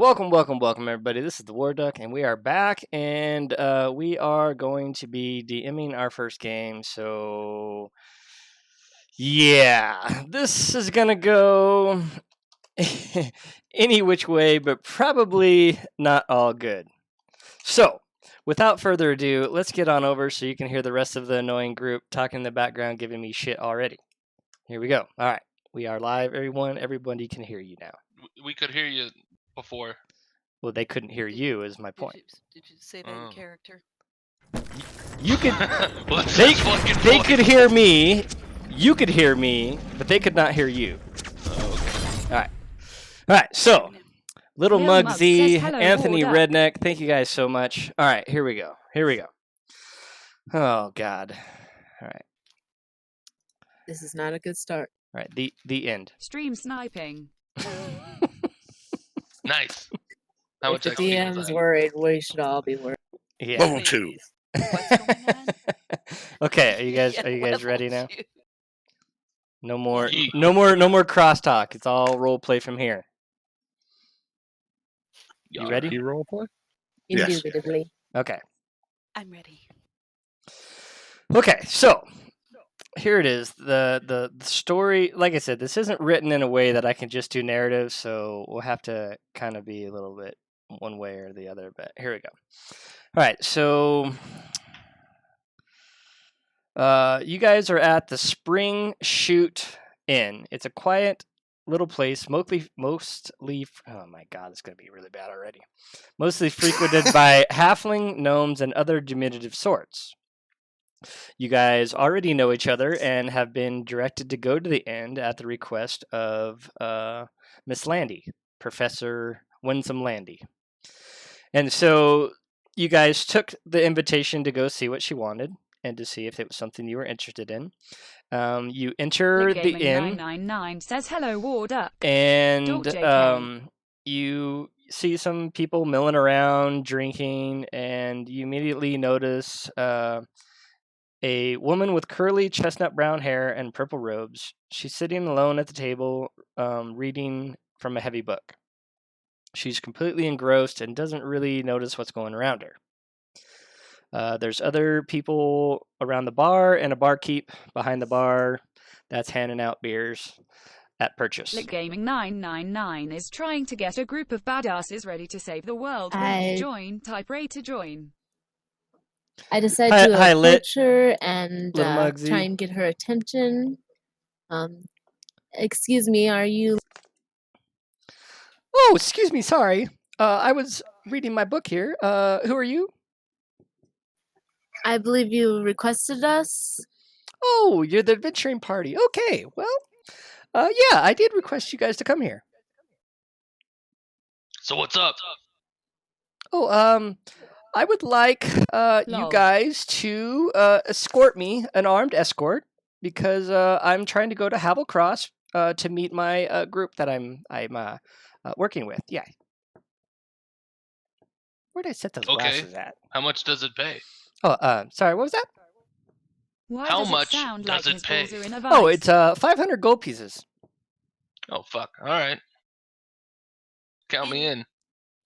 Welcome, everybody. This is the Warduck, and we are back, and we are going to be DMing our first game. So, yeah, this is gonna go any which way, but probably not all good. So, without further ado, let's get on over so you can hear the rest of the annoying group talking in the background, giving me shit already. Here we go. All right, we are live, everyone. Everybody can hear you now. We could hear you before. Well, they couldn't hear you, is my point. Did you say that in character? You could. What's they this fucking they voice? could hear me. You could hear me, but they could not hear you. All right. So, Little Lil Mug Mugsy, says, "Hello, Anthony Warduck." Redneck. Thank you guys so much. All right, here we go. Oh God. All right. This is not a good start. All right. The end. Stream sniping. Nice. How If much the XP was DM's that? worried, we should all be worried. Yeah. Level 2. What's going on? Okay. Are you guys Yeah, ready now? level 2. No more. Yeet. No more crosstalk. It's all role play from here. You ready? You role play? Yes. Indubitably. Okay. I'm ready. Okay, so here it is. The story, like I said, this isn't written in a way that I can just do narrative, so we'll have to kind of be a little bit one way or the other, but here we go. All right, so you guys are at the Spring Shoot Inn. It's a quiet little place, mostly oh my god, it's going to be really bad already. Mostly frequented by halfling, gnomes, and other diminutive sorts. You guys already know each other and have been directed to go to the inn at the request of Miss Landy, Professor Winsome Landy. And so you guys took the invitation to go see what she wanted and to see if it was something you were interested in. You enter the inn. 999 says hello, Warduck. And Dog JK. you see some people milling around, drinking, and you immediately notice a woman with curly chestnut brown hair and purple robes. She's sitting alone at the table, reading from a heavy book. She's completely engrossed and doesn't really notice what's going around her. There's other people around the bar and a barkeep behind the bar that's handing out beers at purchase. Lit Gaming 999 is trying to get a group of badasses ready to save the world. Ready to join? Type Ray to join. I decided to Hi, Lit. approach her and Little Mugsy. try and get her attention. Excuse me, are you... Oh, excuse me, sorry. I was reading my book here. Who are you? I believe you requested us? Oh, you're the adventuring party. Okay, well, yeah, I did request you guys to come here. So what's up? Oh, I would like you Lol. guys to escort me, an armed escort, because I'm trying to go to Havel Cross to meet my group that I'm working with. Yeah. Where did I set those glasses at? How much does it pay? Oh, sorry, what was that? Why How does much it sound does like it his pay? balls are in a vice? Oh, it's 500 gold pieces. Oh fuck! All right, count me in.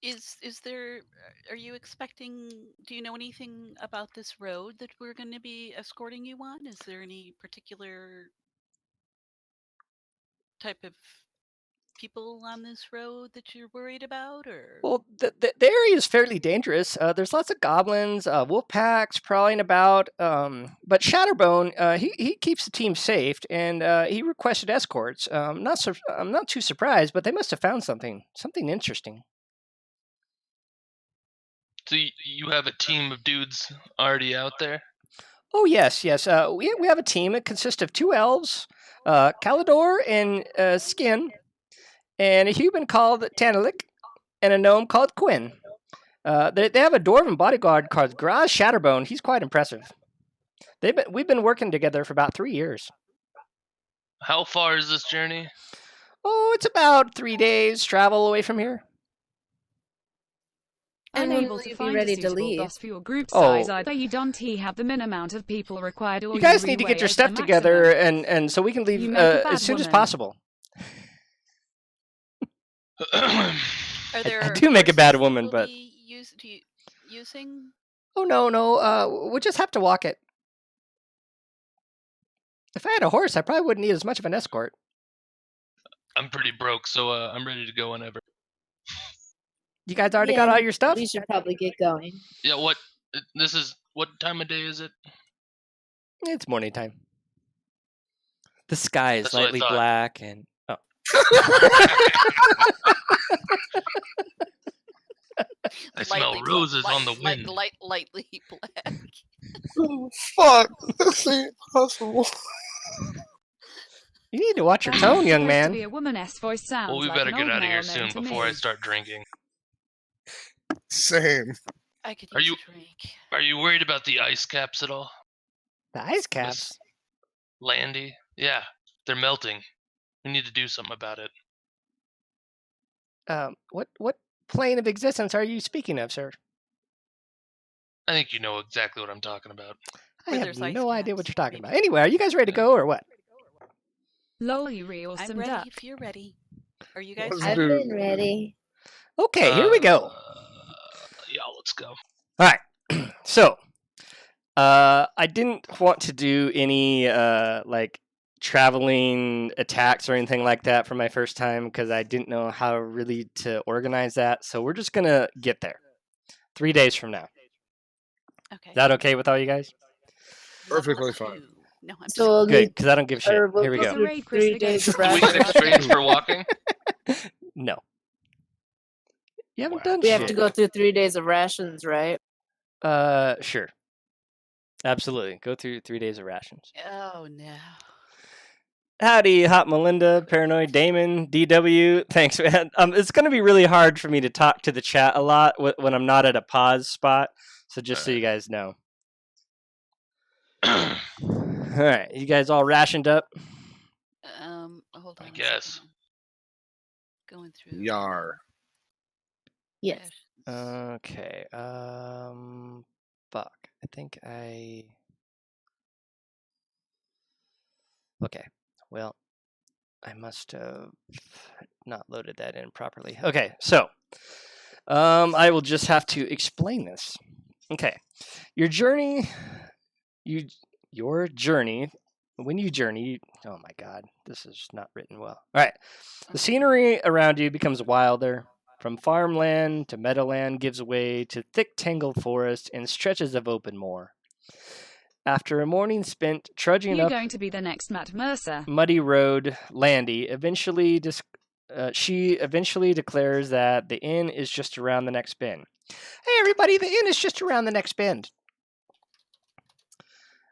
Is there? Are you expecting? Do you know anything about this road that we're going to be escorting you on? Is there any particular type of people on this road that you're worried about, or? Well, the area is fairly dangerous. There's lots of goblins, wolf packs prowling about. But Shatterbone, he keeps the team safe, and he requested escorts. I'm not too surprised, but they must have found something interesting. So you have a team of dudes already out there? Oh yes. We have a team. It consists of 2 elves, Calidor and Skin, and a human called Tanalik, and a gnome called Quinn. They have a dwarven bodyguard called Graz Shatterbone. He's quite impressive. We've been working together for about 3 years. How far is this journey? Oh, it's about 3 days travel away from here. And when Unable will to you be find ready a to suitable leave? boss for your group Oh. size, either you don't have the minimum amount of people required, or You guys need to re-weigh get your as stuff the together, maximum. and so we can leave You make a bad as soon as woman. possible. Are there do make a bad horses that woman, we'll but be using? oh no, we'll just have to walk it. If I had a horse, I probably wouldn't need as much of an escort. I'm pretty broke, so I'm ready to go whenever. You guys already got all your stuff? We should probably get going. Yeah, what time of day is it? It's morning time. The sky is That's what I lightly thought. black and oh. I smell roses on the wind. Lightly black. Oh, fuck. This ain't possible. You need to watch your tone, young Supposed to man. be a woman's voice sounds Well, we like better an get old out of here male soon name to before I me. start drinking. Same. I could Are use you- a drink. Are you worried about the ice caps at all, The ice caps. Landy? Yeah, they're melting. We need to do something about it. What plane of existence are you speaking of, sir? I think you know exactly what I'm talking about. I Where have there's ice no idea what caps, you're talking maybe. about. Anyway, are you guys ready to go or what? Lol, you real I'm some ready duck. if you're ready. Are you guys Let's ready? I've do- been ready. Okay, here we go. Yeah, let's go. All right. So, I didn't want to do any like traveling attacks or anything like that for my first time because I didn't know how really to organize that. So we're just gonna get there 3 days from now. Okay. Is that okay with all you guys? Level Perfectly 2. fine. No, I'm So we'll Good, need because I don't give a shit. or we'll Here we go go. It's a through raid, 3 Chris, days of 2 weeks rations. experience for walking. No. You haven't Wow. done We shit. have to go through 3 days of rations, right? Sure. Absolutely. Go through 3 days of rations. Oh no. Howdy, Hot Melinda, Paranoid Damon, DW. Thanks, man. It's going to be really hard for me to talk to the chat a lot when I'm not at a pause spot. So just so you guys know. All right, you guys all rationed up? Hold on. I a guess. second. Going through. Yar. Yes. Okay. Fuck. I think Okay. Well, I must have not loaded that in properly. Okay, so I will just have to explain this. Okay, your journey, when you journey. Oh my God, this is not written well. All right, the scenery around you becomes wilder. From farmland to meadowland gives way to thick tangled forest and stretches of open moor. After a morning spent trudging You're up going to be the next Matt Mercer. muddy road, Landy she eventually declares that the inn is just around the next bend. Hey, everybody, the inn is just around the next bend.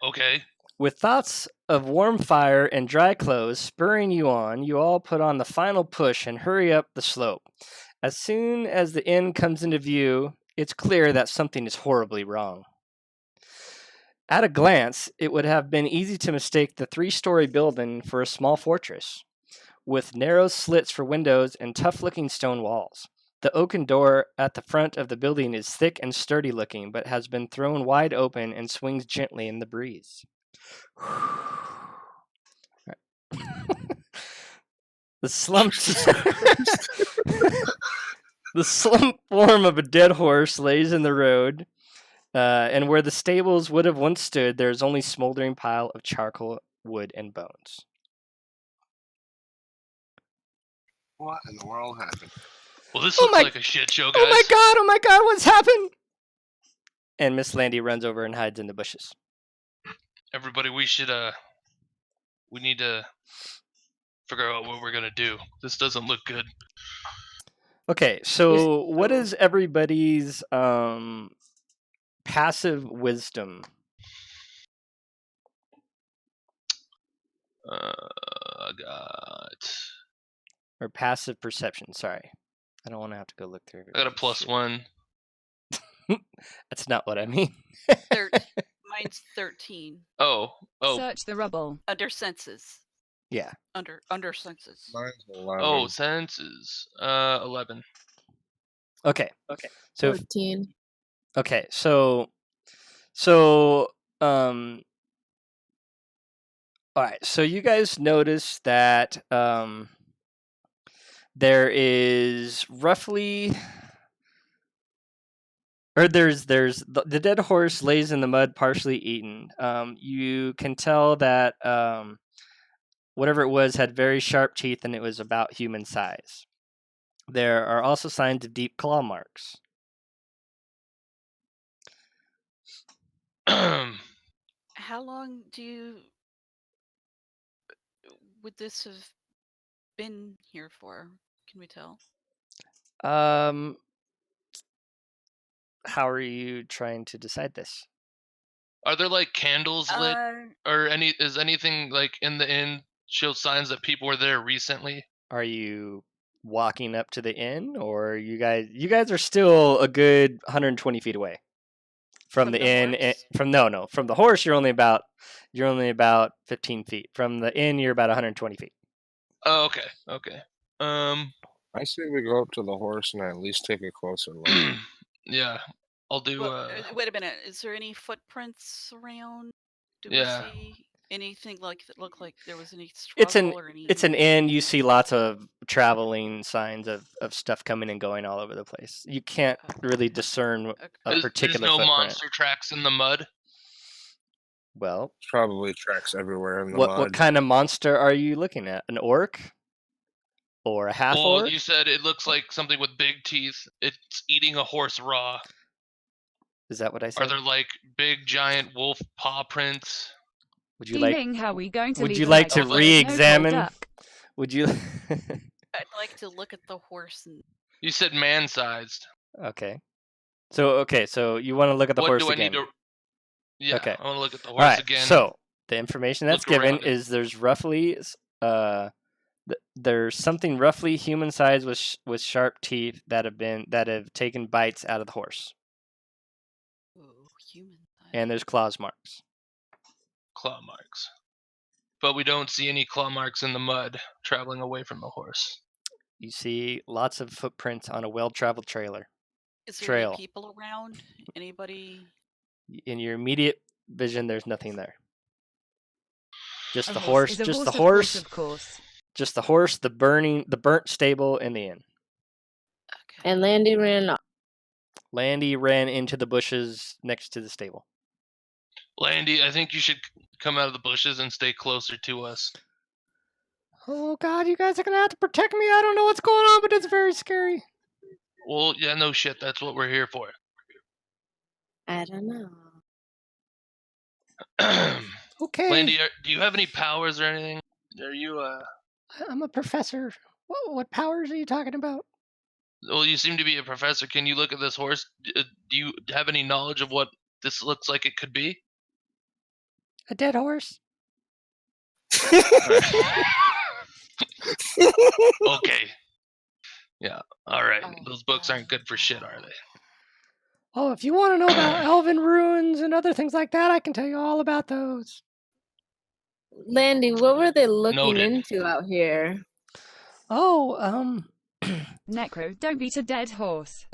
Okay. With thoughts of warm fire and dry clothes spurring you on, you all put on the final push and hurry up the slope. As soon as the inn comes into view, it's clear that something is horribly wrong. At a glance, it would have been easy to mistake the 3-story building for a small fortress, with narrow slits for windows and tough-looking stone walls. The oaken door at the front of the building is thick and sturdy-looking, but has been thrown wide open and swings gently in the breeze. The slump form of a dead horse lays in the road, and where the stables would have once stood, there is only a smoldering pile of charcoal, wood, and bones. What in the world happened? Well, this Oh looks my- like a shit show, guys. Oh my god, what's happened? And Miss Landy runs over and hides in the bushes. Everybody, we need to figure out what we're gonna do. This doesn't look good. Okay, so what is everybody's passive wisdom? I got Or passive perception, sorry. I don't want to have to go look through a everybody's shit. +1. That's not what I mean. Mine's 13. Oh. Search the rubble. Under senses. Yeah. Under senses. Mine's 11. Oh, senses. 11. Okay. So 14. okay, so all right, so you guys notice that There is roughly, or there's the dead horse lays in the mud, partially eaten. You can tell that whatever it was had very sharp teeth, and it was about human size. There are also signs of deep claw marks. How long would this have been here for? Can we tell? How are you trying to decide this? Are there like candles lit, Uh, or is anything like in the inn show signs that people were there recently? Are you walking up to the inn, or you guys are still a good 120 feet away from the inn? horse? From the horse you're only about 15 feet. From the inn you're about 120 feet. Oh, okay. I say we go up to the horse and at least take a closer look. Yeah, I'll do. Well, wait a minute. Is there any footprints around? Do Yeah. we see anything that looked like there was any It's struggle or any? an inn. You see lots of traveling signs of stuff coming and going all over the place. You can't really discern a There's particular no footprint. monster tracks in the mud. Well, There's probably tracks everywhere in the what mud. kind of monster are you looking at? An orc? Or a half Well, orc? you said it looks like something with big teeth. It's eating a horse raw. Is that what I Are said? there like big giant wolf paw prints? Would you like? DMing, how are we going to Would leave you a like to like so there's no re-examine? warduck? Would you? I'd like to look at the horse and. You said man-sized. Okay. So you want to look at the What horse do I again? need to? Yeah, Okay. I want to look at the All horse right. again. So the information that's look given around it. is there's roughly there's something roughly human sized with sharp teeth that have taken bites out of the horse, Ooh, human. and there's claws marks. Claw marks. But we don't see any claw marks in the mud traveling away from the horse. You see lots of footprints on a well-traveled trailer. Is there Trail. any people around? Anybody? In your immediate vision, there's nothing there. Just A the horse horse. is a Just the horse, horse. of course. Just the horse. The burnt stable, and the inn. Okay. And Landy ran off. Landy ran into the bushes next to the stable. Landy, I think you should come out of the bushes and stay closer to us. Oh God, you guys are gonna have to protect me. I don't know what's going on, but it's very scary. Well, yeah, no shit. That's what we're here for. I don't know. Okay. Landy, do you have any powers or anything? Are you I'm a professor. What powers are you talking about? Well, you seem to be a professor. Can you look at this horse? Do you have any knowledge of what this looks like it could be? A dead horse? Okay. Yeah. All right. Those books aren't good for shit, are they? Oh, if you want to know about elven ruins and other things like that, I can tell you all about those. Landy, what were they looking Noted. into out here? Oh, Necro, don't beat a dead horse.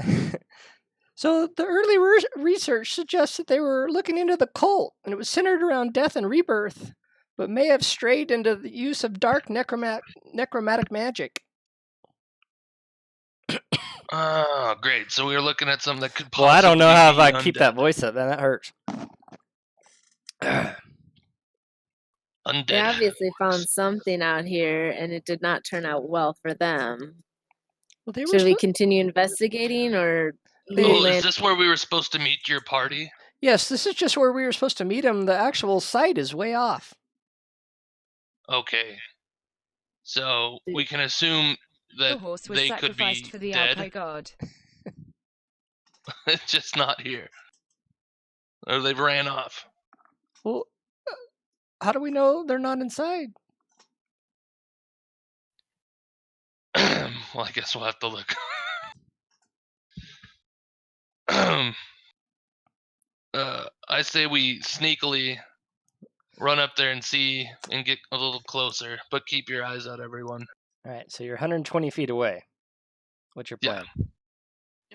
So the early research suggests that they were looking into the cult, and it was centered around death and rebirth, but may have strayed into the use of dark necromantic magic. Oh, great. So we were looking at something that could possibly Well, I don't know how if be I keep undead. that voice up, man. That hurts. Undead. They obviously found something out here, and it did not turn out well for them. Well, they were. Should we continue investigating, or leave Oh, is Landy? this where we were supposed to meet your party? Yes, this is just where we were supposed to meet him. The actual site is way off. Okay. So we can assume The that horse was they could be sacrificed for the dead, Alpine God. just not here. Or they ran off. Well, how do we know they're not inside? Well, I guess we'll have to look. I say we sneakily run up there and see and get a little closer, but keep your eyes out, everyone. All right, so you're 120 feet away. What's your Yeah. plan?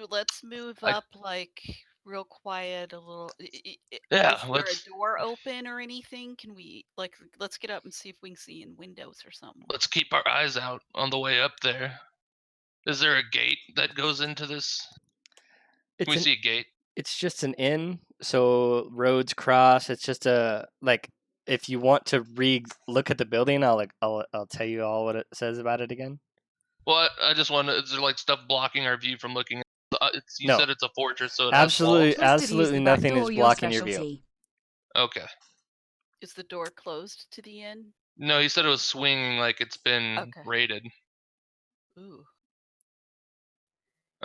Let's move I- up like real quiet a little. Yeah, Is there let's a door open or anything? Can we let's get up and see if we can see in windows or something. keep our eyes out on the way up there. Is there a gate that goes into this? Can we see a gate? It's just an inn, so roads cross. It's just a like. If you want to look at the building, I'll tell you all what it says about it again. Well, I just want to. Is there like stuff blocking our view from looking? You No. said it's a fortress, so it has walls. Absolutely nothing is blocking your view. Okay. Is the door closed to the inn? No, he said it was swinging like it's been raided. Ooh.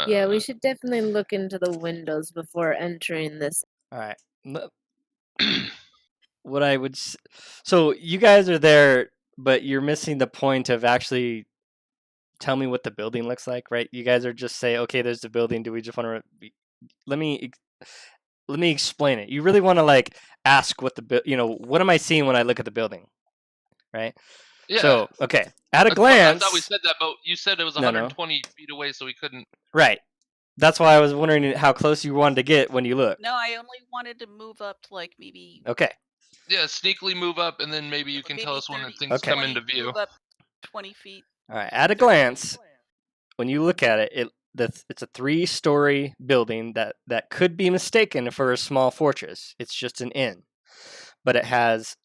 Yeah, we should definitely look into the windows before entering this. All right. What I would so you guys are there, but you're missing the point of actually tell me what the building looks like, right? You guys are just say, okay, there's the building. Do we just want to? Let me explain it. You really want to like ask what what am I seeing when I look at the building, right? Yeah. So okay, at a glance. I thought we said that, but you said it was 120 feet away, so we couldn't. Right. That's why I was wondering how close you wanted to get when you look. No, I only wanted to move up to like maybe. Okay. Yeah, sneakily move up, and then maybe you can tell us when things come into view. Move up 20 feet. All right. At a glance, when you look at it, it's a 3-story building that could be mistaken for a small fortress. It's just an inn, but it has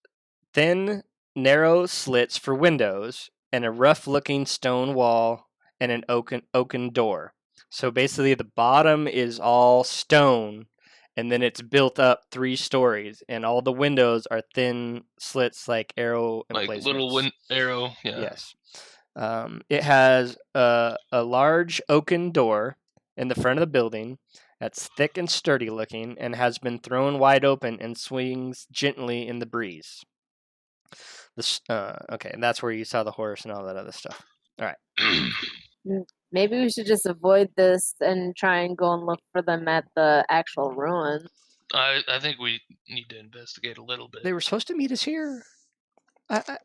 thin, narrow slits for windows and a rough-looking stone wall and an oaken door. So basically, the bottom is all stone, and then it's built up 3 stories, and all the windows are thin slits like arrow emplacements. Like little arrow, yeah. Yes. It has a large oaken door in the front of the building that's thick and sturdy looking and has been thrown wide open and swings gently in the breeze. Okay, and that's where you saw the horse and all that other stuff. All right. Maybe we should just avoid this and try and go and look for them at the actual ruin. I think we need to investigate a little bit. They were supposed to meet us here.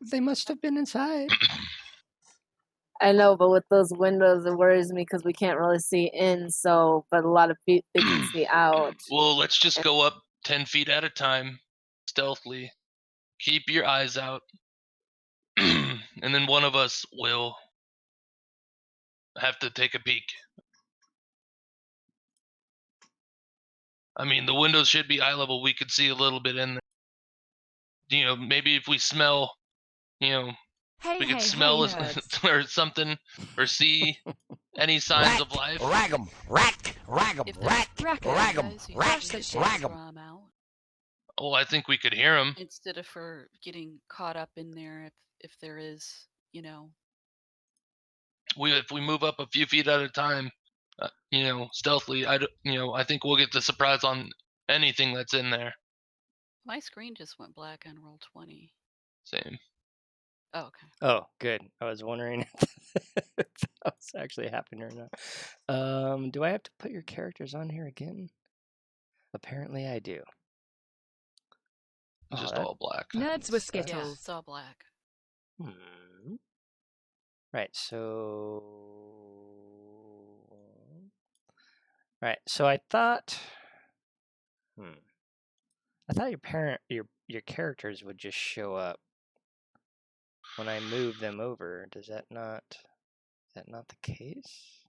They must have been inside. I know, but with those windows, it worries me because we can't really see in. So, but a lot of people can see out. Well, let's just go up 10 feet at a time, stealthily. Keep your eyes out, and then one of us will have to take a peek. I mean, the windows should be eye level. We could see a little bit in there. You know, maybe if we smell, we could smell or something, or see any signs of life. Rag 'em, rag 'em. Oh, I think we could hear them. Instead of for getting caught up in there, if there is, If we move up a few feet at a time, stealthily, I think we'll get the surprise on anything that's in there. My screen just went black on roll 20. Same. Oh, okay. Oh, good. I was wondering if that was actually happening or not. Do I have to put your characters on here again? Apparently I do. Just all black. Nerds were Skittles. Yeah, it's all black. Right, so... Right, so I thought... I thought your characters would just show up when I move them over. Is that not the case?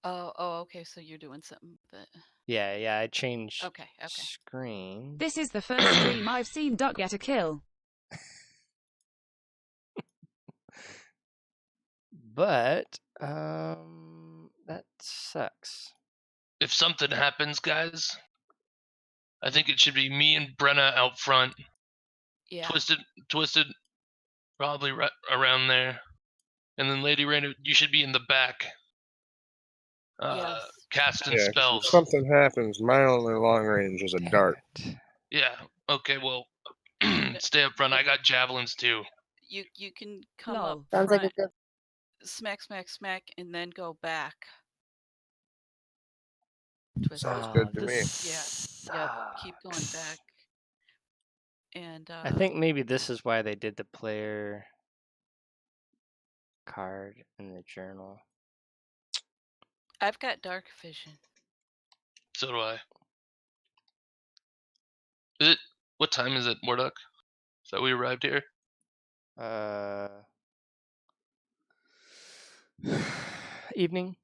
Oh, okay. So you're doing something that. Yeah. I changed. Okay. Screen. This is the first stream I've seen Duck get a kill. But that sucks. If something happens, guys, I think it should be me and Brenna out front. Yeah. Twisted, probably right around there, and then Lady Raina, you should be in the back. Yes. Casting spells. If something happens, my only long range is a dart. Yeah. Okay. Well, stay up front. I got javelins too. You can come Lol. up Sounds front, like a good. smack, and then go back. Twist. Sounds good to me. Yeah. Keep going back. And I think maybe this is why they did the player card in the journal. I've got dark vision. So do I. What time is it, Warduck? Is that we arrived here? evening?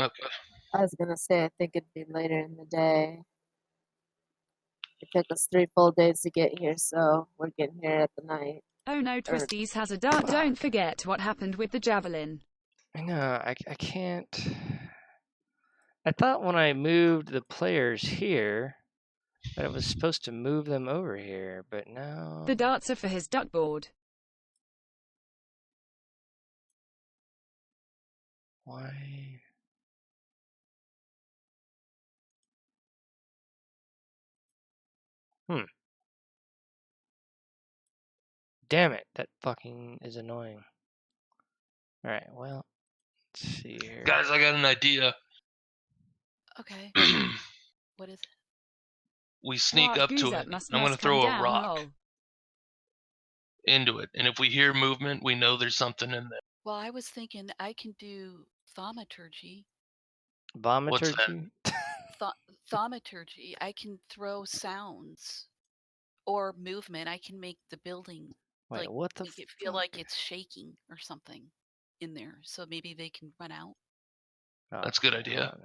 Okay. I was gonna say I think it'd be later in the day. It took us 3 full days to get here, so we're getting here at the night. Oh no, Twisties has a dart. Don't forget what happened with the javelin. I know, I can't. I thought when I moved the players here that I was supposed to move them over here, but no. The darts are for his duck board. Why? Damn it, that fucking is annoying. Alright, well, let's see here. Guys, I got an idea. Okay. What is it? We sneak up to it. I'm going to throw a rock into it. And if we hear movement, we know there's something in there. Well, I was thinking I can do thaumaturgy. Vomiturgy? Thaumaturgy. I can throw sounds or movement. I can make the building Wait, what the make it feel like it's shaking or something in there, so maybe they can run out. Oh, that's a good idea.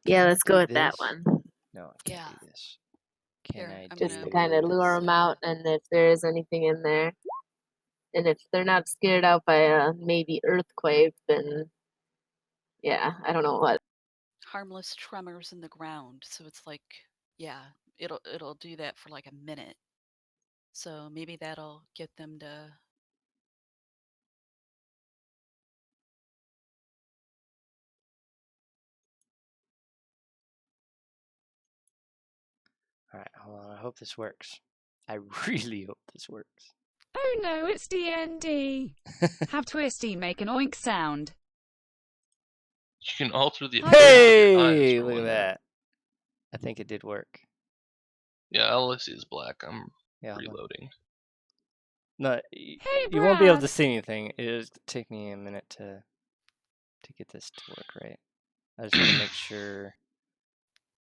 Yeah, let's go with that one. No, I can't do this. Can Here, I I'm do Just to kind of lure them this, out, and if there is anything in there, and if they're not scared out by a maybe earthquake, then yeah, I don't know what. harmless tremors in the ground, so it's like, yeah, it'll do that for like a minute. So maybe that'll get them to. Alright, hold on. I hope this works. I really hope this works. Oh no, it's D&D. Have Twisty make an oink sound. You can alter the Hey! Look at that. I think it did work. Yeah, all I see is black. I'm Yeah, reloading. No, Hey, you won't be able Brad. to see anything. It'll take me a minute to get this to work right. I just want to make sure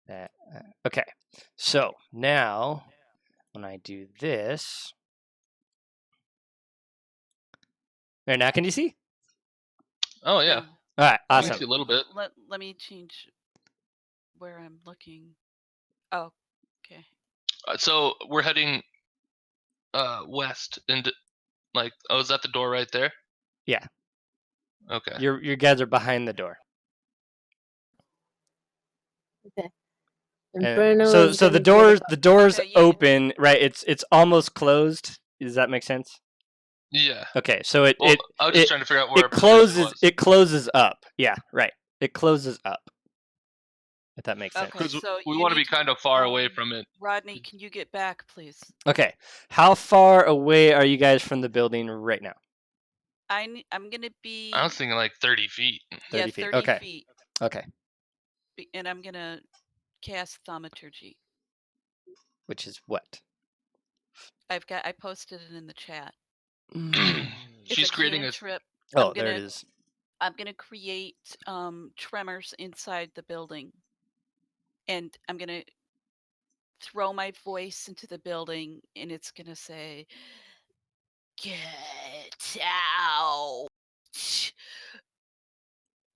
that... okay, so now when I do this... Right now, can you see? Oh, yeah. No. Alright, I awesome. can see a little bit. Let me change where I'm looking. Oh, okay. So we're heading west into, like, oh, is that the door right there? Yeah. Okay. Your guys are behind the door. Okay. So the door's Okay, yeah. open, right? It's almost closed. Does that make sense? Yeah. Okay, so I was just trying to figure out where it closes up. Yeah, right. It closes up. If that makes sense. Okay, so we want to be kind of far away from it. Rodney, can you get back, please? Okay. How far away are you guys from the building right now? I'm gonna be. I was thinking like 30 feet. 30 feet. 30 Okay. feet. Okay. And I'm gonna cast thaumaturgy. Which is what? I posted it in the chat. She's creating a trip. Oh, there it is. I'm gonna create tremors inside the building, and I'm gonna throw my voice into the building, and it's gonna say, "Get out,"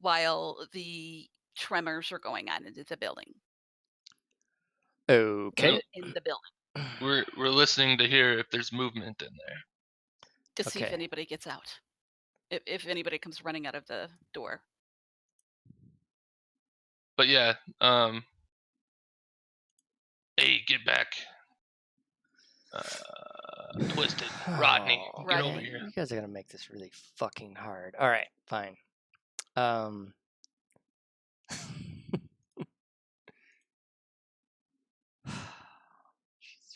while the tremors are going on into the building. Okay. In the building. We're listening to hear if there's movement in there. To see if anybody gets out. If anybody comes running out of the door. But yeah, hey, get back. Twisted. Rodney, get over here. You guys are gonna make this really fucking hard. Alright, fine.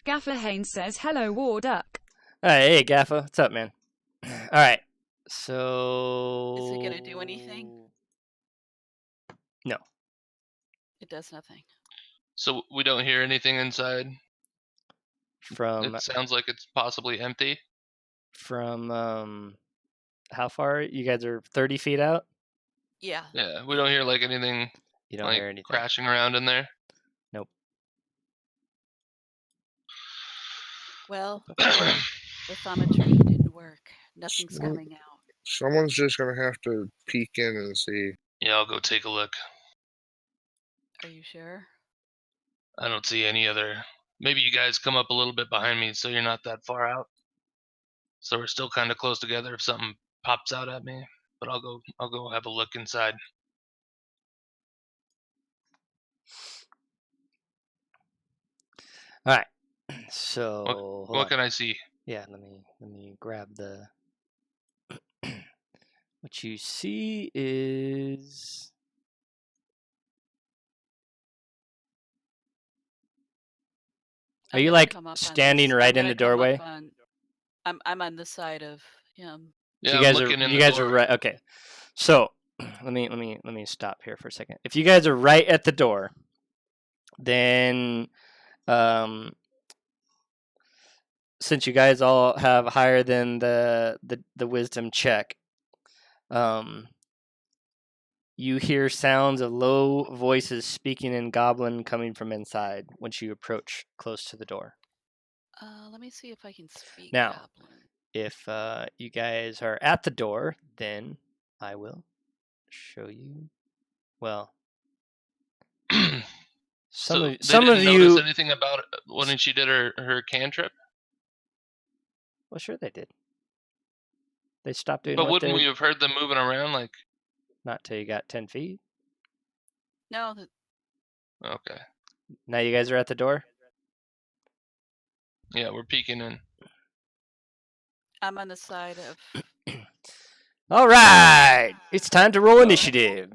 Gaffer Haynes says, hello, Warduck. Hey, Gaffer. What's up, man? Alright. So... Is it going to do anything? No. It does nothing. So we don't hear anything inside? From... It sounds like it's possibly empty. From, how far? You guys are 30 feet out? Yeah. Yeah, we don't hear like anything... You don't hear anything. Crashing around in there? Nope. Well, the thaumaturgy didn't work. Nothing's coming out. Someone's just gonna have to peek in and see. Yeah, I'll go take a look. Are you sure? I don't see any other. Maybe you guys come up a little bit behind me, so you're not that far out. So we're still kind of close together if something pops out at me. But I'll go have a look inside. All right. So What can I see? Yeah, let me grab the. What you see is. Are you like standing right in the doorway? I'm on the side of him. Yeah, so I'm looking in you the guys door. are right. Okay, so let me stop here for a second. If you guys are right at the door, then since you guys all have higher than the wisdom check, you hear sounds of low voices speaking in Goblin coming from inside once you approach close to the door. Let me see if I can speak Now, Goblin. If you guys are at the door, then I will show you. Well, some So of they didn't you notice anything about it when she did her cantrip? Well, sure they did. They stopped doing But what wouldn't they we have heard them moving around like? Not till you got 10 feet. No. Okay. Now you guys are at the door? Yeah, we're peeking in. I'm on the side of. All right, it's time to roll initiative.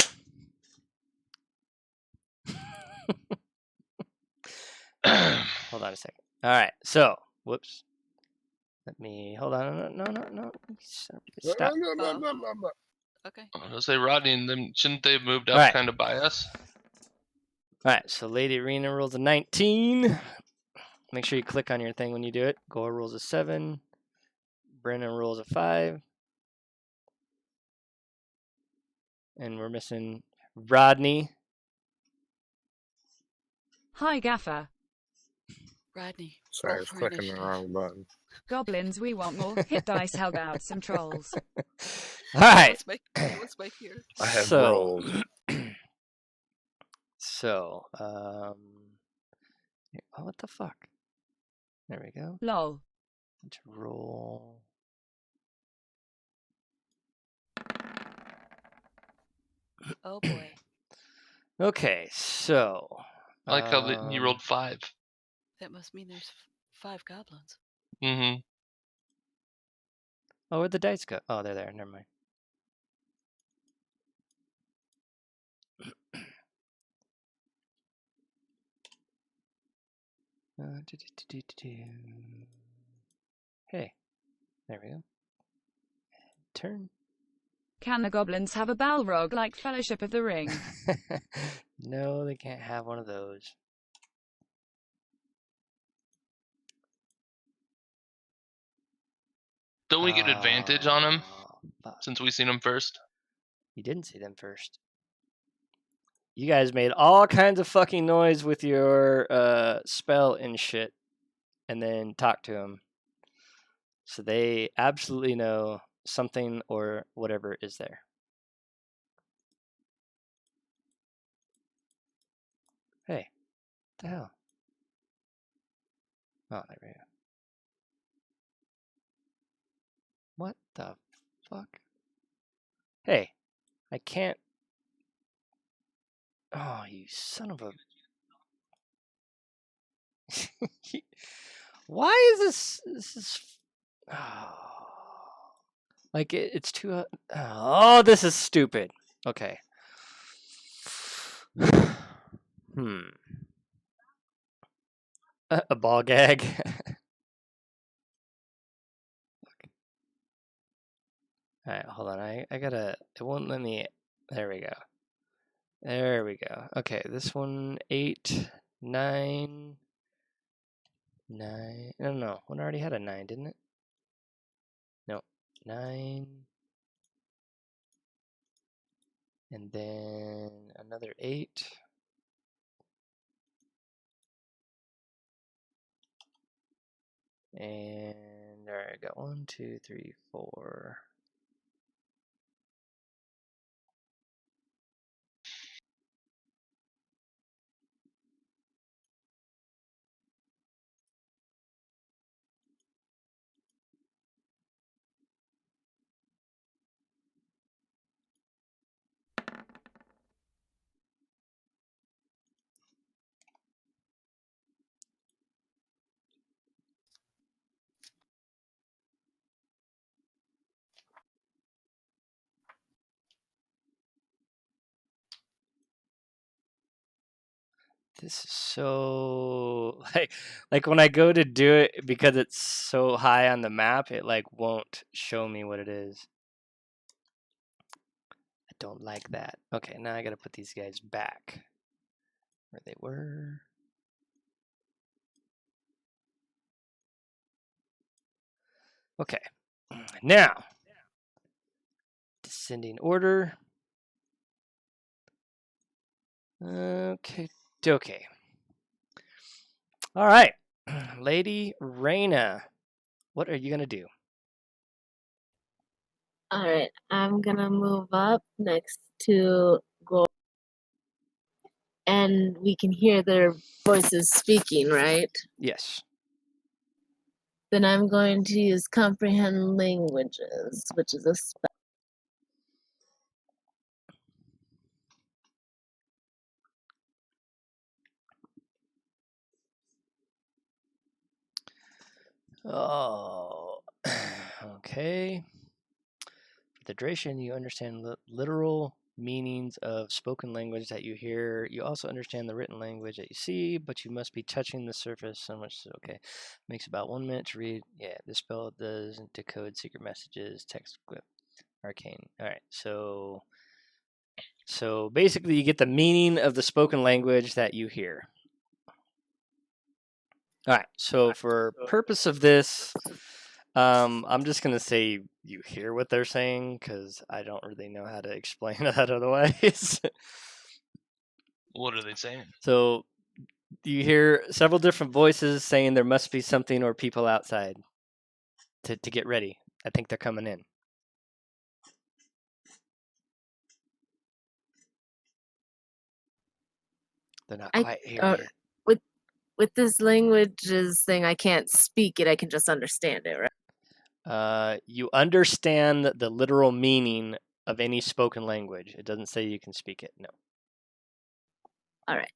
Hold on a second. All right, so whoops. Let me hold on. No. Stop. Okay. I was gonna say Rodney and them. Shouldn't they have moved up All right. kind of by us? All right, so Lady Arena rolls a 19. Make sure you click on your thing when you do it. Gore rolls a 7. Brennan rolls a 5. And we're missing Rodney. Hi, Gaffer. Rodney. Sorry, I was clicking the wrong button. Goblins, we want more. Hit dice, help out some trolls. All right. What's my here? I have rolled. So, what the fuck? There we go. Lol. Let's roll. Oh boy. Okay, so. I like how you rolled 5. That must mean there's 5 goblins. Mm-hmm. Oh, where'd the dice go? Oh, they're there. Never mind. Hey, there we go. Turn. Can the goblins have a Balrog like Fellowship of the Ring? No, they can't have one of those. Don't we get advantage on them since we seen them first? You didn't see them first. You guys made all kinds of fucking noise with your spell and shit, and then talked to them. So they absolutely know something or whatever is there. Hey, what the hell? Oh, there we go. What the fuck? Hey, I can't. Oh, you son of a. Why is this? This is. Oh. Like, it's too. Oh, this is stupid. Okay. A ball gag. Alright, hold on. I gotta. It won't let me. There we go. There we go. Okay, this one 8, 9, 9. No, one already had a 9, didn't it? No, 9, and then another 8. And there I got 1, 2, 3, 4. This is so like when I go to do it because it's so high on the map, it like won't show me what it is. I don't like that. Okay, now I gotta put these guys back where they were. Okay, now descending order. Okay, okay. All right, Lady Raina, what are you gonna do? All right, I'm gonna move up next to Gold, and we can hear their voices speaking, right? Yes. Then I'm going to use comprehend languages, which is a spell. Oh, okay. For the duration, you understand literal meanings of spoken language that you hear. You also understand the written language that you see, but you must be touching the surface so much. Okay, makes about 1 minute to read. Yeah, this spell does decode secret messages, text, clip, arcane. All right, so basically, you get the meaning of the spoken language that you hear. All right, so for purpose of this, I'm just gonna say you hear what they're saying because I don't really know how to explain that otherwise. What are they saying? So you hear several different voices saying there must be something or people outside to get ready. I think they're coming in. They're not quite here yet. With this languages thing, I can't speak it. I can just understand it, right? You understand the literal meaning of any spoken language. It doesn't say you can speak it. No. All right.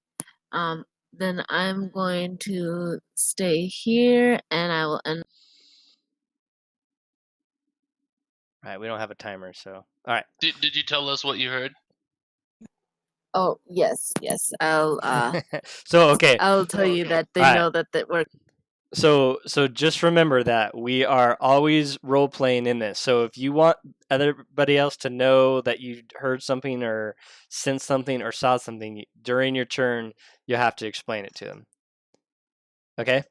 Then I'm going to stay here, and I will end. All right, we don't have a timer, so all right. Did you tell us what you heard? Oh yes. I'll So okay. I'll tell you that they know that we're. So just remember that we are always role playing in this. So if you want everybody else to know that you heard something or sensed something or saw something during your turn, you have to explain it to them. Okay?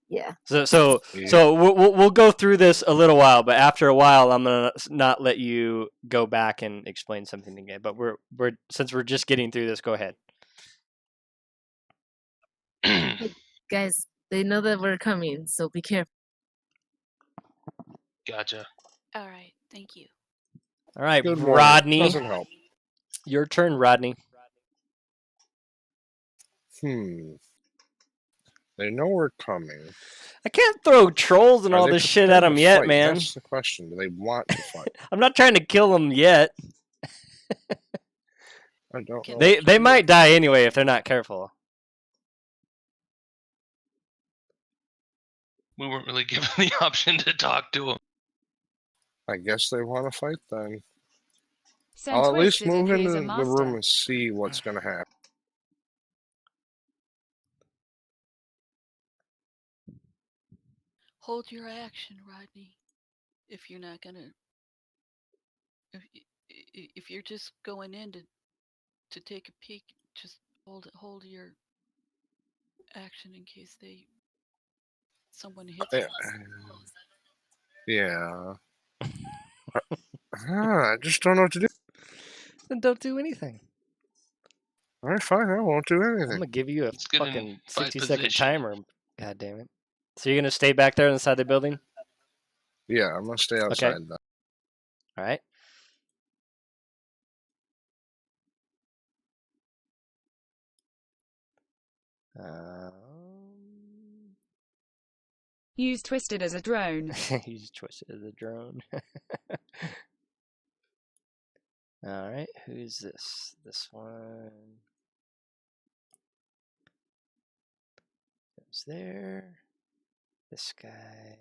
Yeah. So we'll go through this a little while, but after a while, I'm gonna not let you go back and explain something again. But we're since we're just getting through this, go ahead. Guys, they know that we're coming, so be careful. Gotcha. All right, thank you. All right, Good morning. Rodney. Doesn't help. Your turn, Rodney. They know we're coming. I can't throw trolls and all this shit at them yet, man. That's the question. Do they want to fight? I'm not trying to kill them yet. I don't know. They might die anyway if they're not careful. We weren't really given the option to talk to them. I guess they want to fight then. Send I'll at least Twisted move and he's into a the master. room and see what's going to happen. Hold your action, Rodney. If you're not gonna, if you're just going in to take a peek, just hold your action in case someone hits you. Yeah. I just don't know what to do. Then don't do anything. All right, fine. I won't do I'm anything. gonna give you a Let's get in fucking fight 60-second position. timer. God damn it. So you're gonna stay back there inside the building? Yeah, I'm going to stay outside Okay. then. All right. Use Twisted as a drone. Use Twisted as a drone. All right. Who's this? This one. Goes there. This guy.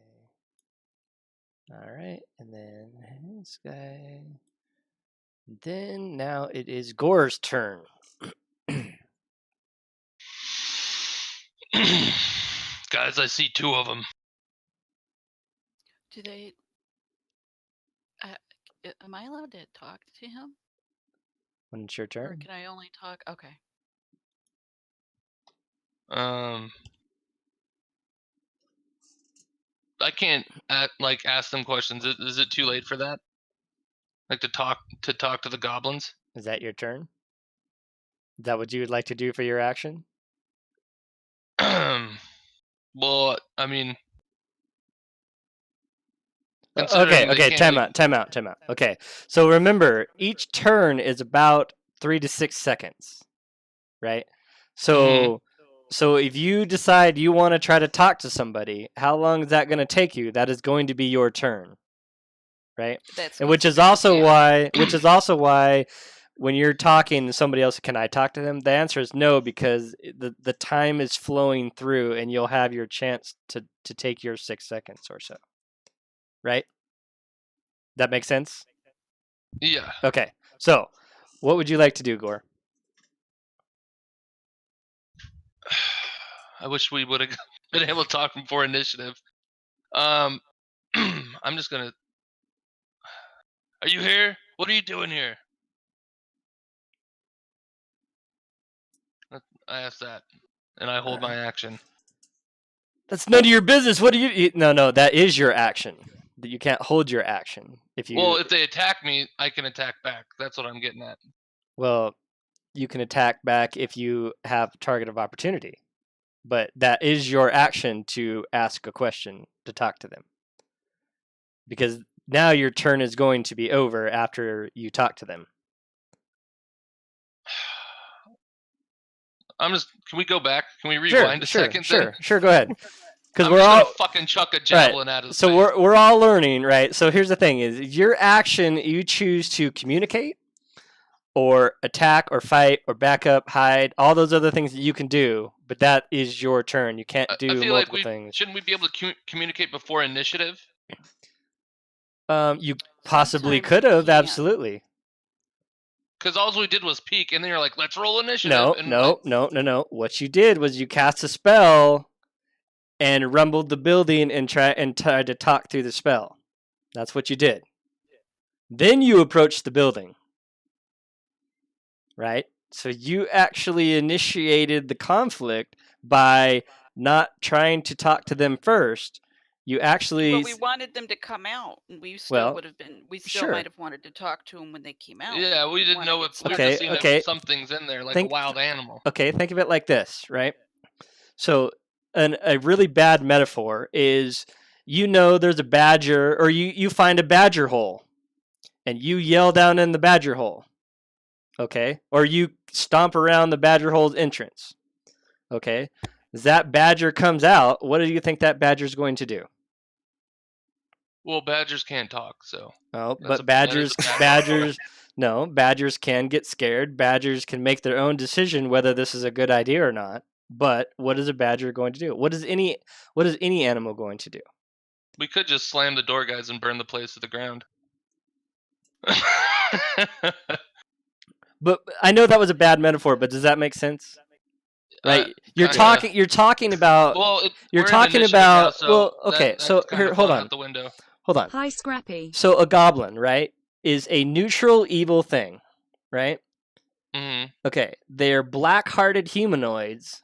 All right. And then this guy. Then now it is Gore's turn. Guys, I see 2 of them. Do they? Am I allowed to talk to him? When it's your Or turn. can I only talk? Okay. I can't ask them questions. Is it too late for that? Like to talk to the goblins? Is that your turn? Is that what you would like to do for your action? Well, I mean, Okay, considering they okay, can't time out. Okay, so remember, each turn is about 3 to 6 seconds, right? So, so if you decide you want to try to talk to somebody, how long is that going to take you? That is going to be your turn, right? That's And which is considered also why when you're talking to somebody else, can I talk to them? The answer is no, because the time is flowing through, and you'll have your chance to take your 6 seconds or so, right? That makes sense? Yeah. Okay, so what would you like to do, Gore? I wish we would have been able to talk before initiative. I'm just gonna. Are you here? What are you doing here? I asked that, and I hold my action. That's none of your business. What do you? No, that is your action. That you can't hold your action if you. Well, if they attack me, I can attack back. That's what I'm getting at. Well, you can attack back if you have target of opportunity, but that is your action to ask a question, to talk to them, because now your turn is going to be over after you talk to them. Can we go back? Can we rewind a second? Sure. Go ahead. Because we're all gonna fucking chuck a javelin at us. So we're all learning, right? So here's the thing: is your action you choose to communicate, or attack, or fight, or back up, hide, all those other things that you can do, but that is your turn. You can't do multiple things. Shouldn't we be able to communicate before initiative? You possibly could have, absolutely. Because all we did was peek, and then you're like, "Let's roll initiative." No. What you did was you cast a spell and rumbled the building and tried to talk through the spell. That's what you did. Then you approached the building, right? So you actually initiated the conflict by not trying to talk to them first. You actually. But we wanted them to come out, and we still would have been. We still might have wanted to talk to them when they came out. Yeah, we didn't know if we were just seeing if something's in there, like a wild animal. Okay, think of it like this, right? So, a really bad metaphor is, there's a badger, or you find a badger hole, and you yell down in the badger hole, okay? Or you stomp around the badger hole's entrance, okay? As that badger comes out, what do you think that badger's going to do? Well, badgers can't talk, so. Oh, but badgers can get scared. Badgers can make their own decision whether this is a good idea or not. But what is a badger going to do? What is any animal going to do? We could just slam the door, guys, and burn the place to the ground. But I know that was a bad metaphor, but does that make sense? Right? You're talking about. Well, you're talking about. Now, so okay. So here, hold on. Out the window. Hold on. Hi, Scrappy. So a goblin, right, is a neutral evil thing, right? Mm-hmm. Okay. They're black-hearted humanoids,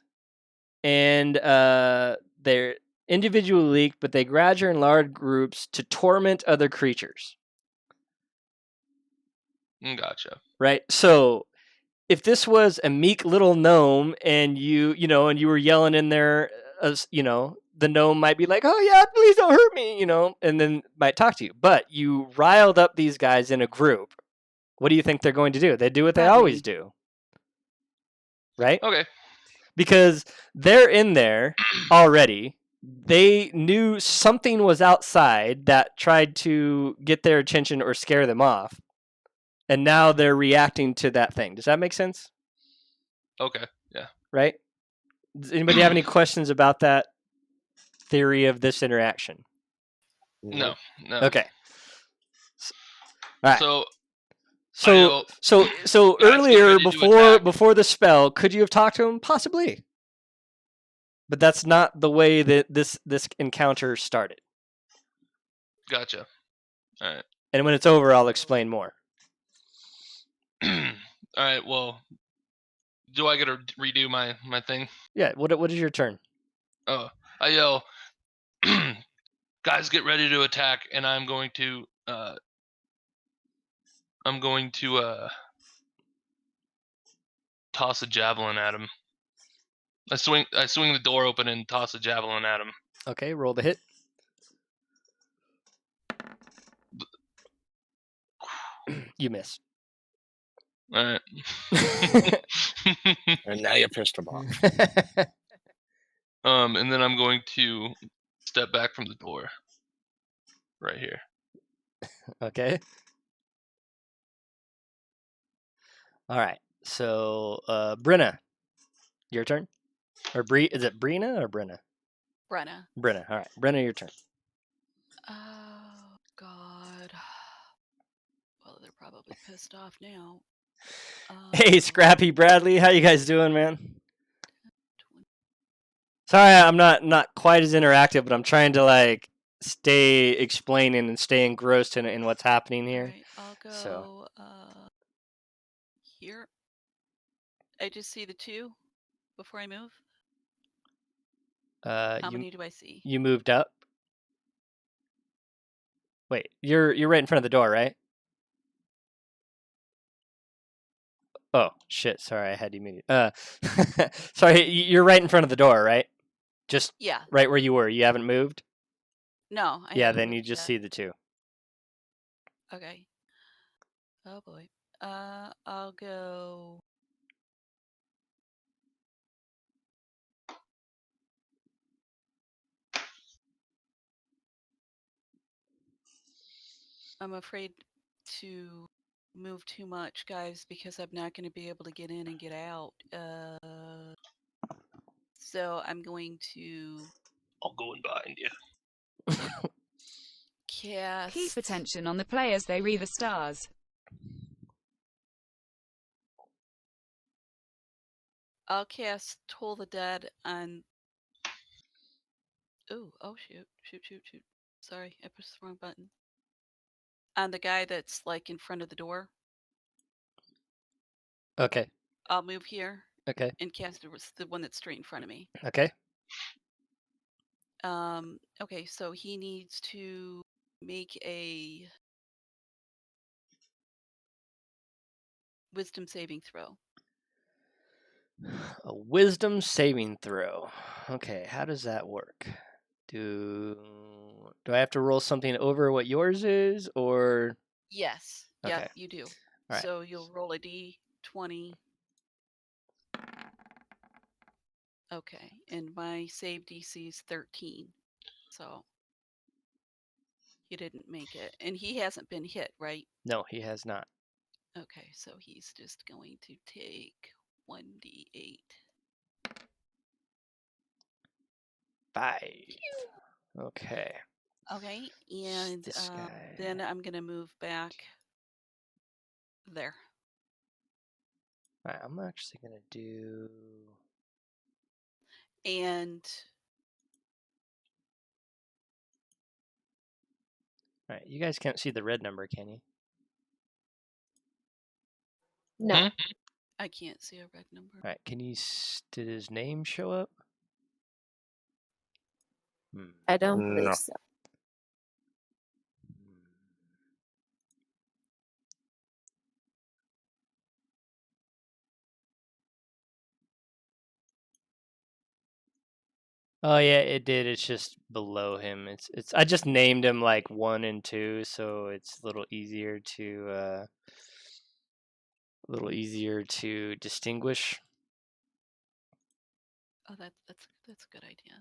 and they're individually leaked, but they gather in large groups to torment other creatures. Gotcha. Right. So, if this was a meek little gnome, and you were yelling in there, the gnome might be like, "Oh yeah, please don't hurt me," and then might talk to you. But you riled up these guys in a group. What do you think they're going to do? They do what they always do. Right? Okay. Because they're in there already. They knew something was outside that tried to get their attention or scare them off. And now they're reacting to that thing. Does that make sense? Okay, yeah. Right? Does anybody have any questions about that theory of this interaction? No. Okay. All right. So earlier, before the spell, could you have talked to him? Possibly. But that's not the way that this encounter started. Gotcha. All right. And when it's over, I'll explain more. All right. Well, do I get to redo my thing? Yeah. What is your turn? Oh, I yell, guys, get ready to attack, and I'm going to toss a javelin at him. I swing the door open and toss a javelin at him. Okay, roll the hit. You miss. All right. And now you pissed him off. And then I'm going to step back from the door. Right here. Okay. All right. So, Brenna, your turn. Or is it Brina or Brenna? Brenna. Brenna. All right, Brenna, your turn. Oh God. Well, they're probably pissed off now. Hey, Scrappy Bradley, how you guys doing, man? Sorry, I'm not quite as interactive, but I'm trying to like stay explaining and stay engrossed in what's happening here. All right, I'll go here. I just see the 2 before I move. How many do I see? You moved up. Wait, you're right in front of the door, right? Oh shit! Sorry, I had you muted. Sorry, you're right in front of the door, right? Just right where you were. You haven't moved. No. Then you just see the 2. Okay. Oh boy. I'll go. I'm afraid to move too much, guys, because I'm not going to be able to get in and get out. So I'm going to. I'll go in behind you. Cast. Keep attention on the players, they read the stars. I'll cast Toll the Dead on. Oh shoot. Sorry, I pushed the wrong button. On the guy that's like in front of the door. Okay. I'll move here. Okay. And cast the one that's straight in front of me. Okay. Okay, so he needs to make a wisdom saving throw. A wisdom saving throw. Okay, how does that work? Do I have to roll something over what yours is, or? Yes. Okay. Yep, you do. Right. So you'll roll a d20. Okay, and my save DC is 13. So he didn't make it. And he hasn't been hit, right? No, he has not. Okay, so he's just going to take 1d8. 5. Okay. Okay, and then I'm going to move back there. All right, I'm actually going to do... And... All right, you guys can't see the red number, can you? No. I can't see a red number. All right, can you... Did his name show up? I don't believe so. Oh yeah, it did. It's just below him. It's. I just named him like 1 and 2, so it's a little easier to distinguish. Oh, that's a good idea.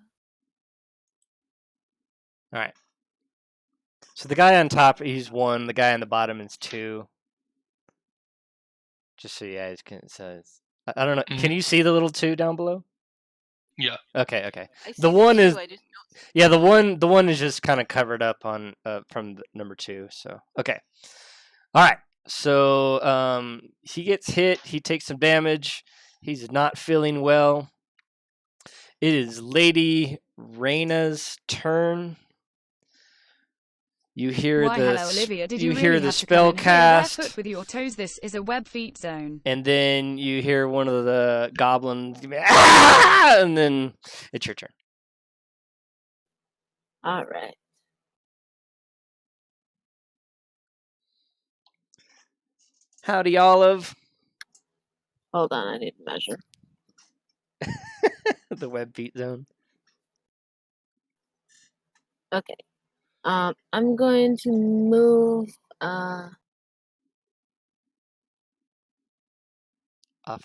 All right. So the guy on top, he's 1. The guy on the bottom is 2. Just so you guys can. So I don't know. Mm-hmm. Can you see the little 2 down below? Yeah. Okay. I The see 1 2, is. I just Yeah, the one is just kind of covered up on from the number 2. So okay. All right. So he gets hit. He takes some damage. He's not feeling well. It is Lady Raina's turn. You hear Why, the hello, Olivia. Did you you hear really the have to come spell in here cast, barefoot with your toes? This is a web feet zone. and then you hear one of the goblins, "Ah!" and then it's your turn. All right. Howdy, Olive. Hold on, I need to measure. The web feet zone. Okay. I'm going to move Off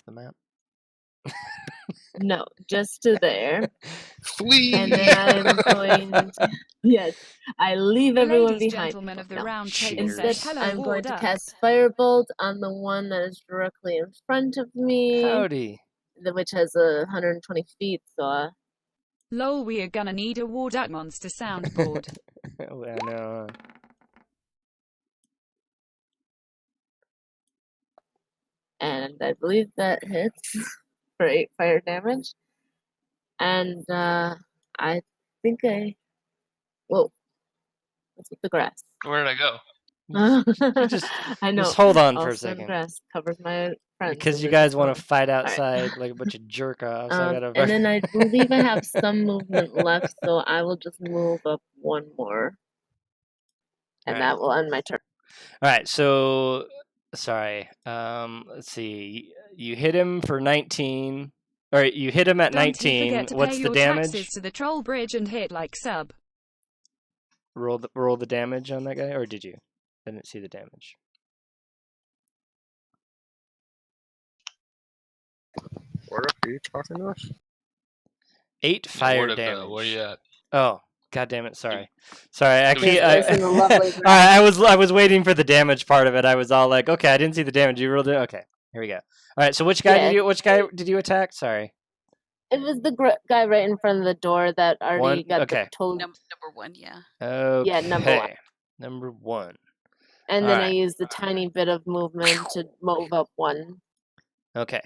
the map. no, just to there. Flee! And then I'm going to, yes, I leave everyone Ladies, behind. gentlemen of the No. round table Cheaters. say Instead, hello, I'm going to warduck. cast Firebolt on the one that is directly in front of me, Howdy. which has 120 feet, so Lol, we are gonna need a warduck monster soundboard. I know. and I believe that hits for 8 fire damage. And I think whoa, what's with the grass? Where did I go? You just I know. hold on for All a of sudden second. grass covers my friends. Because and you they're guys just want gone. to fight Alright. outside like a bunch of jerk offs. I gotta. And then I believe I have some movement left, so I will just move up one more. And Alright. that will end my turn. All right, so sorry. Let's see. You hit him for 19. Or you hit him at Don't 19. you forget to What's pay the your damage? taxes to the troll bridge and hit like sub. Roll the damage on that guy, or did you? I didn't see the damage. What are you talking to us? 8 fire Warduck, damage. where you at? Oh, god damn it! Sorry. I Do we- can't. It's in the lovely All right, I was waiting for the damage part of it. I was all like, okay, I didn't see the damage. You rolled it. Okay, here we go. All right, so which guy did you attack? Sorry. It was the guy right in front of the door that already got the toad. Number 1, yeah. Okay. Yeah, number 1. Number 1. And All then right. I used the tiny bit of movement to move up 1. Okay.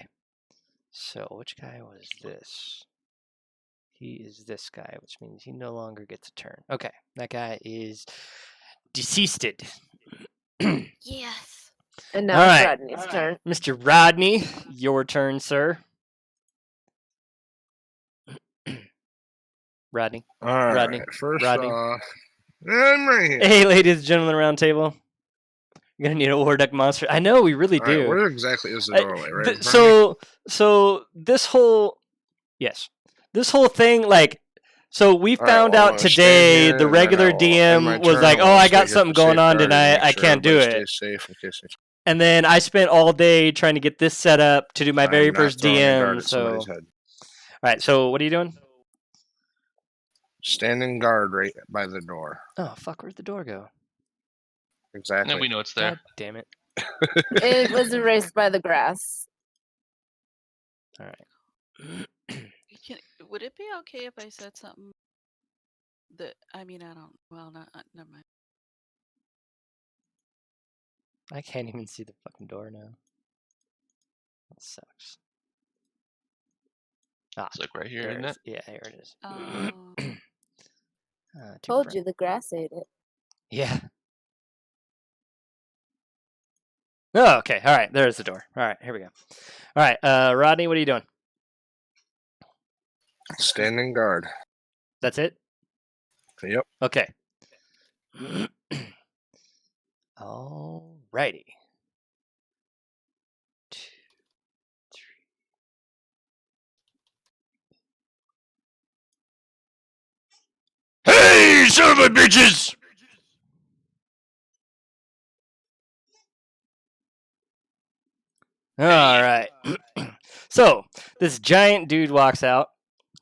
So which guy was this? He is this guy, which means he no longer gets a turn. Okay, that guy is deceased. Yes. And now it's Rodney's turn. Mr. Rodney, your turn, sir. Rodney. All Rodney. right. First Rodney. off, I'm right here. Hey, ladies and gentlemen, around table. You're gonna need a warduck monster. I know we really All right, do. where exactly is the doorway? Right. in front of So this whole thing, like, so we All right, found well, I'm out gonna stand today here, the and then regular I'll end my DM was turn. like, I'm "Oh, gonna I stay got here something for going on safeguarding, tonight. make I sure can't do everybody it." stays safe in case they- And then I spent all day trying to get this set up to do my very I'm not first throwing a guard DM. at So, somebody's all head. right. So what are you doing? Standing guard right by the door. Oh fuck! Where'd the door go? Exactly. No, we know it's there. God damn it! It was erased by the grass. All right. Would it be okay if I said something that, I mean, I don't, well, never mind. I can't even see the fucking door now. That sucks. Ah, It's like right here, there isn't it? Yeah, here it is. Told you the grass ate it. Yeah. Oh, okay. All right. There's the door. All right. Here we go. All right. Rodney, what are you doing? Standing guard. That's it? Yep. Okay. All righty. 2, 3. Hey, son of a bitches! All right. So this giant dude walks out.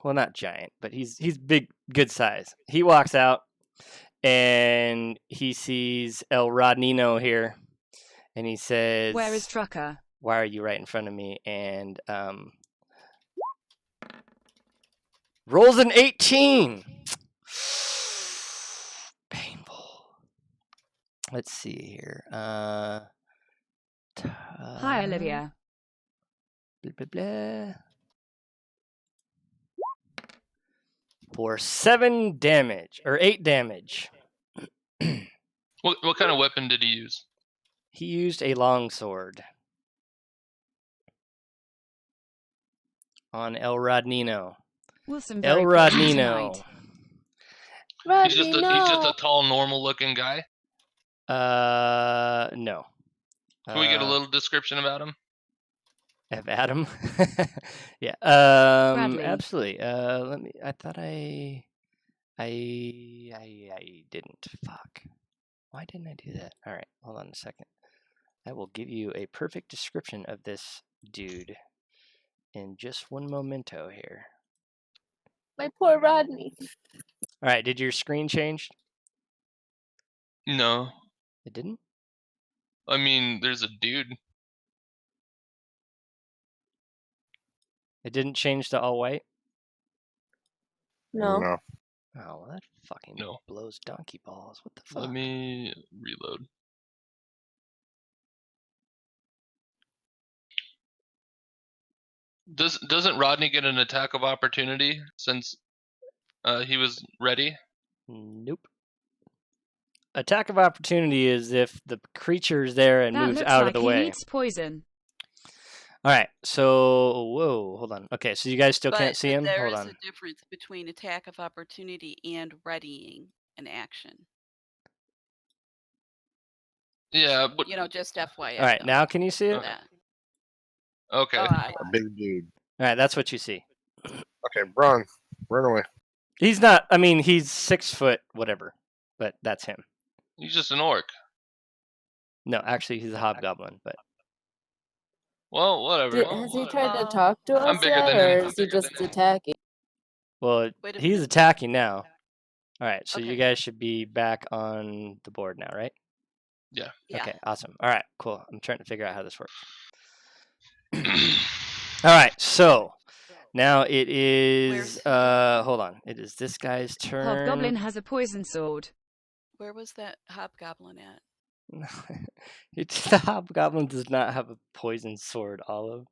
Well, not giant, but he's big, good size. He walks out and he sees El Rodnino here, and he says, "Where is Trucker? Why are you right in front of me?" And rolls an 18. Painful. Let's see here. Hi, Olivia. Blah, blah, blah. for 7 damage or 8 damage. What kind of weapon did he use? He used a longsword on El Rodnino. Wilson El very pleasant tonight. Rodnino. He's just a tall, normal-looking guy. No. Can we get a little description about him? Of Adam? Yeah. Bradley. Absolutely. Let me. I thought I didn't. Fuck. Why didn't I do that? All right. Hold on a second. I will give you a perfect description of this dude in just one momento here. My poor Rodney. All right. Did your screen change? No. It didn't? I mean, there's a dude. It didn't change to all white? No. No. Oh, well, that fucking blows donkey balls. What the fuck? Let me reload. Doesn't Rodney get an attack of opportunity since he was ready? Nope. Attack of opportunity is if the creature is there and That moves looks out like of the he way. needs poison. All right. So, whoa, hold on. Okay, so you guys still can't see him? There Hold is on. a difference between attack of opportunity and readying an action. Yeah, but just FYI. All right, now can you see it? Okay. A big dude. All right, that's what you see. Okay, run away. He's not. I mean, he's 6 foot, whatever, but that's him. He's just an orc. No, actually, he's a hobgoblin, but. Well, whatever. Has he tried to talk to us I'm bigger yet, than or him. is he just attacking? Well, Wait a he's minute. attacking now. All right, so you Okay. guys should be back on the board now, right? Yeah. Okay, awesome. All right, cool. I'm trying to figure out how this works. All right, so now it is. Hold on. It is this guy's turn. Hobgoblin has a poison sword. Where was that hobgoblin at? The hobgoblin does not have a poison sword, Olive.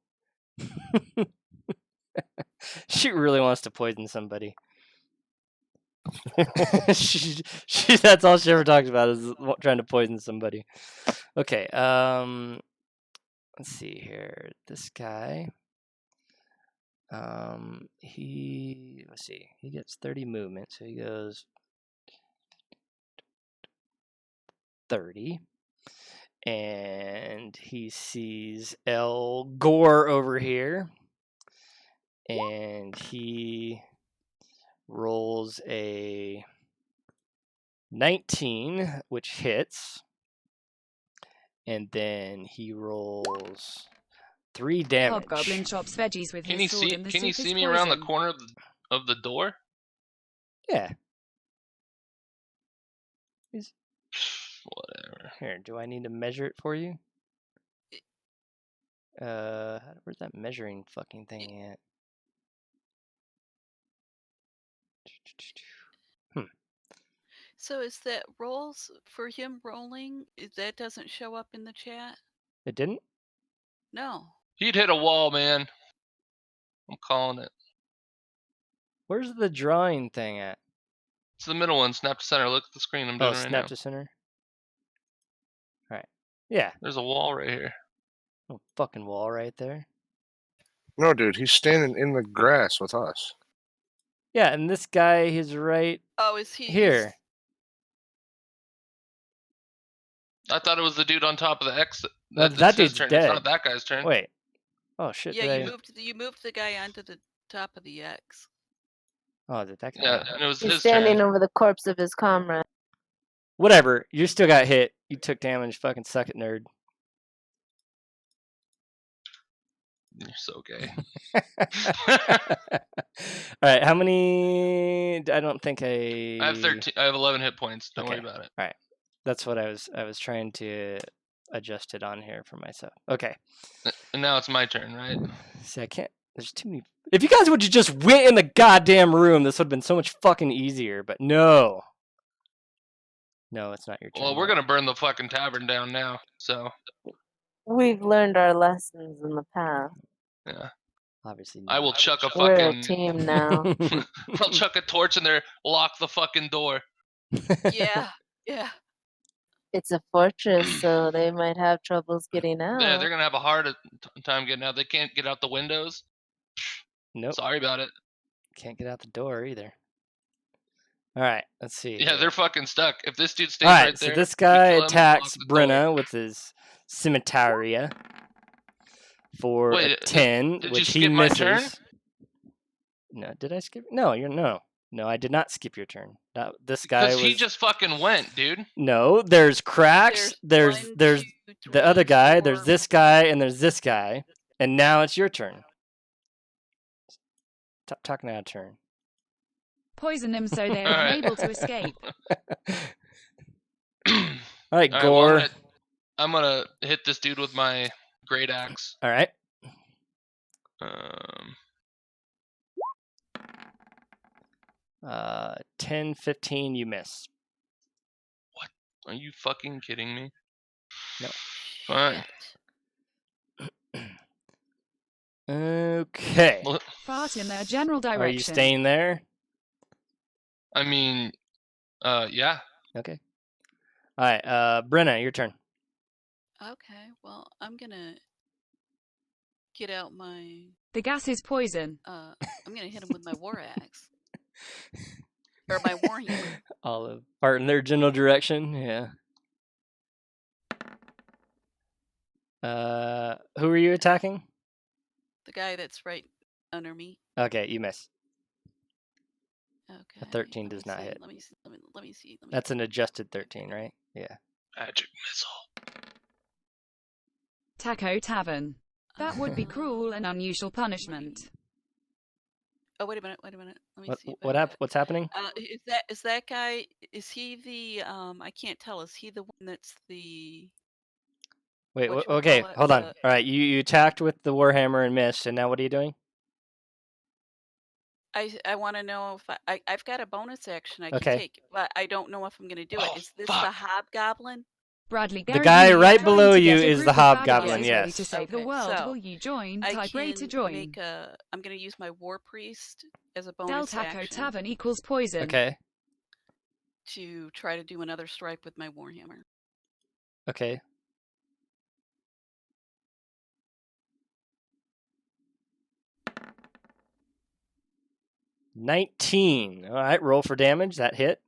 She really wants to poison somebody. That's all she ever talks about is trying to poison somebody. Okay, let's see here. This guy, let's see. He gets 30 movement, so he goes 30. And he sees El Gore over here. And he rolls a 19, which hits. And then he rolls 3 damage. Hobgoblin chops veggies with his sword and the Can you soup see is me around the poison. corner of the door? Yeah. Whatever. Here, do I need to measure it for you? Where's that measuring fucking thing at? So is that rolls for him rolling? That doesn't show up in the chat? It didn't? No. He'd hit a wall, man. I'm calling it. Where's the drawing thing at? It's the middle one. Snap to center. Look at the screen. I'm doing it right now. Snap to center? Alright. Yeah. There's a wall right here. No fucking wall right there. No, dude, he's standing in the grass with us. Yeah, and this guy is right is he here. I thought it was the dude on top of the X. No, that dude's turn. dead. It's not that guy's turn. Wait. Oh shit. Yeah, you moved the guy onto the top of the X. Oh, did that guy? Yeah, and it was He's his standing turn. over the corpse of his comrade. Whatever. You still got hit. You took damage. Fucking suck it, nerd. You're so gay. All right. How many? I don't think I. I have 13. I have 11 hit points. Don't worry Okay. about it. All right. That's what I was trying to adjust it on here for myself. Okay. And now it's my turn, right? See, I can't. There's too many. If you guys would have just went in the goddamn room, this would have been so much fucking easier. But no. No, it's not your turn. Well, we're gonna burn the fucking tavern down now. So. We've learned our lessons in the past. Yeah. Obviously I will not. chuck a We're a fucking. team now. I'll chuck a torch in there, lock the fucking door. Yeah, yeah. It's a fortress, so they might have troubles getting Yeah, out. they're gonna have a hard time getting out. They can't get out the windows. Nope. Sorry about it. Can't get out the door either. All right, let's see. Yeah, they're fucking stuck. If this dude stays All right, right so there, this we guy kill him, attacks lock the door. Brenna with his scimitaria for Wait, a 10, did which you he skip my misses. turn? No, did I skip? No, no, I did not skip your turn. This guy Because was. he just fucking went, dude. No, there's cracks. There's one, the two, other three, guy. There's four. this guy, and there's this guy, and now it's your turn. Stop talking out of turn. Poison them so they are Alright. unable to escape. All right, All Gore. well, I'm gonna hit this dude with my great axe. All right. 10, 15, you miss. What? Are you fucking kidding me? No. Fine. Okay. Fart in their general direction. Are you staying there? I mean, yeah. Okay. All right, Brenna, your turn. Okay, well, I'm gonna get out my. The gas is poison. I'm gonna hit him with my war axe. Or my warhammer. Olive. Fart in their general direction, yeah. Who are you attacking? The guy that's right under me. Okay, you miss. Okay. A 13 does not hit. Let me see. That's an adjusted 13, right? Yeah. Magic missile. Taco Tavern. That would be cruel and unusual punishment. Oh, wait a minute. Let me see. What's happening? Is that guy? Is he the? I can't tell. Is he the one that's the? Wait. Okay. Hold on. All right. You attacked with the warhammer and missed, and now what are you doing? I want to know if I've got a bonus action I can Okay. take, but I don't know if I'm going to do it. Is this fuck. the hobgoblin? Bradley, The guy right below you is the hobgoblin. Ready Yes. to save the Okay, world. so Will you join? I Type ready to can join. make a. I'm going to use my war priest as a Del bonus Taco action Tavern equals poison. Okay. to try to do another strike with my warhammer. Okay. $19. All right. Roll for damage. That hit.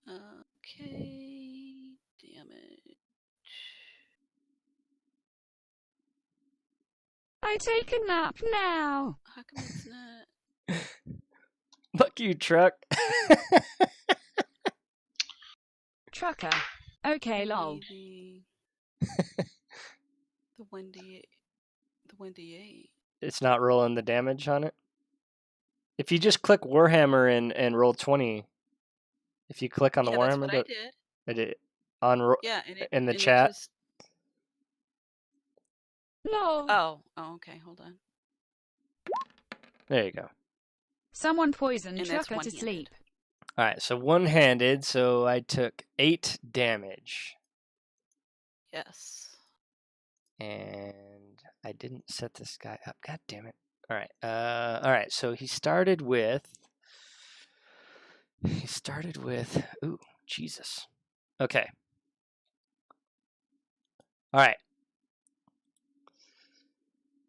Okay, damage. I take a nap now. How come it's not? Fuck you, truck. Trucker. Okay, lol. The 1d8. The 1d8. It's not rolling the damage on it. If you just click Warhammer and roll 20, if you click on the Yeah, Warhammer, that's what I did. on in the chat. No. Oh, okay, hold on. There you go. Someone poisoned And that's Trucker to one-handed. sleep. All right, so one-handed, so I took 8 damage. Yes. And I didn't set this guy up. God damn it. All right, so he started with ooh, Jesus. Okay. All right.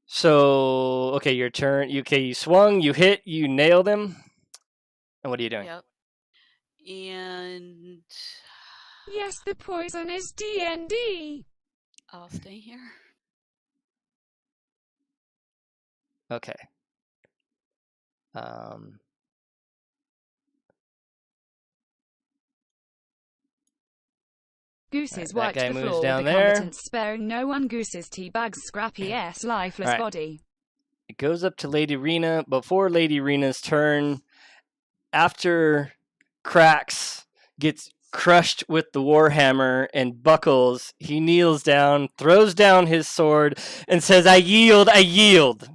So, okay, your turn. You swung, you hit, you nailed him. And what are you doing? Yep. And Yes, the poison is D&D. I'll stay here. Okay. Gooses Right, that wiped guy the moves floor down with the there. combatants, sparing no one. Gooses teabags Scrappy S lifeless Right. body. It goes up to Lady Rena. Before Lady Rena's turn, after Cracks gets crushed with the warhammer and buckles, he kneels down, throws down his sword, and says, I yield, I yield.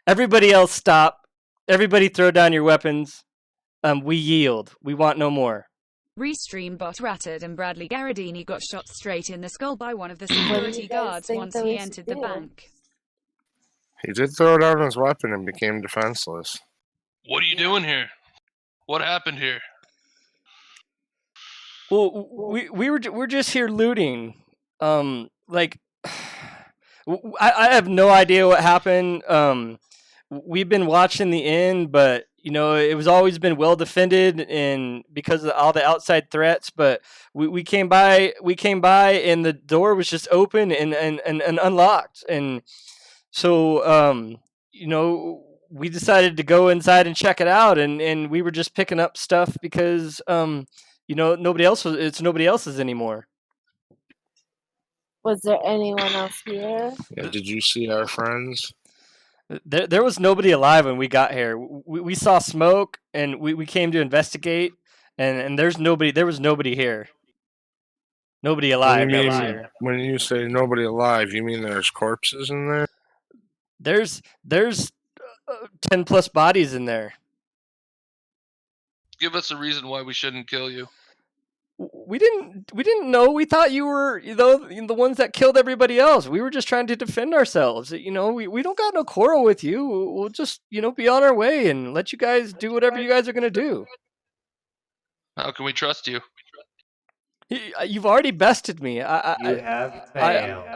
Everybody else stop. Everybody throw down your weapons. We yield. We want no more. Restream bot ratted and Bradley Garradini got shot straight in the skull by one of the What do security you guys guards think once that he we should entered the do? bank. He did throw down his weapon and became defenseless. What are you doing here? What happened here? Well, we're just here looting. Like, I have no idea what happened. We've been watching the inn, but it was always been well defended, and because of all the outside threats. But we came by, and the door was just open and unlocked, and so we decided to go inside and check it out, and we were just picking up stuff because nobody else was. It's nobody else's anymore. Was there anyone else here? Yeah, did you see our friends? There was nobody alive when we got here. We saw smoke, and we came to investigate, and there was nobody here. Nobody alive that was here. When you say nobody alive, you mean there's corpses in there? There's 10 plus bodies in there. Give us a reason why we shouldn't kill you. We didn't know. We thought you were the ones that killed everybody else. We were just trying to defend ourselves. We don't got no quarrel with you. We'll just be on our way and let you guys do whatever you guys are gonna do. How can we trust you? You've already bested me.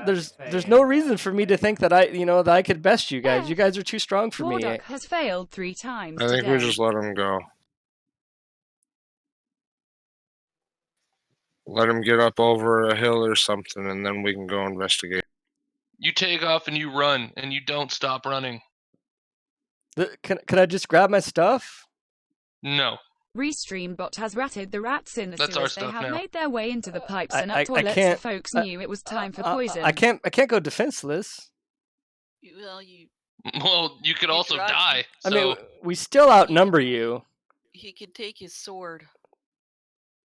There's no reason for me to think that I could best you guys. You guys are too strong for me. Warduck has failed 3 times I think today. we just let him go. Let him get up over a hill or something, and then we can go investigate. You take off and you run, and you don't stop running. Can I just grab my stuff? No. Restream bot has ratted the rats in the That's our sewers. They stuff have now. made their way into the pipes and I up toilets. can't- The folks knew it was time for poison. I can't go defenseless. Well, you could also tried. die. I So mean, we still outnumber you. he could take his sword.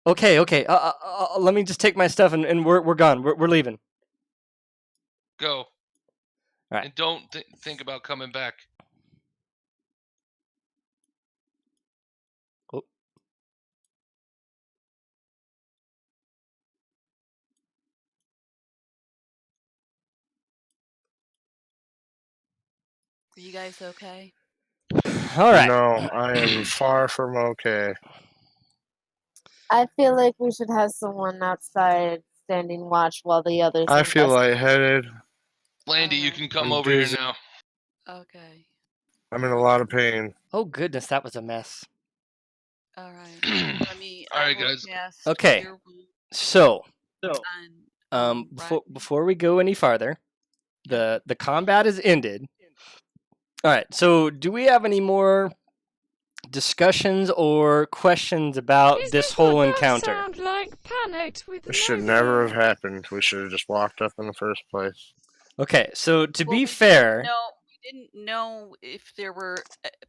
Okay. Let me just take my stuff and we're gone. We're leaving. go. Right. And don't think about coming back. Oh. Are you guys okay? All right. No, I am far from okay. I feel like we should have someone outside standing watch while the others. I feel investigate. lightheaded. Landy, you can come I'm over dizzy. here now. Okay. I'm in a lot of pain. Oh goodness, that was a mess. All right. Let me. All right, I will guys. cast Okay. Cure Wounds So, on, before we go any farther, the combat is ended. All right. So, do we have any more discussions or questions about this whole encounter? Sound like panicked with This should no never idea. have happened. We should have just walked up in the first place. Okay. So, to Well, be we fair, didn't know if there were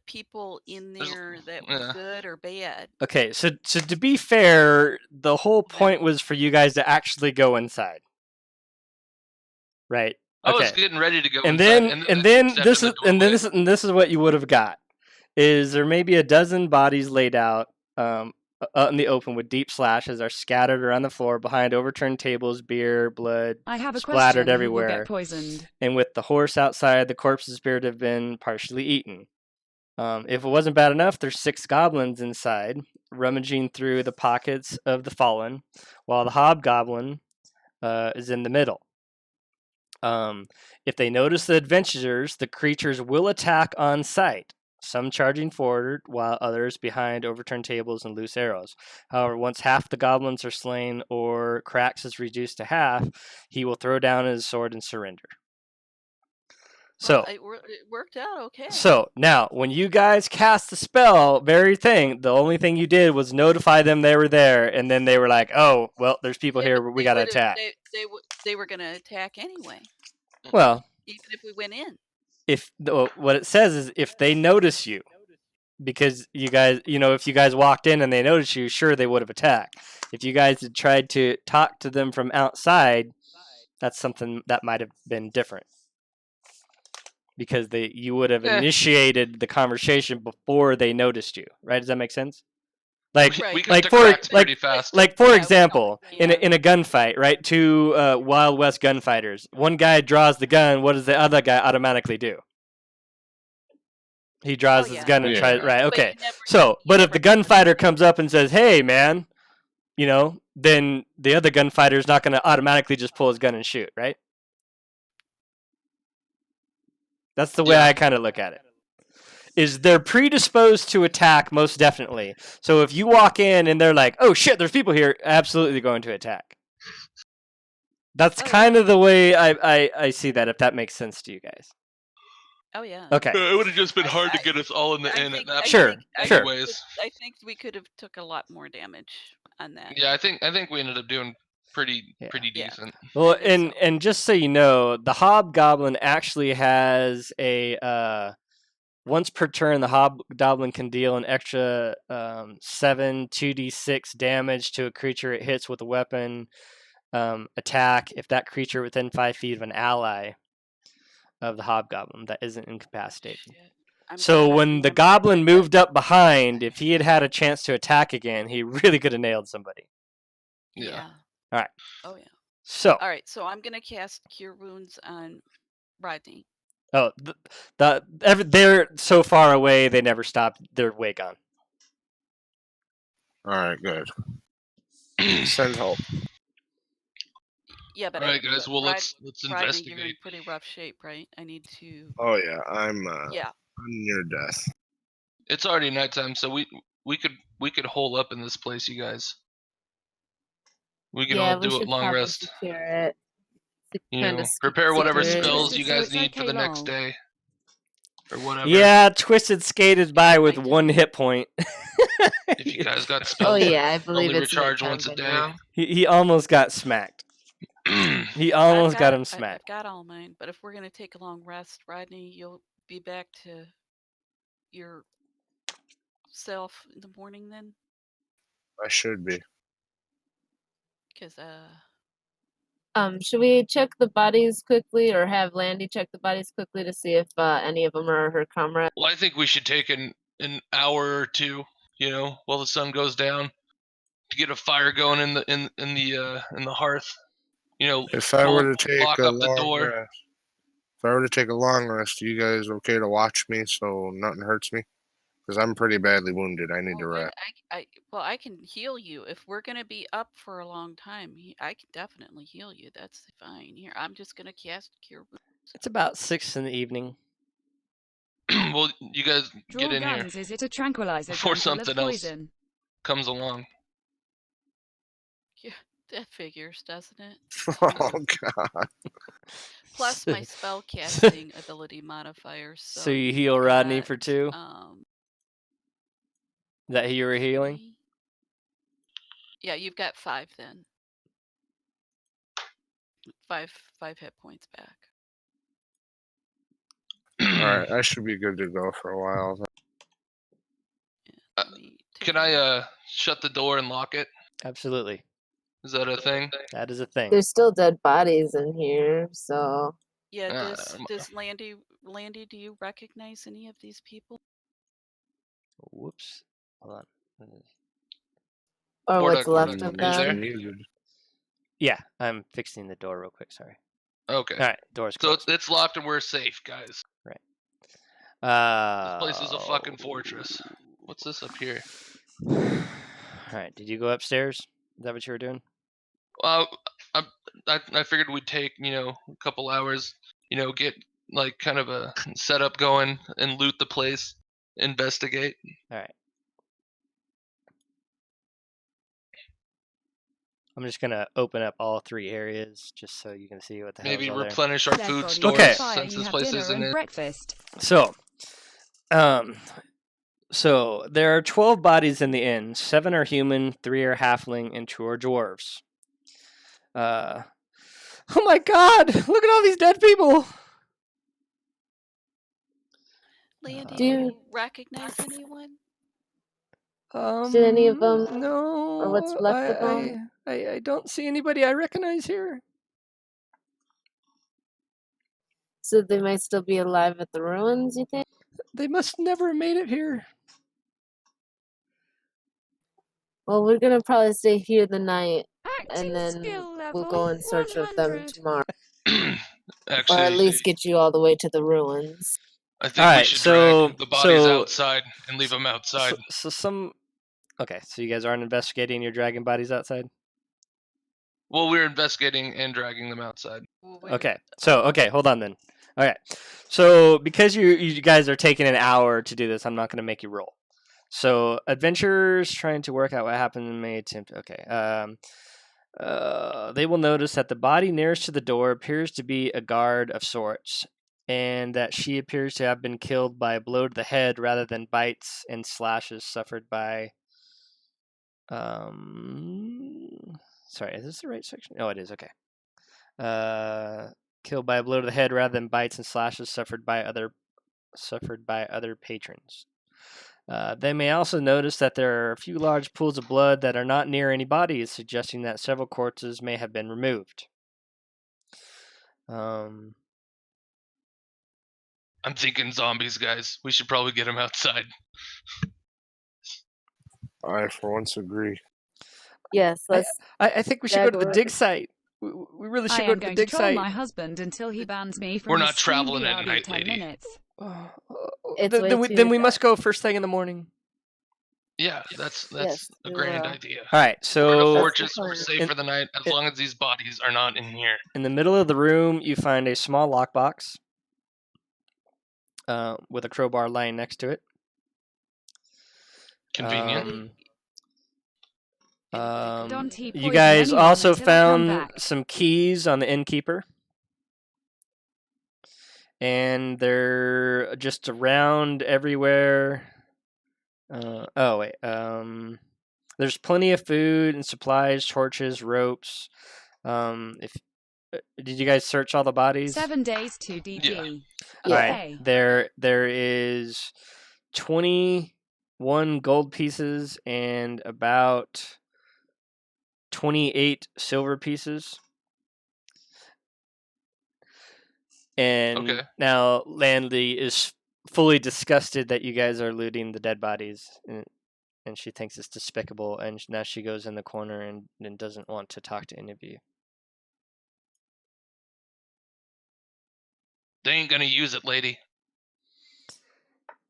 people in there that were good or bad. okay. So to be fair, the whole point was for you guys to actually go inside. Right. I was Okay. getting ready to go And inside, then stepped this in is the doorway. this is what you would have got. Is there maybe a dozen bodies laid out out in the open with deep slashes are scattered around the floor behind overturned tables, beer, blood I have a splattered question. Who will everywhere. get poisoned? And with the horse outside, the corpses appear to have been partially eaten. If it wasn't bad enough, there's 6 goblins inside, rummaging through the pockets of the fallen, while the hobgoblin is in the middle. If they notice the adventurers, the creatures will attack on sight, some charging forward, while others behind overturned tables and loose arrows. However, once half the goblins are slain or Krax is reduced to half, he will throw down his sword and surrender. So It worked out okay. So now, when you guys cast the spell, the only thing you did was notify them they were there, and then they were like, "Oh, well, there's people here. We gotta attack." They were gonna attack anyway. Well, even if we went in. What it says is if they notice you, because you guys, if you guys walked in and they noticed you, sure they would have attacked. If you guys had tried to talk to them from outside, that's something that might have been different. Because you would have initiated the conversation before they noticed you, right? Does that make sense? Like, for example, in a gunfight, right? 2 Wild West gunfighters. One guy draws the gun. What does the other guy automatically do? He draws his gun and tries. Yeah. Right. But you Okay. never- So, you but if never the get the- gunfighter comes up and says, "Hey, man," you know, then the other gunfighter is not going to automatically just pull his gun and shoot, right? That's the way I kind of look at it. Is they're predisposed to attack, most definitely. So if you walk in and they're like, "Oh shit, there's people here," absolutely going to attack. That's kind of the way I see that. If that makes sense to you guys. Oh yeah. Okay. It would have just been hard to get us all in the end at that Sure, point. sure. Anyways. I think we could have took a lot more damage on that. Yeah, I think we ended up doing pretty decent. Well, and just so you know, the Hobgoblin actually has a once per turn, the Hobgoblin can deal an extra 7 2d6 damage to a creature it hits with a weapon attack if that creature within 5 feet of an ally of the Hobgoblin that isn't incapacitated. So when the Goblin moved up behind, if he had had a chance to attack again, he really could have nailed somebody. Yeah. All right. Oh yeah. So. All right. So I'm gonna cast Cure Wounds on Rodney. Oh, they're so far away. They never stopped. They're way gone. All right, good. Send help. Yeah, but all right, guys. Well, let's Rodney, investigate. you're in pretty rough shape, right? I need to. Oh yeah, I'm Yeah. near death. It's already nighttime, so we could hole up in this place, you guys. We can all do a long rest. Secure it. You know, prepare whatever spells you guys need for the next day, or whatever. Yeah, Twisted skated by with 1 hit point. If you guys got spells, I believe only it's recharge once a day. He almost got smacked. He almost got him smacked. I've got all mine, but if we're gonna take a long rest, Rodney, you'll be back to your self in the morning then. I should be. Because should we check the bodies quickly, or have Landy check the bodies quickly to see if any of them are her comrades? Well, I think we should take an hour or two, you know, while the sun goes down, to get a fire going in the hearth. You know, If I were to take lock a up the long door. rest, if I were to take a long rest, are you guys okay to watch me so nothing hurts me? Because I'm pretty badly wounded. I need to rest. I can heal you if we're gonna be up for a long time. I can definitely heal you. That's fine. Here, I'm just gonna cast Cure Wounds. It's about 6 in the evening. Well, you guys Draw get in guns. here Is it a tranquilizer before gun full of something else poison? comes along. Yeah, that figures, doesn't it? Oh god. Plus my spell casting ability modifiers. So you heal Rodney for 2? Is that who you were healing? Yeah, you've got 5 then. 5 hit points back. Alright, I should be good to go for a while. Can I shut the door and lock it? Absolutely. Is that a thing? That is a thing. There's still dead bodies in here, so. Yeah, does Landy, do you recognize any of these people? Whoops. Hold on. Or what's Warduck, left of are them. you there? Yeah, I'm fixing the door real quick. Sorry. Okay. All right, door's So closed. it's locked and we're safe, guys. Right. This place is a fucking fortress. What's this up here? All right. Did you go upstairs? Is that what you were doing? I figured we'd take, you know, a couple hours, you know, get like kind of a setup going and loot the place, investigate. All right. I'm just gonna open up all 3 areas just so you can see what the hell. Maybe all replenish there. our food stores Okay. since this place isn't in. Breakfast. So there are 12 bodies in the inn. 7 are human, 3 are halfling, and 2 are dwarves. Oh my god! Look at all these dead people! Landy, do you recognize anyone? Did any of them? No. Or what's left of them? I don't see anybody I recognize here. So they might still be alive at the ruins, you think? They must never have made it here. Well, we're gonna probably stay here the night, Acting and then skill we'll level go in search of them 100. tomorrow. Actually, Or at least get you all the way to the ruins. I think we should drag the bodies outside and leave them outside. Okay, so you guys aren't investigating. You're dragging bodies outside. Well, we're investigating and dragging them outside. Okay, hold on then. Okay, so because you guys are taking an hour to do this, I'm not going to make you roll. So adventurers trying to work out what happened may attempt. Okay, they will notice that the body nearest to the door appears to be a guard of sorts, and that she appears to have been killed by a blow to the head rather than bites and slashes suffered by. Sorry, is this the right section? Oh, it is. Okay. Killed by a blow to the head rather than bites and slashes suffered by other patrons. They may also notice that there are a few large pools of blood that are not near any bodies, suggesting that several corpses may have been removed. I'm thinking zombies, guys. We should probably get them outside. I, for once, agree. Yes, I think we should go to the dig site. We really should go to the dig site. I am going to troll my husband until he bans me from We're his not traveling stream at VR night, 10 lady. minutes. Then we must go first thing in the morning. Yeah, that's Yes, a we grand will. idea. All right, so We're in a That's fortress. the We're plan. safe for the night as long as these bodies are not in here. in the middle of the room, you find a small lockbox with a crowbar lying next to it. Convenient. You guys also found some keys on the innkeeper. And they're just around everywhere. There's plenty of food and supplies, torches, ropes. Did you guys search all the bodies? 7 days to DD. Yeah. All right. There is 21 gold pieces and about 28 silver pieces. And now Landley is fully disgusted that you guys are looting the dead bodies, and she thinks it's despicable, and now she goes in the corner and doesn't want to talk to any of you. They ain't gonna use it, lady.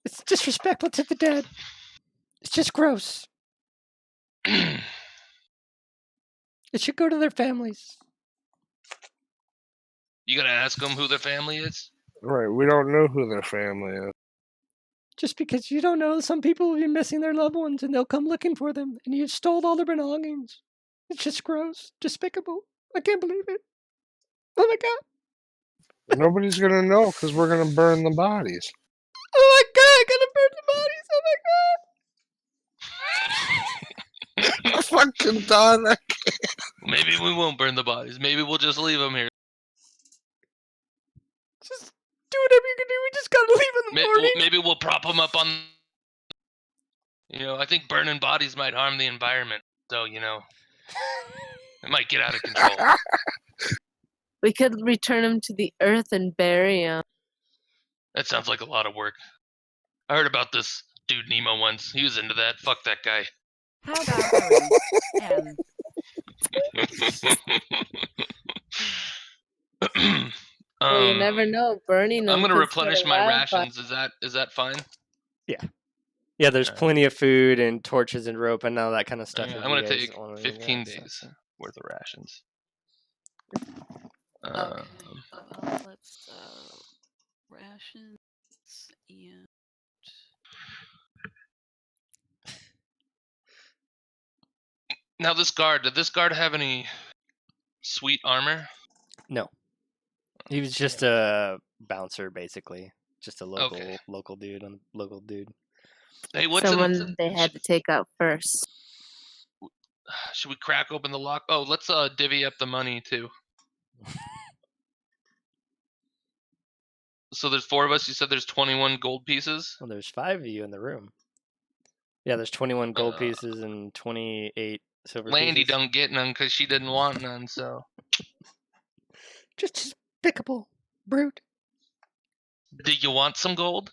It's disrespectful to the dead. It's just gross. It should go to their families. You gotta ask them who their family is? Right, we don't know who their family is. Just because you don't know, some people will be missing their loved ones and they'll come looking for them, and you stole all their belongings. It's just gross. Despicable. I can't believe it. Oh my god. Nobody's gonna know because we're gonna burn the bodies. Oh my god, I'm gonna burn the bodies. Oh my god. I'm fucking done. Maybe we won't burn the bodies. Maybe we'll just leave them here. Just do whatever you can do. We just gotta leave in the morning. Maybe we'll prop them up on. I think burning bodies might harm the environment. So, it might get out of control. We could return him to the earth and bury him. That sounds like a lot of work. I heard about this dude Nemo once. He was into that. Fuck that guy. How about burying Well, you never know. Burning them. I'm gonna replenish my rations. Is that fine? Yeah, there's plenty of food and torches and rope and all that kind of stuff. I'm gonna take 15 days worth of rations. Let's rations and now did this guard have any sweet armor? No. He was just a bouncer, basically. Just a local dude. Hey, what's someone they had to take out first? Should we crack open the lock? Oh, let's divvy up the money too. So there's 4 of us. You said there's 21 gold pieces? Well, there's 5 of you in the room. Yeah, there's 21 gold pieces and 28 silver pieces. Landy don't get none because she didn't want none, so. Just despicable brute. Do you want some gold?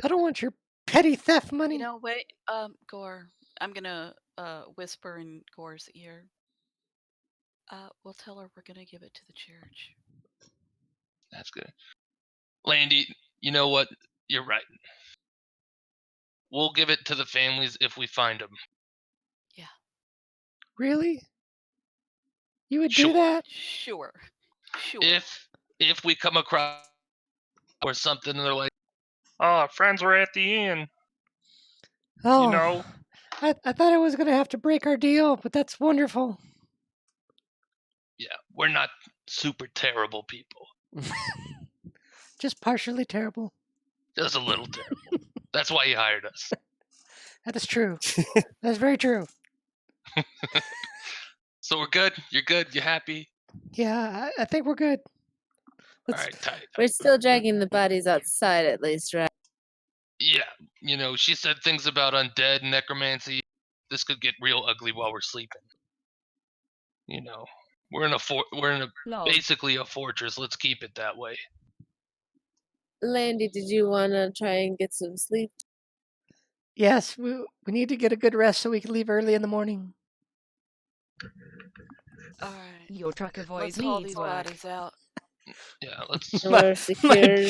I don't want your petty theft money. Wait, Gore. I'm gonna whisper in Gore's ear. We'll tell her we're gonna give it to the church. That's good. Landy, you know what? You're right. We'll give it to the families if we find them. Yeah. Really? You would do that? Sure. If we come across or something, and they're like, "Oh, friends were at the inn." Oh, You know. I thought I was gonna have to break our deal, but that's wonderful. Yeah, we're not super terrible people. Just partially terrible. Just a little terrible. That's why you hired us. That is true. That's very true. So we're good? You're good? You happy? Yeah, I think we're good. All right, tight. We're still dragging the bodies outside, at least, right? Yeah, she said things about undead, necromancy. This could get real ugly while we're sleeping. We're in basically a fortress. Let's keep it that way. Landy, did you want to try and get some sleep? Yes, we need to get a good rest so we can leave early in the morning. All right. Your trucker voice Let's haul needs these work. bodies out. Yeah, let's. My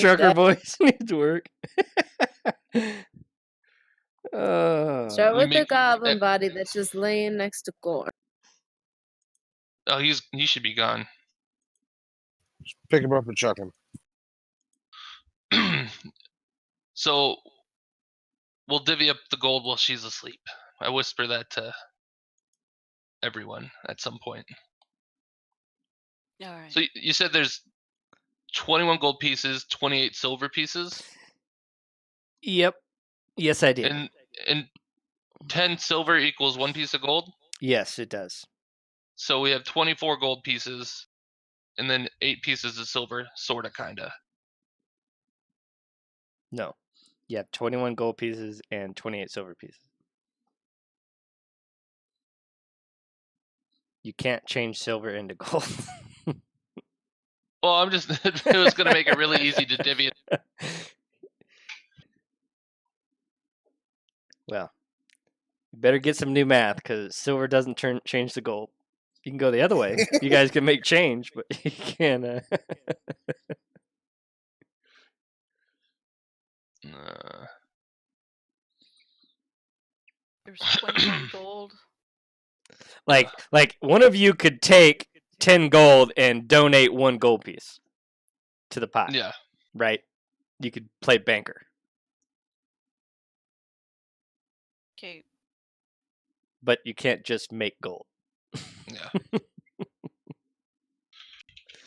trucker voice needs work. Start with the goblin body that's just laying next to Gore. Oh, he should be gone. Just pick him up and chuck him. So we'll divvy up the gold while she's asleep. I whisper that to everyone at some point. All right. So you said there's 21 gold pieces, 28 silver pieces? Yep. Yes, I did. And 10 silver equals 1 piece of gold? Yes, it does. So we have 24 gold pieces and then 8 pieces of silver, sorta, kinda. No. You have 21 gold pieces and 28 silver pieces. You can't change silver into gold. Well, I'm just it was gonna make it really easy to divvy it. Well, you better get some new math because silver doesn't change the gold. You can go the other way. You guys can make change, but you can't. There's 21 gold. Like one of you could take 10 gold and donate 1 gold piece to the pot. Yeah. Right? You could play banker. Okay. But you can't just make gold. Yeah.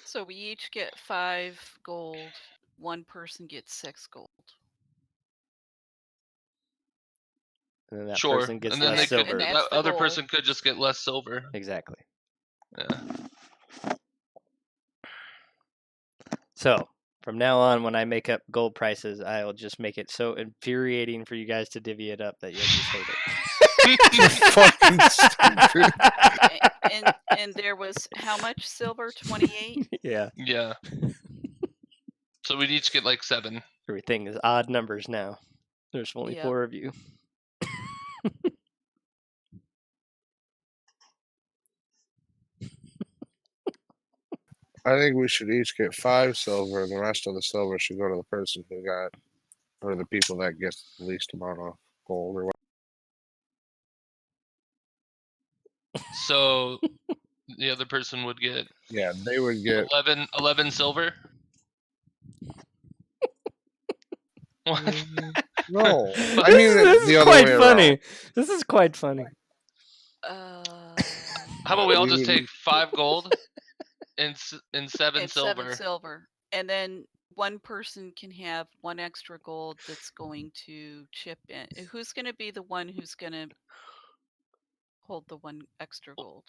So we each get 5 gold. One person gets 6 gold. And then that Sure. person gets and then less silver. that other person could just get less silver. Exactly. Yeah. So, from now on, when I make up gold prices, I'll just make it so infuriating for you guys to divvy it up that you'll just hate it. You're fucking stupid. And there was how much silver? 28? Yeah. Yeah. So we'd each get like 7. Everything is odd numbers now. There's only 4 of you. I think we should each get 5 silver, and the rest of the silver should go to the person who got, or the people that get the least amount of gold or what. So the other person would get. Yeah, they would get 11 silver. What? No, I mean this the is other quite way funny. around. This is quite funny. How about we all just take 5 gold and 7 silver? 7 silver. And then one person can have 1 extra gold that's going to chip in. Who's going to be the one who's going to hold the 1 extra gold?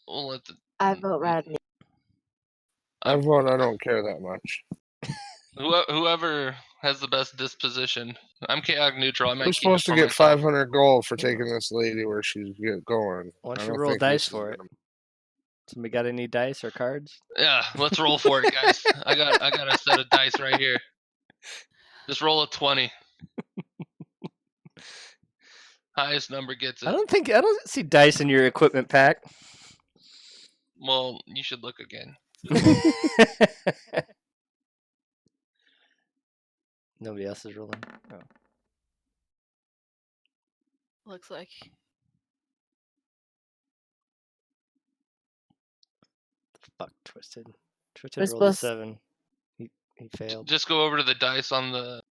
We'll let I vote Rodney. I vote I don't care that much. Whoever has the best disposition. I'm chaotic neutral. I might We're keep supposed it to for get myself. 500 gold for taking this lady where she's going. Why don't I you don't roll think dice this is for it? gonna- Somebody got any dice or cards? Yeah, let's roll for it, guys. I got a set of dice right here. Just roll a 20. Highest number gets it. I don't see dice in your equipment pack. Well, you should look again. Nobody else is rolling. Oh. Looks like. Fuck, Twisted. We're Twisted rolled a supposed- 7. He failed. Just go over to the dice on the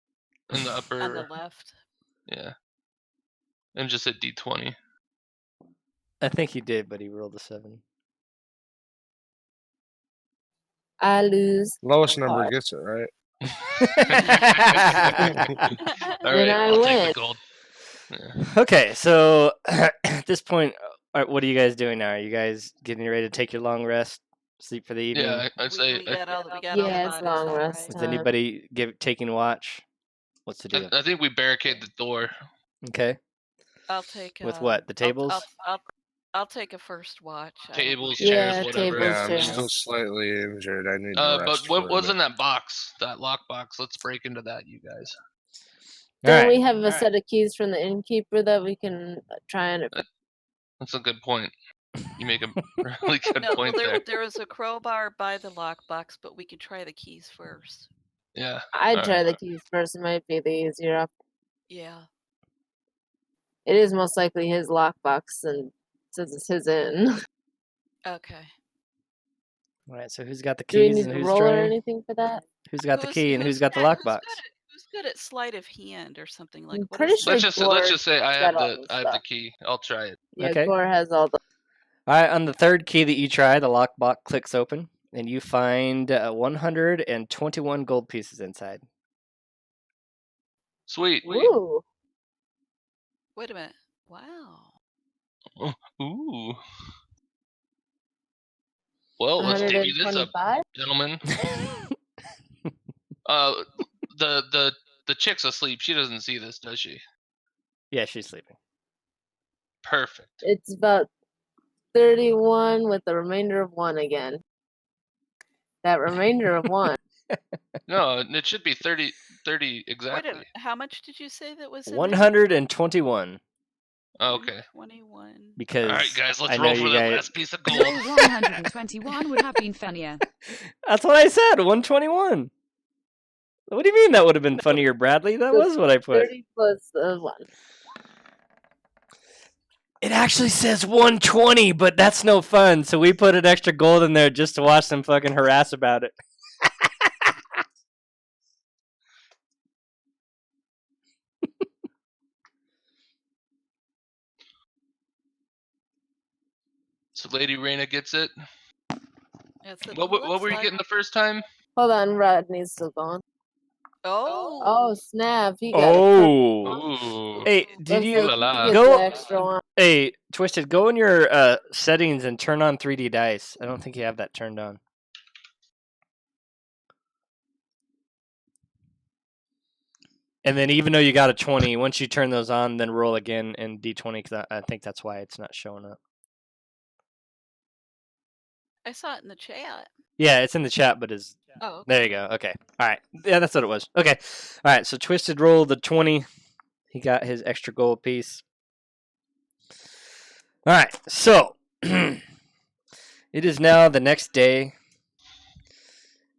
in the upper. On the left. Yeah. And just hit D20. I think he did, but he rolled a 7. I lose. Lowest my number card. gets it, right? All Then right, I I'll take win. the gold. Yeah. Okay, so at this point, what are you guys doing now? Are you guys getting ready to take your long rest, sleep for the evening? Yeah, I'd say. We got all the Yeah, it's bodies long out, rest right? Is anybody taking watch? What's the deal? I think we barricade the door. Okay. I'll take. With what? The tables? I'll take a first watch. Tables, Yeah, chairs, whatever. tables, Yeah, I'm chairs. still slightly injured. I need to But rest what for a was bit. in that box? That lock box. Let's break into that, you guys. Don't Alright. we have a set of keys from the innkeeper that we can try and? That's a good point. You make a really good point there. There was a crowbar by the lockbox, but we could try the keys first. Yeah. I'd all try right. the keys first. It might be the easier option. Yeah. It is most likely his lockbox, and since it's his in. Okay. Alright, so who's got the Do we keys need and to who's roll or trying? anything for that? Who's got the key and who's got the lockbox? Who's good at sleight of hand or something like? I'm What pretty is sure Let's just Gore say I got have all the this I have the stuff. key. I'll try it. Yeah, Okay. Gore has all the. Alright, on the third key that you try, the lockbox clicks open, and you find 121 gold pieces inside. Sweet. Ooh. Wait a minute. Wow. Ooh. Well, let's divvy this up, 125? gentlemen. The chick's asleep. She doesn't see this, does she? Yeah, she's sleeping. Perfect. It's about 31 with the remainder of 1 again. That remainder of 1. No, it should be 30 Wait exactly. a minute. How much did you say that was in 121. Oh, okay. 21. Because all right, guys, let's I know roll you for that guys. last piece of gold. No, 121 would have been funnier. That's what I said. 121. What do you mean that would have been funnier, Bradley? That was what I put. 30 plus 1. It actually says 120, but that's no fun. So we put an extra gold in there just to watch them fucking harass about it. So Lady Raina gets it. That's What were you getting the first time? Hold on, Rodney's still going. Oh. Oh, snap. He got Ooh. Hey, did Looks you like he gets go? the extra one. Hey, Twisted, go in your settings and turn on 3D dice. I don't think you have that turned on. And then even though you got a 20, once you turn those on, then roll again in D20, because I think that's why it's not showing up. I saw it in the chat. Yeah, it's in the chat, but is Oh. Okay. there you go. Okay. All right. Yeah, that's what it was. Okay. All right. So Twisted rolled the 20. He got his extra gold piece. All right. So it is now the next day.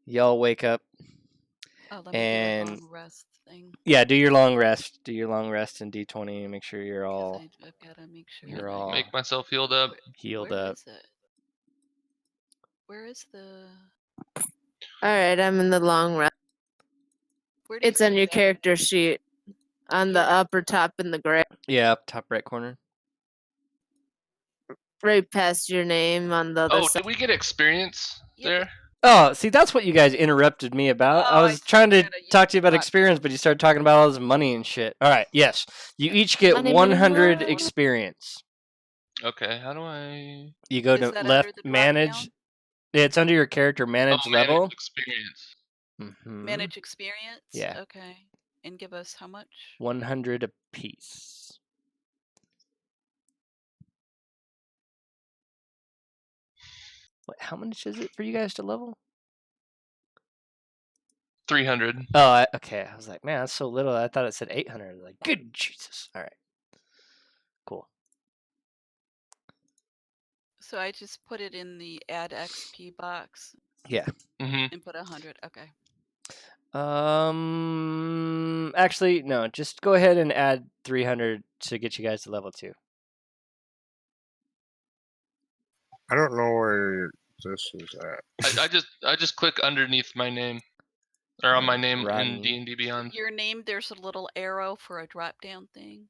Y'all wake up. Oh, let me and do a long rest thing. Yeah, do your long rest. Do your long rest in D20 and make sure you're all. I've got to make sure. You're all Make myself healed up. healed Where up. is it? Where is the? Alright, I'm in the long run. Where do you It's on see your that? character sheet. On the upper top in the gray. Yeah, up top right corner. Right past your name on the other Oh, side. did we get experience there? Oh, see, that's what you guys interrupted me about. I was trying to talk to you about experience, but you started talking about all this money and shit. All right, yes. You each get Money, 100 money. experience. Okay, how do I? You go Is to that under left, the drop manage. down? It's under your character, manage Oh, level. manage experience. Manage experience? Yeah. Okay. And give us how much? 100 apiece. What, how much is it for you guys to level? 300. Oh, okay. I was like, man, that's so little. I thought it said 800. Like, good Jesus. All right. Cool. So I just put it in the add XP box. Yeah. Mm-hmm. And put 100. Okay. Actually, no. Just go ahead and add 300 to get you guys to level 2. I don't know where this is at. I just click underneath my name, or on my name in Rodney. D&D Beyond. Your name, there's a little arrow for a drop down thing.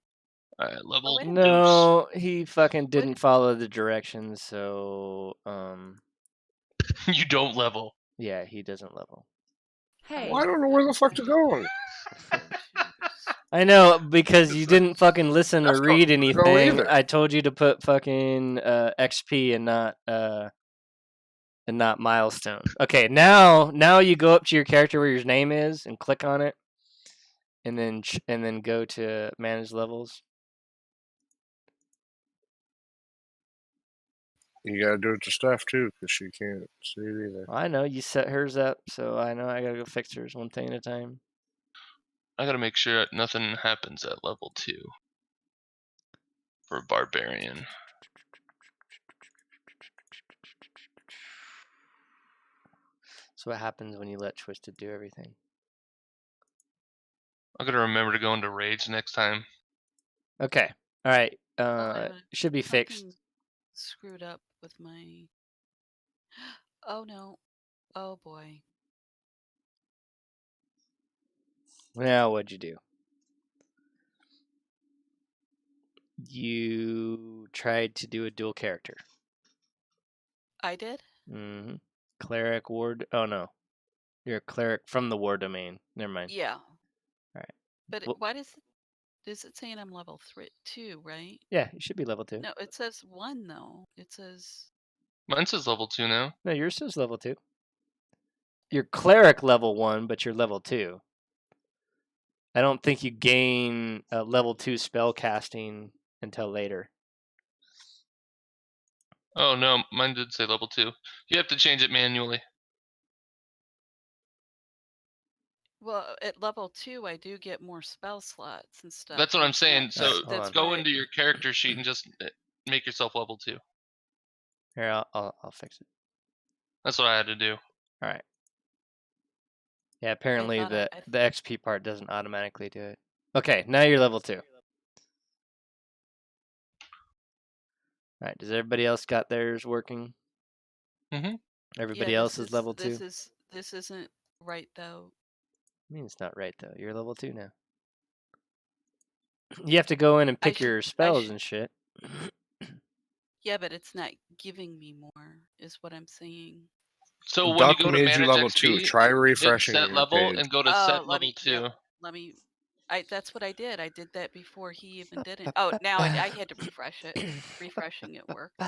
Level deuce. No, he fucking didn't follow the directions, so You don't level. yeah, he doesn't level. Hey. Well, I don't know where the fuck to go. I know, because you didn't fucking listen or That's read not gonna go anything. either. I told you to put fucking XP and not milestone. Okay, now you go up to your character where your name is and click on it, and then go to manage levels. You gotta do it to Steph too, because she can't see it either. I know you set hers up, so I know I gotta go fix hers one thing at a time. I gotta make sure nothing happens at level 2 for Barbarian. So what happens when you let Twisted do everything? I gotta remember to go into Rage next time. Okay. All right. Oh, Should be fixed. something screwed up with my. Oh no. Oh boy. Now what'd you do? You tried to do a dual character. I did? Mm-hmm. Cleric, ward. Oh no, you're a cleric from the war domain. Never mind. Yeah. All right. But Well, why does it saying I'm level 2, right? yeah, you should be level 2. No, it says 1 though. It says. Mine says level 2 now. No, yours says level 2. You're cleric level 1, but you're level 2. I don't think you gain a level 2 spell casting until later. Oh no, mine did say level 2. You have to change it manually. Well, at level 2, I do get more spell slots and stuff. That's what I'm saying. So that's go into your character sheet and just make yourself level 2. Here, I'll fix it. That's what I had to do. All right. Yeah, apparently the XP part doesn't automatically do it. Okay, now you're level 2. All right, does everybody else got theirs working? Mm-hmm. Everybody else is level 2? This isn't right though. I mean, it's not right though. You're level 2 now. You have to go in and pick your spells and shit. Yeah, but it's not giving me more, is what I'm saying. So when Duck you go to made manage you level XP, 2. Try refreshing hit set your level page. and go to set level 2. Yep, let me. That's what I did. I did that before he even did it. Oh, now I had to refresh it. Refreshing it worked.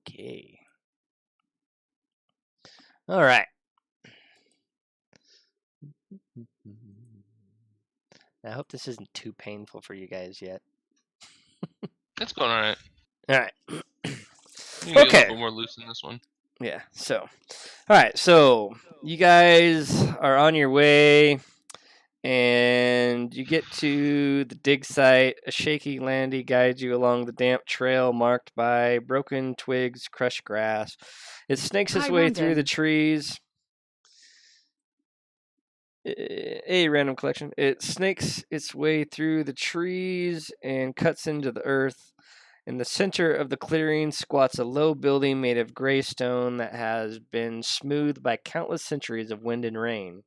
Okay. All right. I hope this isn't too painful for you guys yet. It's going all right. All right. You can get a little bit more loose in this one. Yeah. So, all right. So you guys are on your way, and you get to the dig site. A shaky landy guides you along the damp trail marked by broken twigs, crushed grass. It snakes its way through the trees. A random collection. It snakes its way through the trees and cuts into the earth. In the center of the clearing squats a low building made of gray stone that has been smoothed by countless centuries of wind and rain.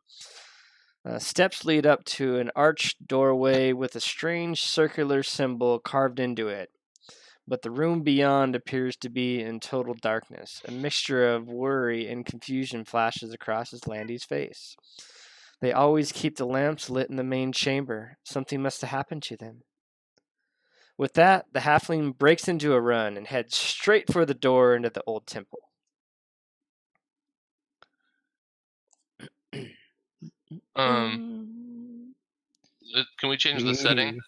Steps lead up to an arched doorway with a strange circular symbol carved into it. But the room beyond appears to be in total darkness. A mixture of worry and confusion flashes across Landy's face. They always keep the lamps lit in the main chamber. Something must have happened to them. With that, the halfling breaks into a run and heads straight for the door into the old temple. Can we change the setting?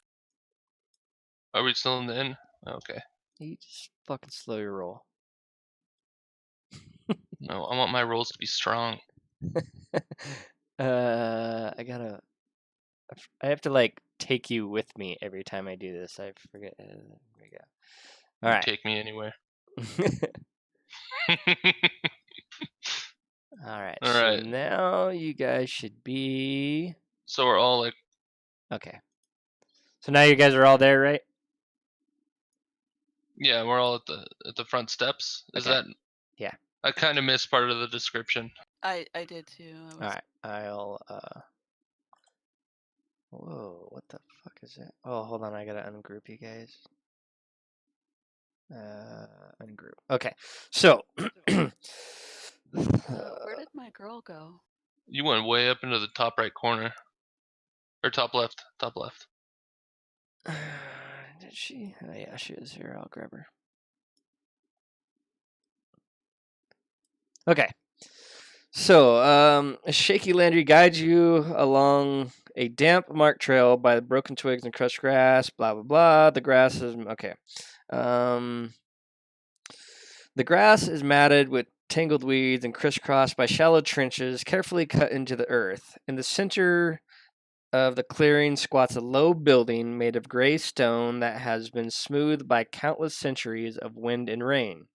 Are we still in the inn? Okay. You just fucking slow your roll. No, I want my rolls to be strong. I have to like take you with me every time I do this. I forget. There we go. All right. Take me anywhere. All right. All So right. now you guys should be. So we're all like. Okay. So now you guys are all there, right? Yeah, we're all at the front steps. Is Okay. that? Yeah. I kind of missed part of the description. I did too. All right. I'll. Whoa! What the fuck is that? Oh, hold on. I gotta ungroup you guys. Ungroup. Okay. So. Where did my girl go? You went way up into the top right corner. Or top left. Top left. Did she? Oh, yeah, she is here. I'll grab her. Okay. So, a shaky Landry guides you along a damp marked trail by the broken twigs and crushed grass, blah, blah, blah. The grass is, okay. The grass is matted with tangled weeds and crisscrossed by shallow trenches carefully cut into the earth. In the center of the clearing squats a low building made of gray stone that has been smoothed by countless centuries of wind and rain.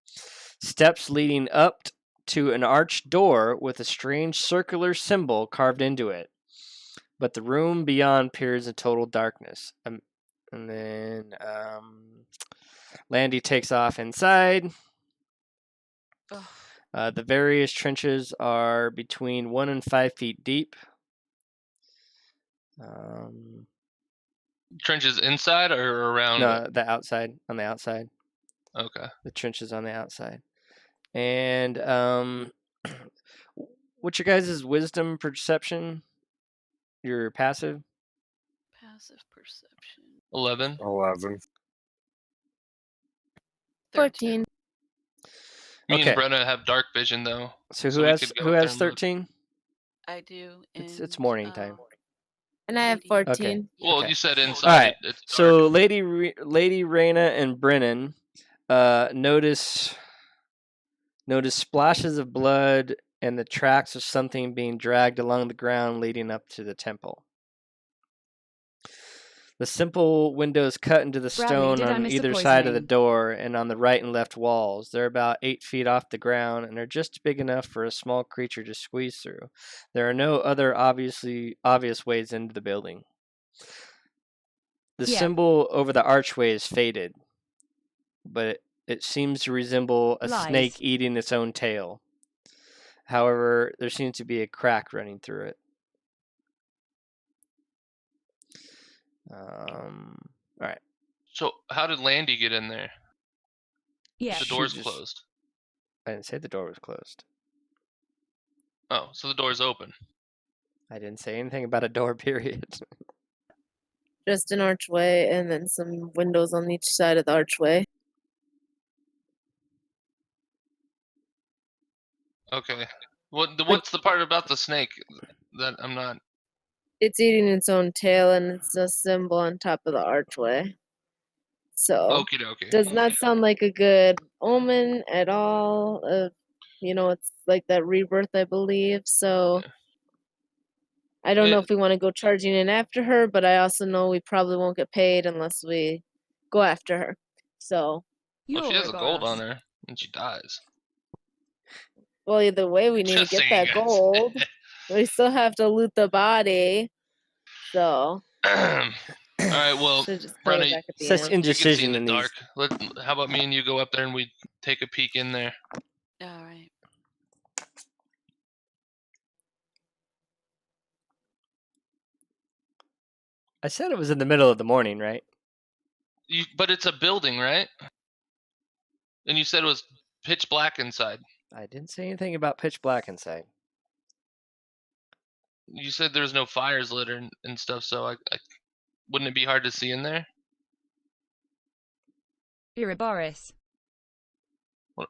Steps leading up to an arched door with a strange circular symbol carved into it. But the room beyond peers in total darkness. And then Landy takes off inside. The various trenches are between 1 and 5 feet deep. Trenches inside or around? No, the outside. On the outside. Okay. The trenches on the outside. And what's your guys' wisdom perception? Your passive? Passive perception. 11. 11. 14. Me Okay. and Brenna have dark vision though. So we could go who up there has and look. 13? I do. It's morning time. And I have 14. Well, Okay. you said inside. All right. It's So Lady Raina and Brennan notice splashes of blood and the tracks of something being dragged along the ground leading up to the temple. The simple windows cut into the stone on either side of the door and on the right and left walls. They're about 8 feet off the ground and are just big enough for a small creature to squeeze through. There are no other obvious ways into the building. The symbol over the archway is faded, but it seems to resemble a snake eating its own tail. However, there seems to be a crack running through it. All right. So how did Landy get in there? Yeah. The door's closed. I didn't say the door was closed. Oh, so the door's open. I didn't say anything about a door, period. Just an archway and then some windows on each side of the archway. Okay. What's the part about the snake that I'm not? It's eating its own tail and it's a symbol on top of the archway. So, Okie dokie. does not sound like a good omen at all. It's like that rebirth, I believe. So, I don't know if we want to go charging in after her, but I also know we probably won't get paid unless we go after her. So, Well, she has a gold on her and she dies. Well, either way, we need Just to get saying, that guys. gold. We still have to loot the body. So. All right, well, Brenna, such indecision in the in dark. How about me and you go up there and we take a peek in there? All right. I said it was in the middle of the morning, right? But it's a building, right? And you said it was pitch black inside. I didn't say anything about pitch black inside. You said there's no fires lit and stuff, so I wouldn't it be hard to see in there? Boris. What?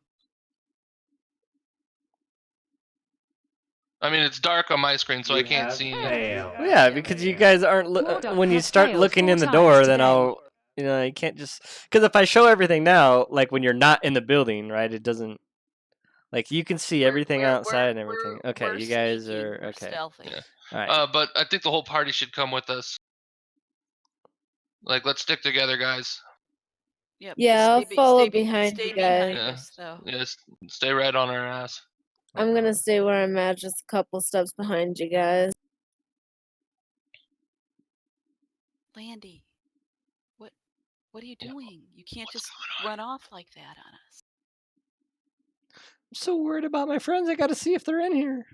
I mean, it's dark on my screen, so I can't see. Well, yeah, because you guys aren't. When you start looking in the door, then I'll. You can't just. Because if I show everything now, like when you're not in the building, right? It doesn't. Like you can see everything outside and everything. Okay, you guys are okay. Yeah. All right. But I think the whole party should come with us. Like, let's stick together, guys. Yep. Yeah, I'll follow behind you guys. Behind us, though. Yeah, stay right on our ass. I'm gonna stay where I'm at, just a couple steps behind you guys. Landy, what are you doing? You can't just run off like that on us. I'm so worried about my friends. I got to see if they're in here.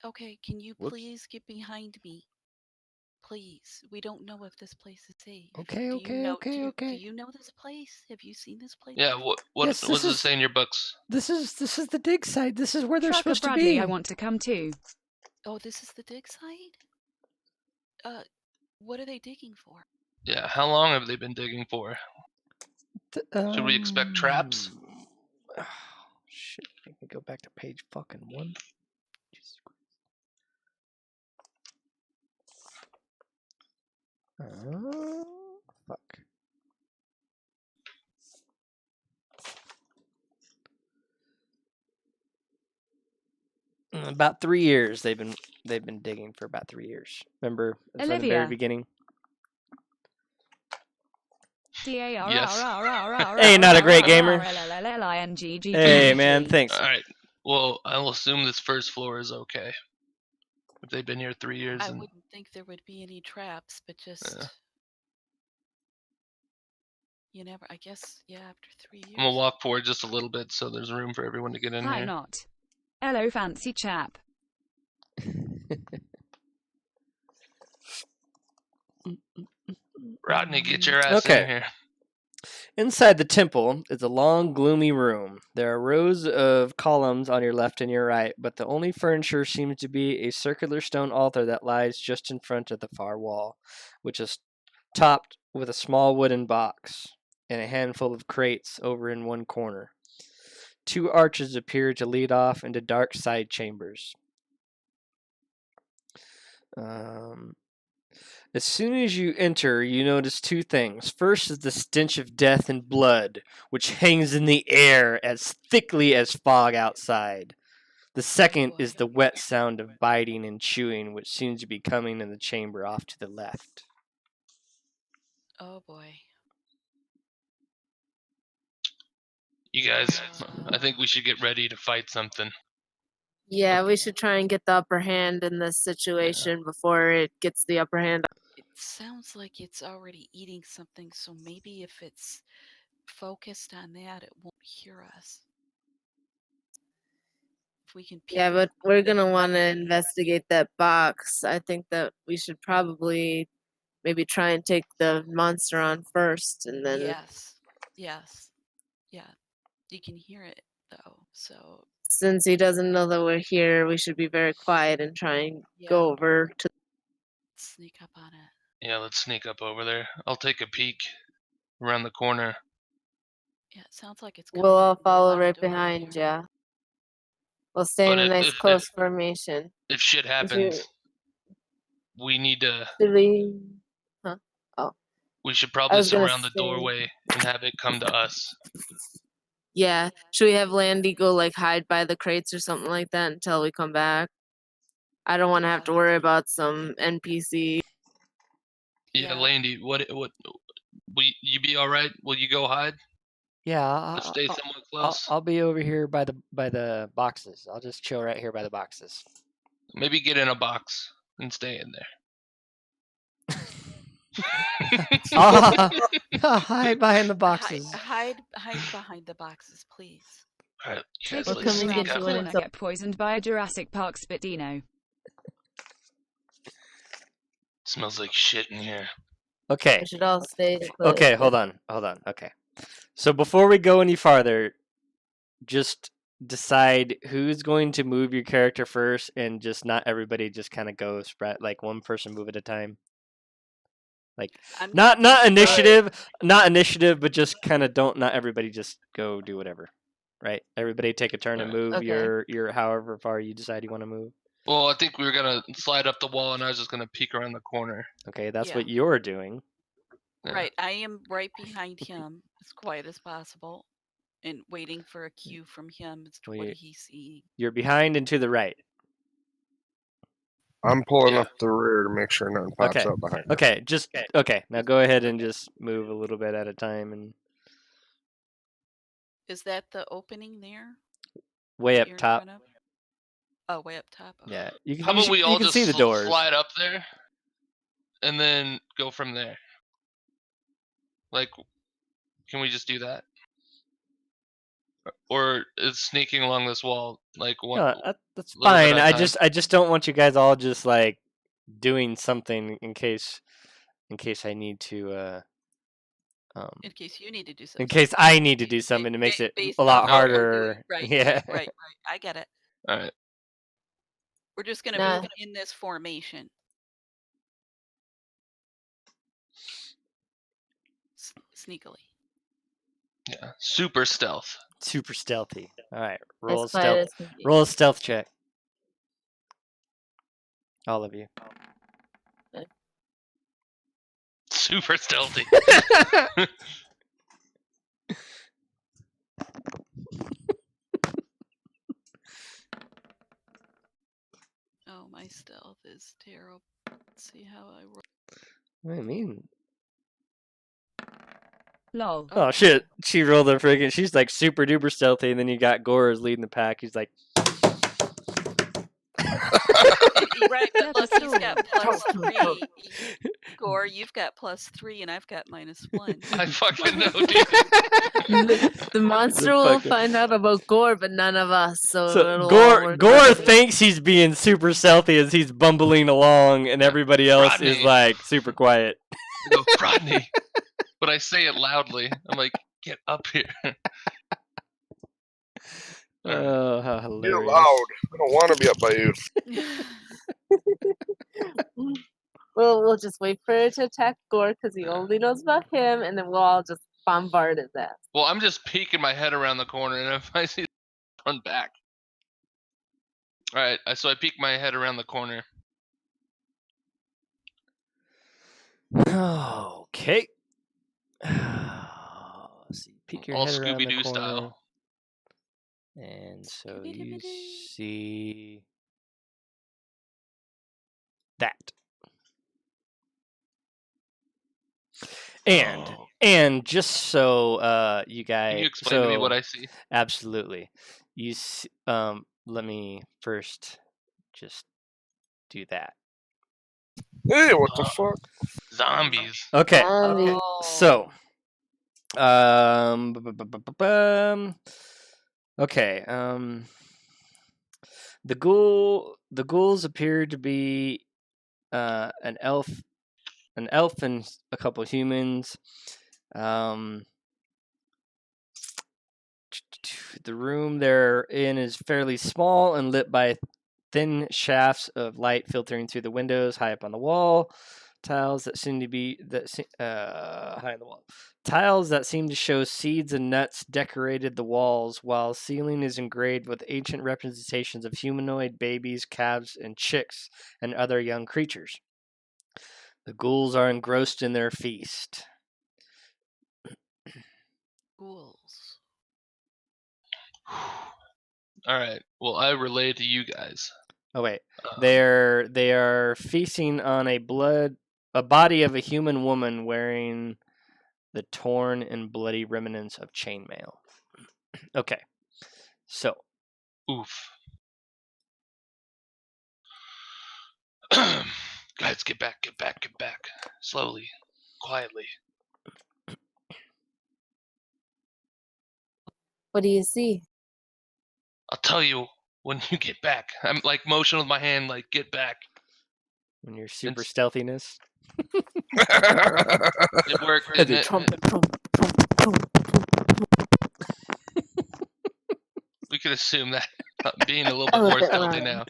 Okay, can you please get behind me? Please. We don't know if this place is safe. Okay. Do you know this place? Have you seen this place? Yeah, what Yes, does it say in your books? This is the dig site. This is where they're Trucker supposed Bradley, to be. I want to come too. Oh, this is the dig site? What are they digging for? Yeah, how long have they been digging for? Should we expect traps? Oh, shit, make me go back to page fucking 1. Jesus Christ. Fuck. About 3 years they've been digging for about 3 years. Remember from the very beginning? Yes. Hey, not a great gamer. Hey, man, thanks. All right. Well, I'll assume this first floor is okay. If they've been here 3 years. I wouldn't think there would be any traps, but just... You never, I guess, yeah, after 3 years. I'm gonna walk forward just a little bit so there's room for everyone to get in Hi, here. not. Hello, fancy chap. Rodney, get your ass in here. Inside the temple is a long, gloomy room. There are rows of columns on your left and your right, but the only furniture seems to be a circular stone altar that lies just in front of the far wall, which is topped with a small wooden box and a handful of crates over in one corner. 2 arches appear to lead off into dark side chambers. As soon as you enter, you notice 2 things. First is the stench of death and blood, which hangs in the air as thickly as fog outside. The second is the wet sound of biting and chewing, which seems to be coming in the chamber off to the left. Oh boy. You guys, I think we should get ready to fight something. Yeah, we should try and get the upper hand in this situation before it gets the upper hand. It sounds like it's already eating something, so maybe if it's focused on that, it won't hear us. If we can but we're going to want to investigate that box. I think that we should probably maybe try and take the monster on first and then... Yes. Yeah. You can hear it, though, so... Since he doesn't know that we're here, we should be very quiet and try and go over to... Sneak up on it. Yeah, let's sneak up over there. I'll take a peek around the corner. Yeah, it sounds like it's We'll all follow right behind you. We'll stay in a nice close formation. If shit happens, we need to... Huh? Oh. We should probably surround the doorway and have it come to us. Yeah. Should we have Landy go like hide by the crates or something like that until we come back? I don't want to have to worry about some NPC. Yeah, Landy, what will you be all right? Will you go hide? Yeah, I'll stay somewhat close. I'll be over here by the boxes. I'll just chill right here by the boxes. Maybe get in a box and stay in there. I'll hide behind the boxes. Hide behind the boxes, please. All right, Take a look around the corner, get poisoned by a Jurassic Park Spitino. Smells like shit in here. Okay. We should all stay put. Okay, hold on. Okay. So before we go any farther, just decide who's going to move your character first, and just not everybody just kind of go spread, like one person move at a time. Like not initiative, but just kind of not everybody just go do whatever. Right? Everybody take a turn and move your however far you decide you want to move. Well, I think we were gonna slide up the wall, and I was just gonna peek around the corner. Okay, that's what you're doing. Yeah. Right, I am right behind him, as quiet as possible, and waiting for a cue from him as to what he's seeing. You're behind and to the right. I'm pulling up the rear to make sure nothing pops up behind me. Okay, now go ahead and just move a little bit at a time, and Is that the opening there? Way that up you're in top. front of? Oh, way up top. Okay. Yeah, you can. How about we all you can just see the doors. slide up there, and then go from there? Like, can we just do that? Or is sneaking along this wall like one? No, that's little bit fine. at a I time? just don't want you guys all just like doing something in case I need to. In case you need to do something. In case I need to do something, it makes it based a lot on what we're doing. harder. Right, Yeah. right. I get it. All right. We're just gonna Nah. move in this formation. Sneakily. Yeah. Super stealth. Super stealthy. All right, roll a As quiet stealth. as can be. Roll a stealth check. All of you. Super stealthy. Oh, my stealth is terrible. Let's see how I roll. What do you mean? Lol. Oh shit! She rolled a friggin'. She's like super duper stealthy, and then you got Gore's leading the pack. He's like, right, but look, he's got +3. Gore, you've got +3, and I've got -1. I fucking know, dude. The monster will find out about Gore, but none of us. So it'll all work Gore out. thinks he's being super stealthy as he's bumbling along, and everybody else is Rodney. like super quiet. I go, Rodney. But I say it loudly. I'm like, get up here. Oh, how Be hilarious! loud. I don't want to be up by you. We'll just wait for it to attack Gore because he only knows about him, and then we'll all just bombard his ass. Well, I'm just peeking my head around the corner, and if I see run back. All right, so I peek my head around the corner. Okay. Let's see. Peek your All head around the Scooby-Doo corner. style. And so you see that. And just so you guys, Can you explain to me what I see? Absolutely. You see, let me first just do that. Hey, what the fuck? Zombies. Okay. So, okay. The ghouls appear to be an elf and a couple humans. The room they're in is fairly small and lit by thin shafts of light filtering through the windows high up on the wall. Tiles that seem to be high on the wall. Tiles that seem to show seeds and nuts decorated the walls, while ceiling is engraved with ancient representations of humanoid babies, calves, and chicks, and other young creatures. The ghouls are engrossed in their feast. Ghouls. All right. Well, I relay to you guys. Oh wait, they are feasting on a body of a human woman wearing the torn and bloody remnants of chainmail. Okay, so. Oof. Guys, get back. Slowly, quietly. What do you see? I'll tell you when you get back. I'm like motion with my hand, like get back. When your super stealthiness. It worked, didn't it? We could assume that. Being a little bit more stealthy now.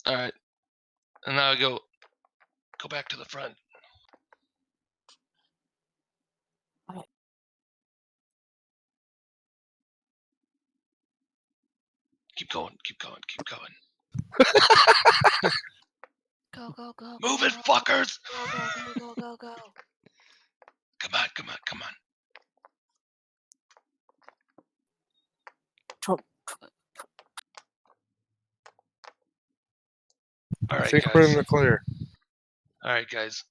All right, and now I go back to the front. Keep going. Go. Move it, fuckers! Go. Come on. All right, I think we're in the clear. All right, guys.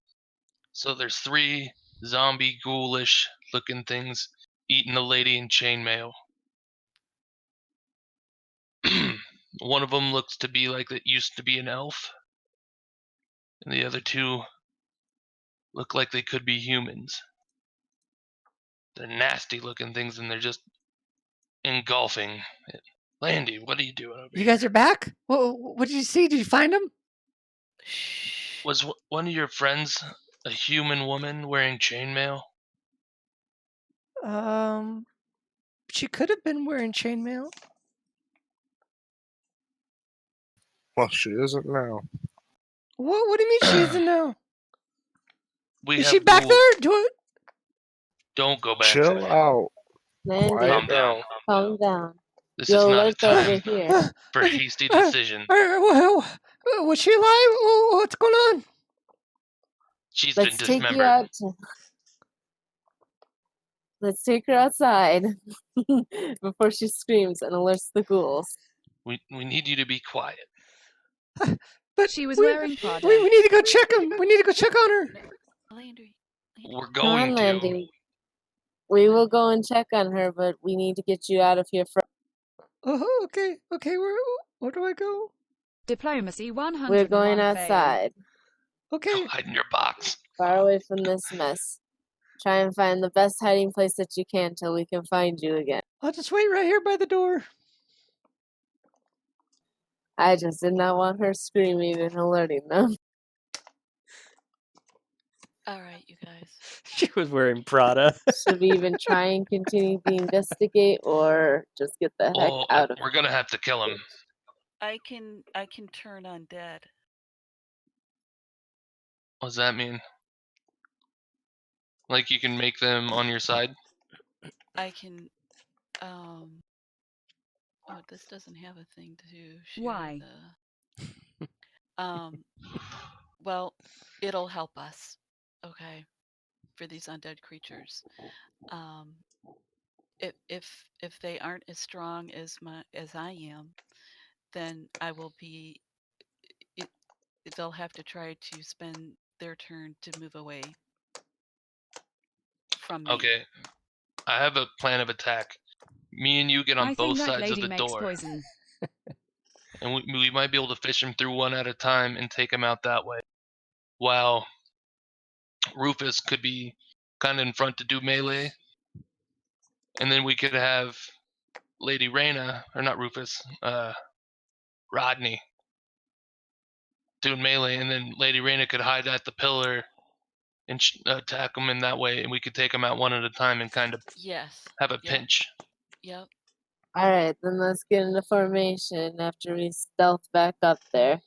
So there's 3 zombie ghoulish looking things eating a lady in chainmail. One of them looks to be like that used to be an elf, and the other two look like they could be humans. They're nasty looking things, and they're just engulfing it. Landy, what are you doing over You here? guys are back? What did you see? Did you find him? Was one of your friends a human woman wearing chainmail? She could have been wearing chainmail. Well, she isn't now. What do you mean she isn't now? We Is have she back rules. there? Do it. Don't go back Chill there. out. Landy, Calm down. calm down. This You'll is not a alert over time here. for hasty decision. Was she alive? What's going on? She's Let's been take you dismembered. out. Let's take her outside before she screams and alerts the ghouls. We need you to be quiet. But She was wearing Prada. we need to go check him. We need to go check on her. Landry. We're Come on, going to. Landy. We will go and check on her, but we need to get you out of here first. Oh, okay. Where do I go? Diplomacy 101 We're going fail. outside, Okay. Go hide in your box. far away from this mess. Try and find the best hiding place that you can till we can find you again. I'll just wait right here by the door. I just did not want her screaming and alerting them. All right, you guys. She was wearing Prada. Should we even try and continue the investigate or just get the heck Oh, out of we're gonna have to kill him. I can turn undead. What does that mean? Like you can make them on your side? I can oh, this doesn't have a thing to share Why? well, it'll help us. Okay. For these undead creatures. If they aren't as strong as I am, then I will be they'll have to try to spend their turn to move away from me. Okay. I have a plan of attack. Me and you get on I both think that sides of lady the makes door. poison. And we might be able to fish him through one at a time and take him out that way. While Rufus could be kind of in front to do melee. And then we could have Lady Raina, or not Rufus, Rodney doing melee, and then Lady Raina could hide at the pillar and attack him in that way, and we could take him out one at a time and kind of have a pinch. Yep. Alright, then let's get into formation after we stealth back up there.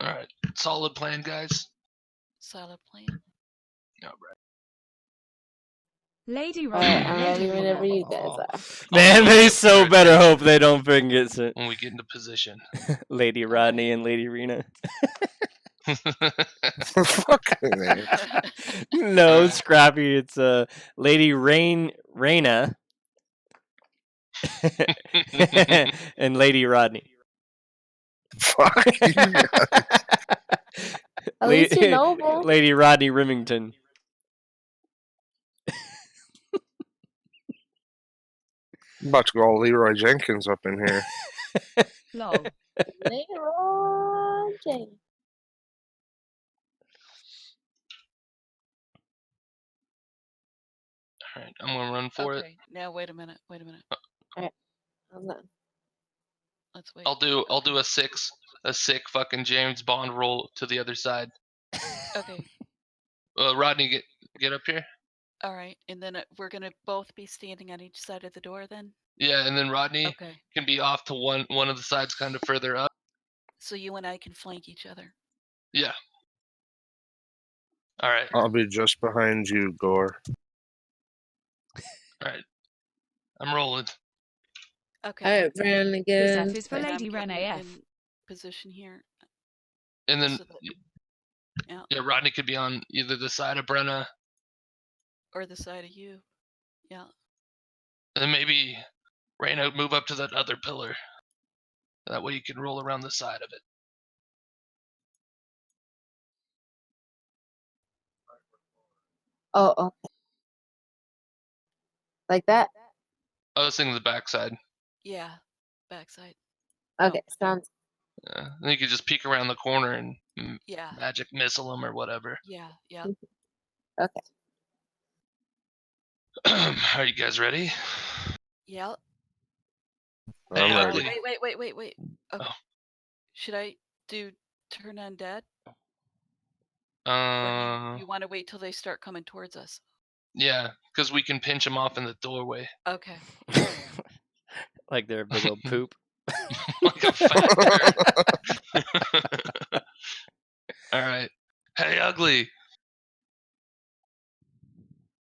Alright, solid plan, guys. Solid plan. Alright. Lady Alright, Rodney, I'm Lady ready whenever Rena. you guys are. Man, they so better hope they don't freaking get sent. When we get into position. Lady Rodney and Lady Rena. Fucking name. No, Scrappy. It's Lady Raina and Lady Rodney. Fuck you guys. At least you're noble. Lady Rodney Remington. I'm about to go all Leroy Jenkins up in here. Lol. Leroy Jenkins. Alright, I'm gonna run for it. Now wait a minute. Alright, hold on. Let's wait. I'll do a sick fucking James Bond roll to the other side. Okay. Rodney, get up here. All right, and then we're gonna both be standing on each side of the door then? Yeah, and then Rodney Okay. can be off to one of the sides kind of further up. So you and I can flank each other. Yeah. Alright. I'll be just behind you, Gore. Alright. I'm rolling. Okay. Alright, Brandon, This again. F is for And I'm Lady getting Renee F. in position here. And then So that, yeah, Rodney could be on either the side of Brenna. Or the side of you. Yeah. And then maybe Raina move up to that other pillar. That way you can roll around the side of it. Oh, okay. Like that? I was thinking the backside. Yeah, backside. Okay, sounds. Yeah. And you could just peek around the corner and Yeah. magic missile them or whatever. Yeah. Yeah. Okay. Are you guys ready? Yeah. Hey, I'm ugly. ready. Wait. Okay. Oh. Should I do turn undead? Or do you want to wait till they start coming towards us? Yeah, because we can pinch them off in the doorway. Okay. Like they're a big old poop. Like a fat turd. All right. Hey, ugly.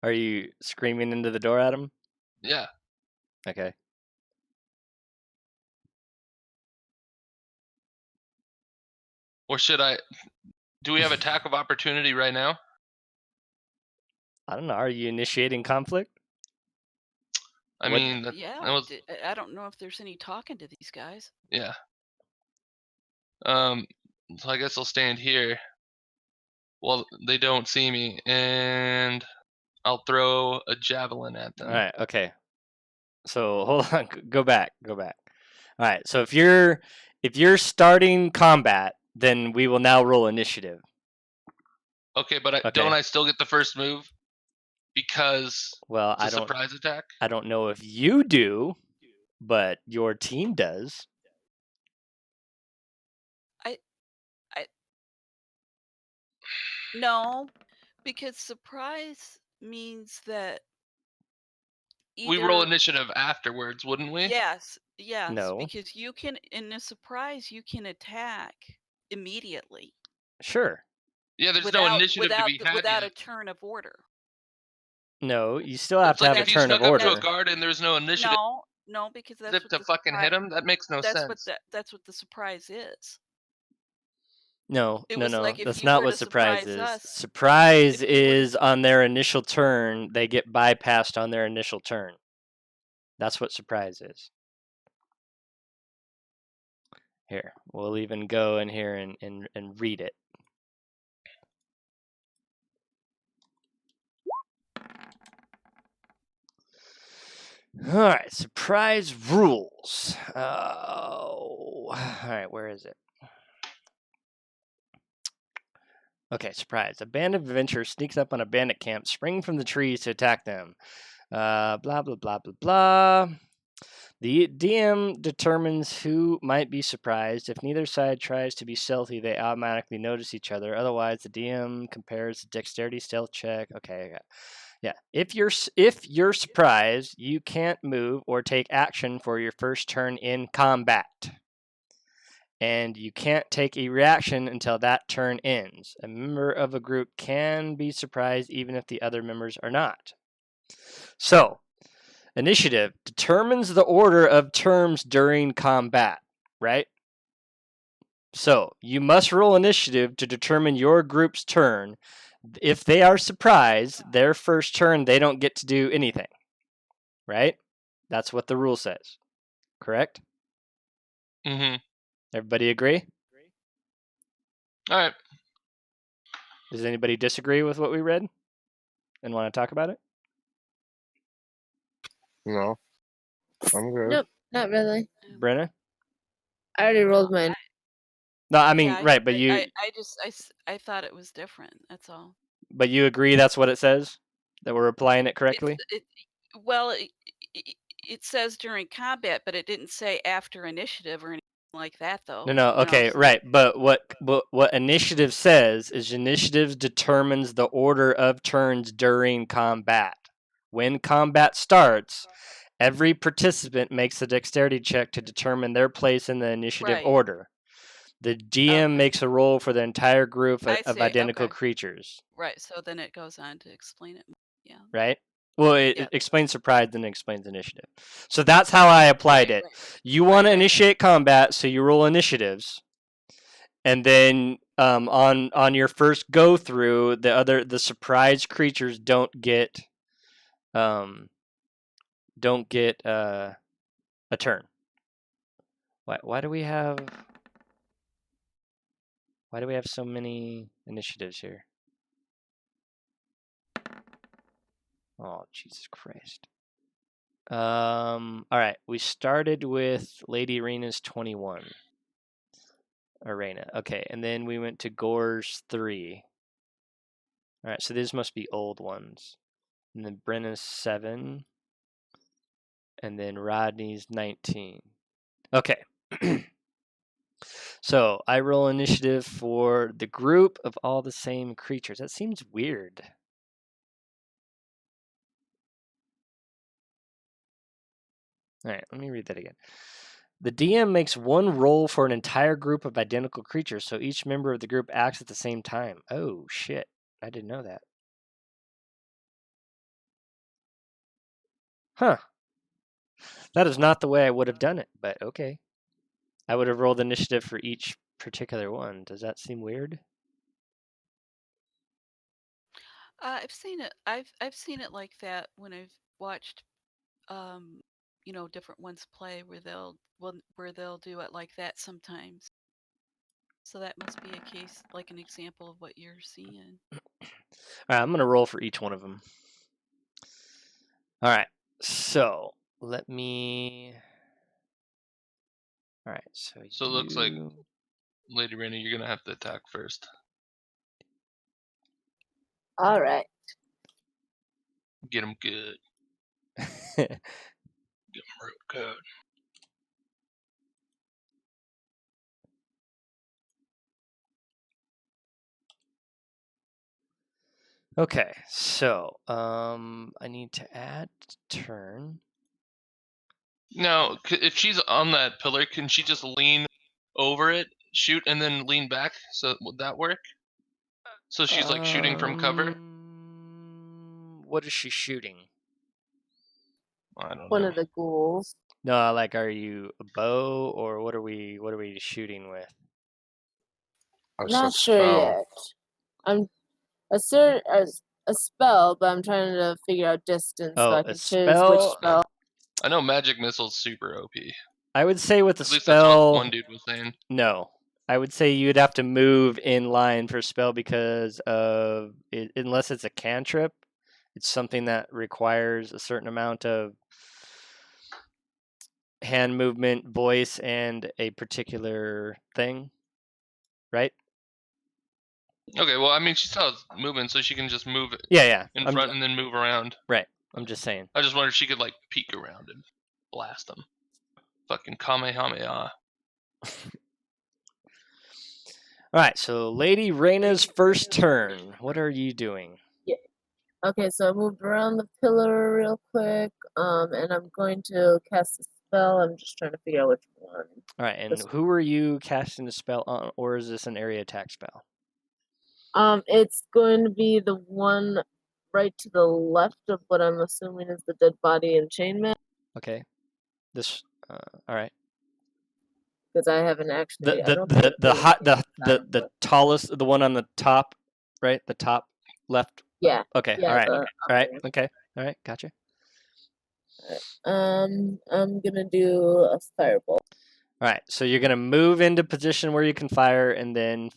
Are you screaming into the door at him? Yeah. Okay. Or should I? Do we have attack of opportunity right now? I don't know. Are you initiating conflict? I What- mean, that was I don't know if there's any talking to these guys. yeah. So I guess I'll stand here. Well, they don't see me, and I'll throw a javelin at them. All right. Okay. So hold on. Go back. All right. So if you're starting combat, then we will now roll initiative. Okay, but Okay. don't I still get the first move? Because Well, it's a surprise attack. I don't know if you do, but your team does. No, because surprise means that We roll either initiative afterwards, wouldn't we? yes, No. because you can in a surprise you can attack immediately Sure. Yeah, there's no initiative to be had without yet. a turn of order. No, you still have It's to like have if a you turn of snuck up to order. a guard and there's no initiative No, because that's what to the fucking hit surprise, him, that makes no that's sense. that's what the surprise is. No, It no, was no. like if That's you not were what to surprise surprise is. us, Surprise if you were to is on their initial turn, they get bypassed on their initial turn. That's what surprise is. Here, we'll even go in here and read it. All right, surprise rules. Oh, all right, where is it? Okay, surprise. A band of adventurers sneaks up on a bandit camp, spring from the trees to attack them. Blah, blah, blah, blah, blah. The DM determines who might be surprised. If neither side tries to be stealthy, they automatically notice each other. Otherwise, the DM compares the dexterity stealth check. Okay, yeah. If you're surprised, you can't move or take action for your first turn in combat. And you can't take a reaction until that turn ends. A member of a group can be surprised even if the other members are not. So, initiative determines the order of turns during combat, right? So, you must roll initiative to determine your group's turn. If they are surprised, their first turn, they don't get to do anything, right? That's what the rule says, correct? Mm-hmm. Everybody agree? All right. Does anybody disagree with what we read and want to talk about it? No. I'm good. Nope, not really. Brenna? I already rolled mine. No, I mean, yeah, right, but I thought it was different. That's all. But you agree that's what it says? That we're applying it correctly? It says during combat, but it didn't say after initiative or anything like that, though. No, okay, right. But what initiative says is initiative determines the order of turns during combat. When combat starts, every participant makes a dexterity check to determine their place in the initiative order. The DM makes a roll for the entire group of identical creatures. Right, so then it goes on to explain it. Yeah. Right? Well, it explains surprise, then it explains initiative. So that's how I applied it. You want to initiate combat, so you roll initiatives, and then on your first go through, the surprise creatures don't get a turn. Why do we have so many initiatives here? Oh, Jesus Christ. All right. We started with Lady Arena's 21. Arena. Okay, and then we went to Gore's 3. All right, so these must be old ones. And then Brenna's 7. And then Rodney's 19. Okay. So I roll initiative for the group of all the same creatures. That seems weird. All right, let me read that again. The DM makes one roll for an entire group of identical creatures, so each member of the group acts at the same time. Oh, shit. I didn't know that. Huh. That is not the way I would have done it, but okay. I would have rolled initiative for each particular one. Does that seem weird? I've seen it. I've seen it like that when I've watched, different ones play where they'll do it like that sometimes. So that must be a case, like an example of what you're seeing. All right, I'm going to roll for each one of them. All right, so let me... All right, so it looks like, Lady Raina, you're going to have to attack first. All right. Get him good. Get him real good. Okay, so I need to add turn. Now, if she's on that pillar, can she just lean over it, shoot, and then lean back? So would that work? So she's like shooting from cover? What is she shooting? I don't know. One of the ghouls. No, like, are you a bow or what are we shooting with? I'm not sure yet. I'm a spell, but I'm trying to figure out distance so I can choose which spell. I know magic missile's super OP. I would say with the At least spell, that's what one dude was saying. No, I would say you'd have to move in line for spell because of it, unless it's a cantrip, it's something that requires a certain amount of hand movement, voice, and a particular thing, right? Okay, well, I mean, she still has movement, so she can just move it in front and then move around. Right, I'm just saying. I just wondered if she could, like, peek around and blast them. Fucking Kamehameha. Alright, so Lady Raina's first turn. What are you doing? Yeah. Okay, so I moved around the pillar real quick, and I'm going to cast a spell. I'm just trying to figure out which one. Alright, and who are you casting the spell on, or is this an area attack spell? It's going to be the one right to the left of what I'm assuming is the dead body enchainment. Okay. This, alright. Because I haven't actually. The tallest, the one on the top, right? The top left. Yeah. Okay. Yeah, all right. All right. Okay. All right. Gotcha. I'm gonna do a firebolt. All right. So you're gonna move into position where you can fire, and then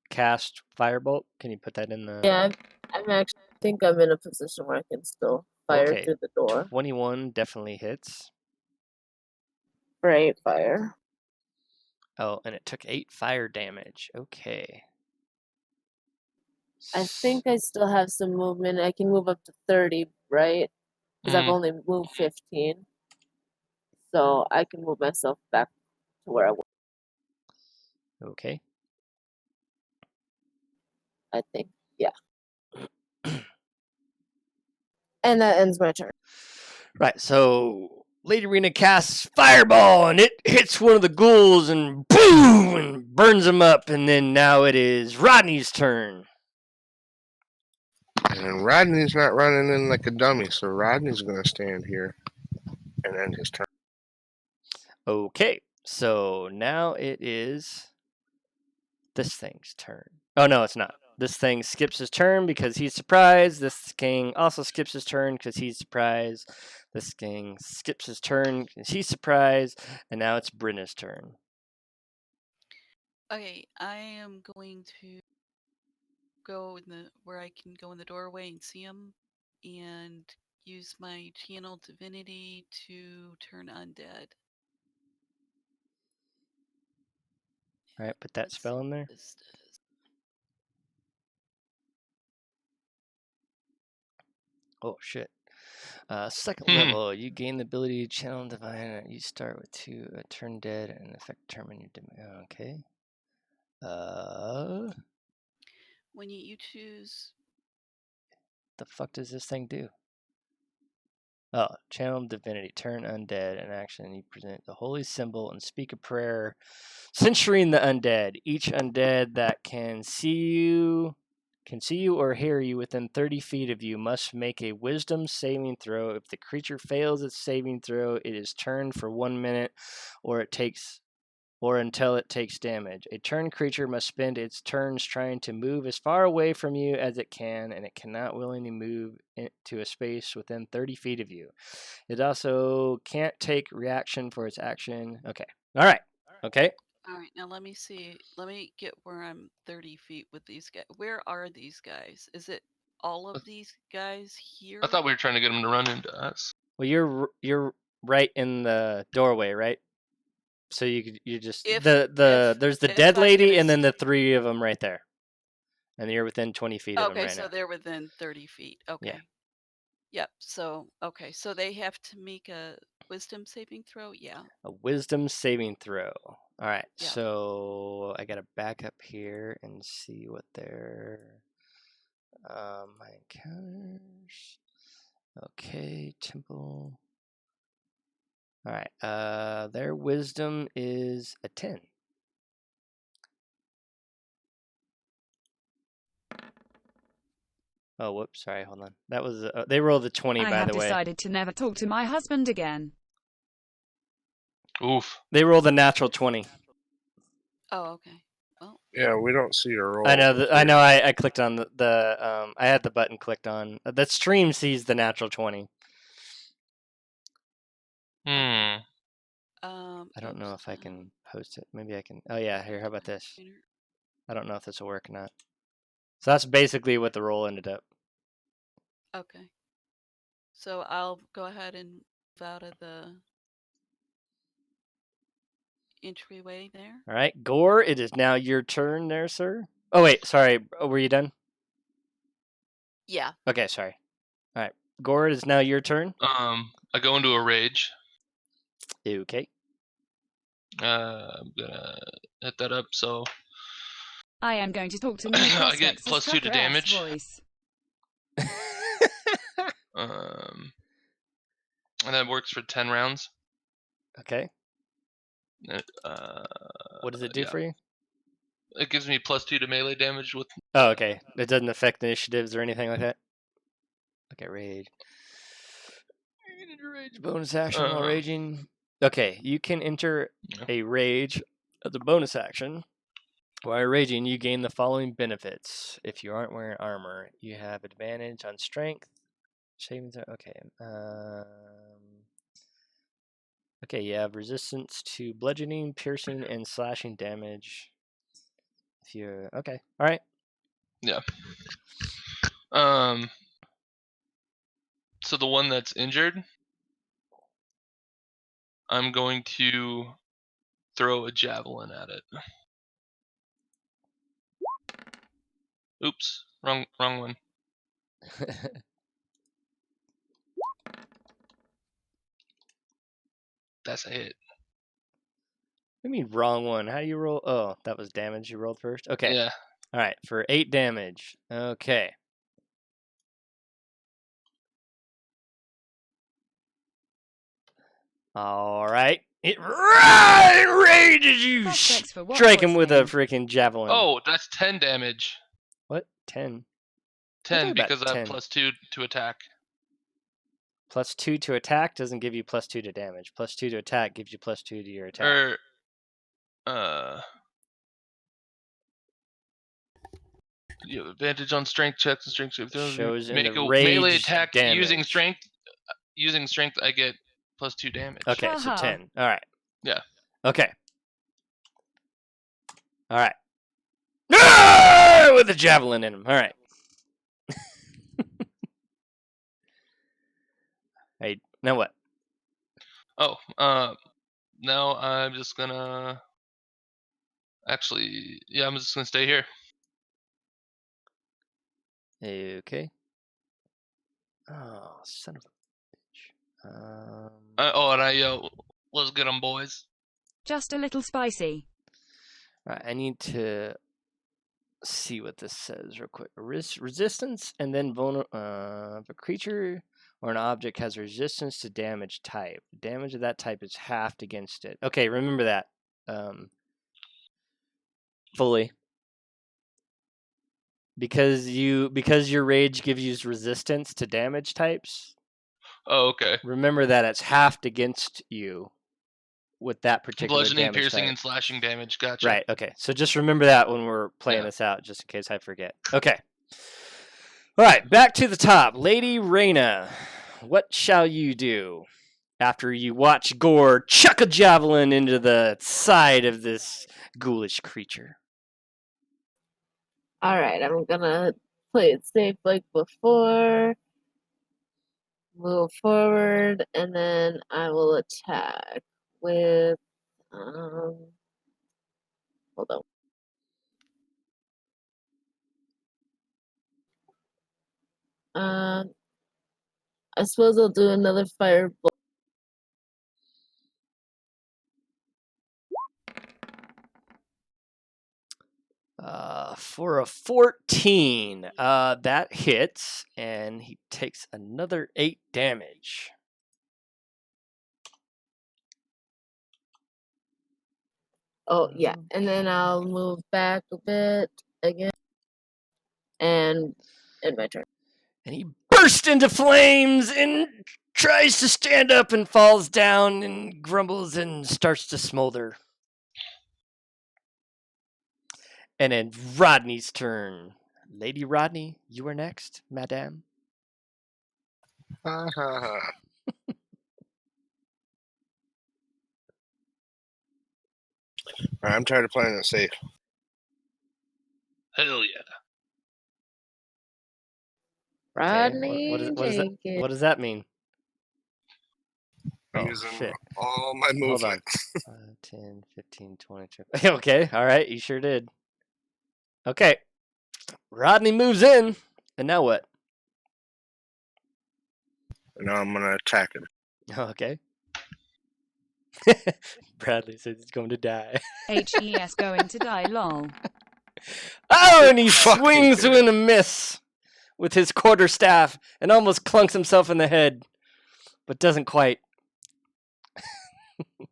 cast firebolt. Can you put that in the? Yeah, I'm actually think I'm in a position where I can still fire through the door. 21 definitely hits. Great fire. Oh, and it took 8 fire damage. Okay. I think I still have some movement. I can move up to 30, right? Because I've only moved 15. So I can move myself back to where I was. Okay. I think, yeah. And that ends my turn. Right, so Lady Rena casts Fireball, and it hits one of the ghouls, and boom, and burns him up, and then now it is Rodney's turn. And Rodney's not running in like a dummy, so Rodney's going to stand here and end his turn. Okay, so now it is this thing's turn. Oh, no, it's not. This thing skips his turn because he's surprised. This king also skips his turn because he's surprised. This king skips his turn because he's surprised. And now it's Brenna's turn. Okay, I am going to go in where I can go in the doorway and see him, and use my channel divinity to turn undead. All right, put that Let's spell see in there. what this does. Oh shit. Second level, you gain the ability to channel divine. You start with 2 turn dead and effect determine your okay. When you choose, the fuck does this thing do? Oh, channel divinity, turn undead. In action, you present the holy symbol and speak a prayer, censuring the undead. Each undead that can see you or hear you within 30 feet of you must make a wisdom saving throw. If the creature fails its saving throw, it is turned for 1 minute, or until it takes damage. A turn creature must spend its turns trying to move as far away from you as it can, and it cannot willingly move into a space within 30 feet of you. It also can't take reaction for its action. Okay. All right. Okay. All right, now let me see. Let me get where I'm 30 feet with these guys. Where are these guys? Is it all of these guys here? I thought we were trying to get them to run into us. Well, you're right in the doorway, right? So you just If there's the if dead I'm lady gonna and then the 3 of them right there, and you're within 20 feet of them Okay, right so now. they're within 30 feet. Okay. Yeah. Yep. So okay, so they have to make a wisdom saving throw. Yeah. A wisdom saving throw. All right. Yeah. So I gotta back up here and see what their my encounters. Okay, temple. All right. Their wisdom is a 10. Oh, whoops. Sorry. Hold on. That was they rolled a 20, I by have the way. decided to never talk to my husband again. Oof. They rolled a natural 20. Oh, okay. Well. Yeah, we don't see your roll. I know. I know. I clicked on the I had the button clicked on. The stream sees the natural 20. Hmm. I don't know if I can post it. Maybe I can. Oh yeah. Here. How about this? I don't know if this will work or not. So that's basically what the roll ended up. Okay. So I'll go ahead and move out of the entryway there. All right, Gore. It is now your turn, there, sir. Oh wait, sorry. Were you done? Yeah. Okay, sorry. All right, Gore. It is now your turn. I go into a rage. Okay. I'm gonna hit that up. So I am going to talk to new I get prospects plus 2 to damage. voice. And that works for 10 rounds. Okay. What does it do for you? It gives me plus 2 to melee damage with. Oh, okay. It doesn't affect initiatives or anything like that. Okay, rage. Rage bonus action while raging. Okay, you can enter a rage as a bonus action. While raging, you gain the following benefits. If you aren't wearing armor, you have advantage on strength. Saving throw. Okay. Okay, you have resistance to bludgeoning, piercing, and slashing damage. If you okay, all right. Yeah. So the one that's injured, I'm going to throw a javelin at it. Oops, wrong one. That's a hit. I mean, wrong one. How do you roll? Oh, that was damage you rolled first? Okay. Yeah. All right, for 8 damage. Okay. All right. It rages you. Strike him with a freaking javelin. Oh, that's 10 damage. What? 10? 10 because I have plus 2 to attack. Plus 2 to attack doesn't give you plus 2 to damage. Plus 2 to attack gives you plus 2 to your attack. You have advantage on strength checks and strength saves. Shows Make in the a rage melee attack damage. using strength. Using strength, I get plus 2 damage. Okay, so 10. All right. Yeah. Okay. All right. Ah! With a javelin in him. All right. Now what? Oh, now I'm just gonna. Actually, yeah, I'm just gonna stay here. Okay. Oh, son of a bitch. And I yell, "Let's get 'em, boys!" Just a little spicy. All right, I need to see what this says real quick. Resistance, and then if a creature or an object has resistance to damage type, damage of that type is halved against it. Okay, remember that. Fully. Because your rage gives you resistance to damage types. Oh, okay. Remember that it's halved against you with that particular Bludgeoning, damage piercing, type. and slashing damage. Gotcha. Right. Okay. So just remember that when we're playing this out, just in case I forget. Okay. All right. Back to the top, Lady Reyna. What shall you do after you watch Gore chuck a javelin into the side of this ghoulish creature? Alright, I'm gonna play it safe like before. Move forward, and then I will attack with hold on. I suppose I'll do another firebolt. For a 14, that hits, and he takes another 8 damage. Oh, yeah. And then I'll move back a bit again. And end my turn. And he bursts into flames and tries to stand up and falls down and grumbles and starts to smolder. And then Rodney's turn. Lady Rodney, you are next, madame. I'm tired of playing it safe. Hell yeah. Rodney, okay, what does that mean? I'm using all my movement. Hold on. 10, 15, 22. Okay, all right, you sure did. Okay. Rodney moves in, and now what? Now I'm going to attack him. Okay. Bradley says he's going to die. HES going to die, lol. Oh, and he swings and a miss with his quarterstaff and almost clunks himself in the head, but doesn't quite. All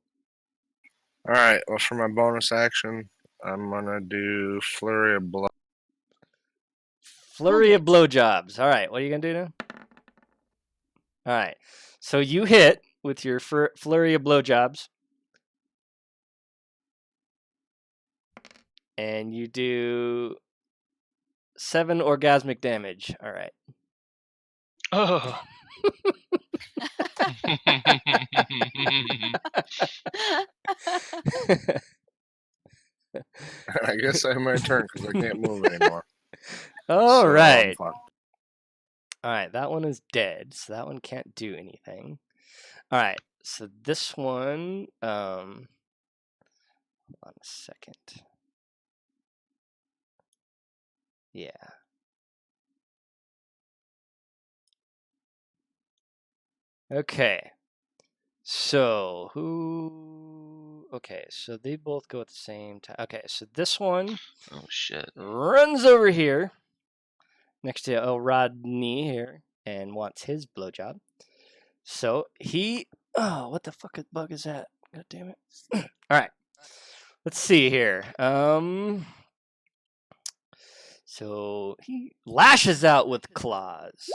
right, well, for my bonus action, I'm going to do Flurry of Blow. Flurry of blowjobs. All right, what are you going to do now? All right, so you hit with your Flurry of blowjobs. And you do 7 orgasmic damage. All right. Oh. I guess I have my turn because I can't move anymore. All right. All right, that one is dead, so that one can't do anything. All right, so this one, hold on a second. Yeah. Okay. So okay, so they both go at the same time. Okay, so this one runs over here next to Rodney here and wants his blowjob. So he what the fuck bug is that? God damn it. All right. Let's see here. So he lashes out with claws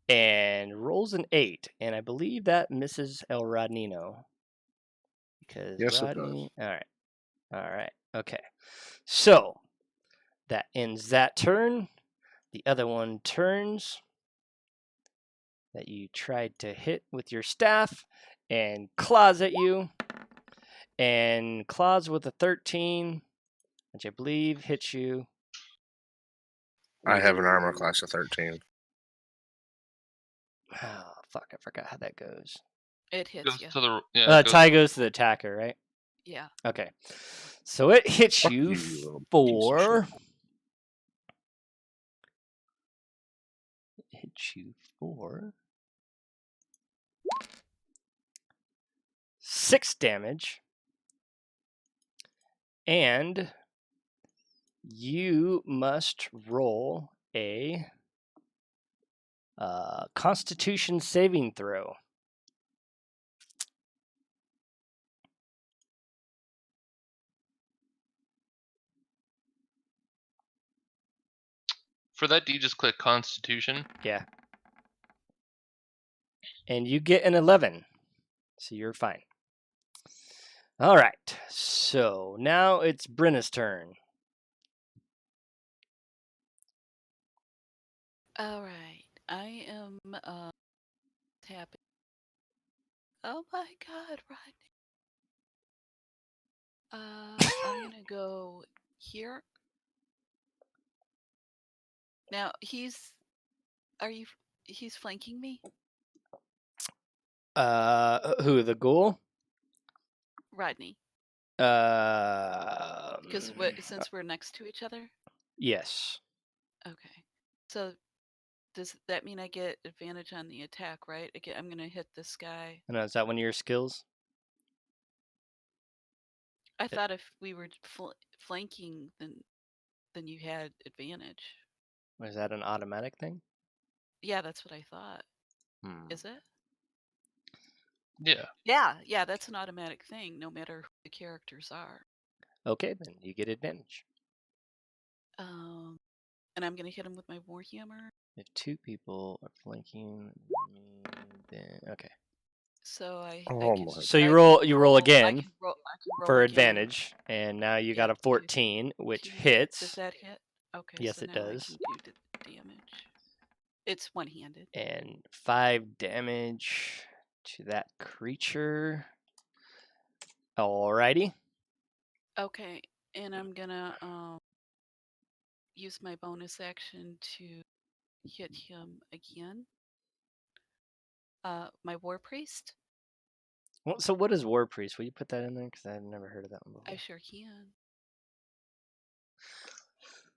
and rolls an 8, and I believe that misses El Rodnino. Because yes, Rodney. All right. Okay. So that ends that turn. The other one turns that you tried to hit with your staff and claws at you. And claws with a 13, which I believe hits you. I have an armor class of 13. Oh, fuck, I forgot how that goes. It hits Goes you. to the yeah. Tie goes to the attacker, right? Yeah. Okay. So it hits Fuck you you, little piece of for. shit. Hits you for 6 damage. And you must roll a Constitution saving throw. For that, do you just click Constitution? Yeah. And you get an 11. So you're fine. All right. So now it's Brenna's turn. All right. I am tapping. Oh my God, Rodney. I'm gonna go here. Now he's flanking me? Who, the ghoul? Rodney. Because since we're next to each other? Yes. Okay. So does that mean I get advantage on the attack, right? Again, I'm gonna hit this guy. I know, is that one of your skills? I thought if we were flanking, then you had advantage. Was that an automatic thing? Yeah, that's what I thought. Is it? Yeah. Yeah, that's an automatic thing, no matter who the characters are. Okay, then you get advantage. And I'm gonna hit him with my warhammer. If 2 people are flanking me, then okay. So so you roll again for again. advantage, and now you got a 14, which hits. Does that hit? Okay. Yes, so it now does. I can do the damage. It's one-handed. And 5 damage to that creature. Alrighty. Okay, and I'm gonna use my bonus action to hit him again. My war priest. Well, so what is War Priest? Will you put that in there? Because I've never heard of that one before. I sure can.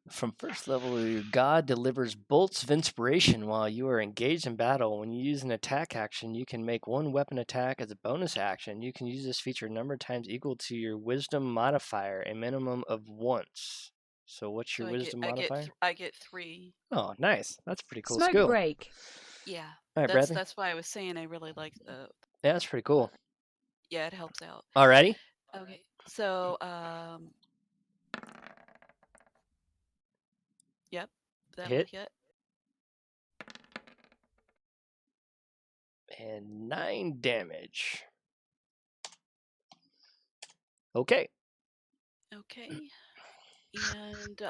From first level, your god delivers bolts of inspiration while you are engaged in battle. When you use an attack action, you can make one weapon attack as a bonus action. You can use this feature a number of times equal to your wisdom modifier, a minimum of once. So what's your wisdom modifier? I get 3. Oh, nice. That's a pretty cool Smoke skill. break. Yeah. All right, Bradley. That's why I was saying I really like the. Yeah, that's pretty cool. Yeah, it helps out. Alrighty. Okay, so yep, that'll hit. And 9 damage. Okay. Okay. And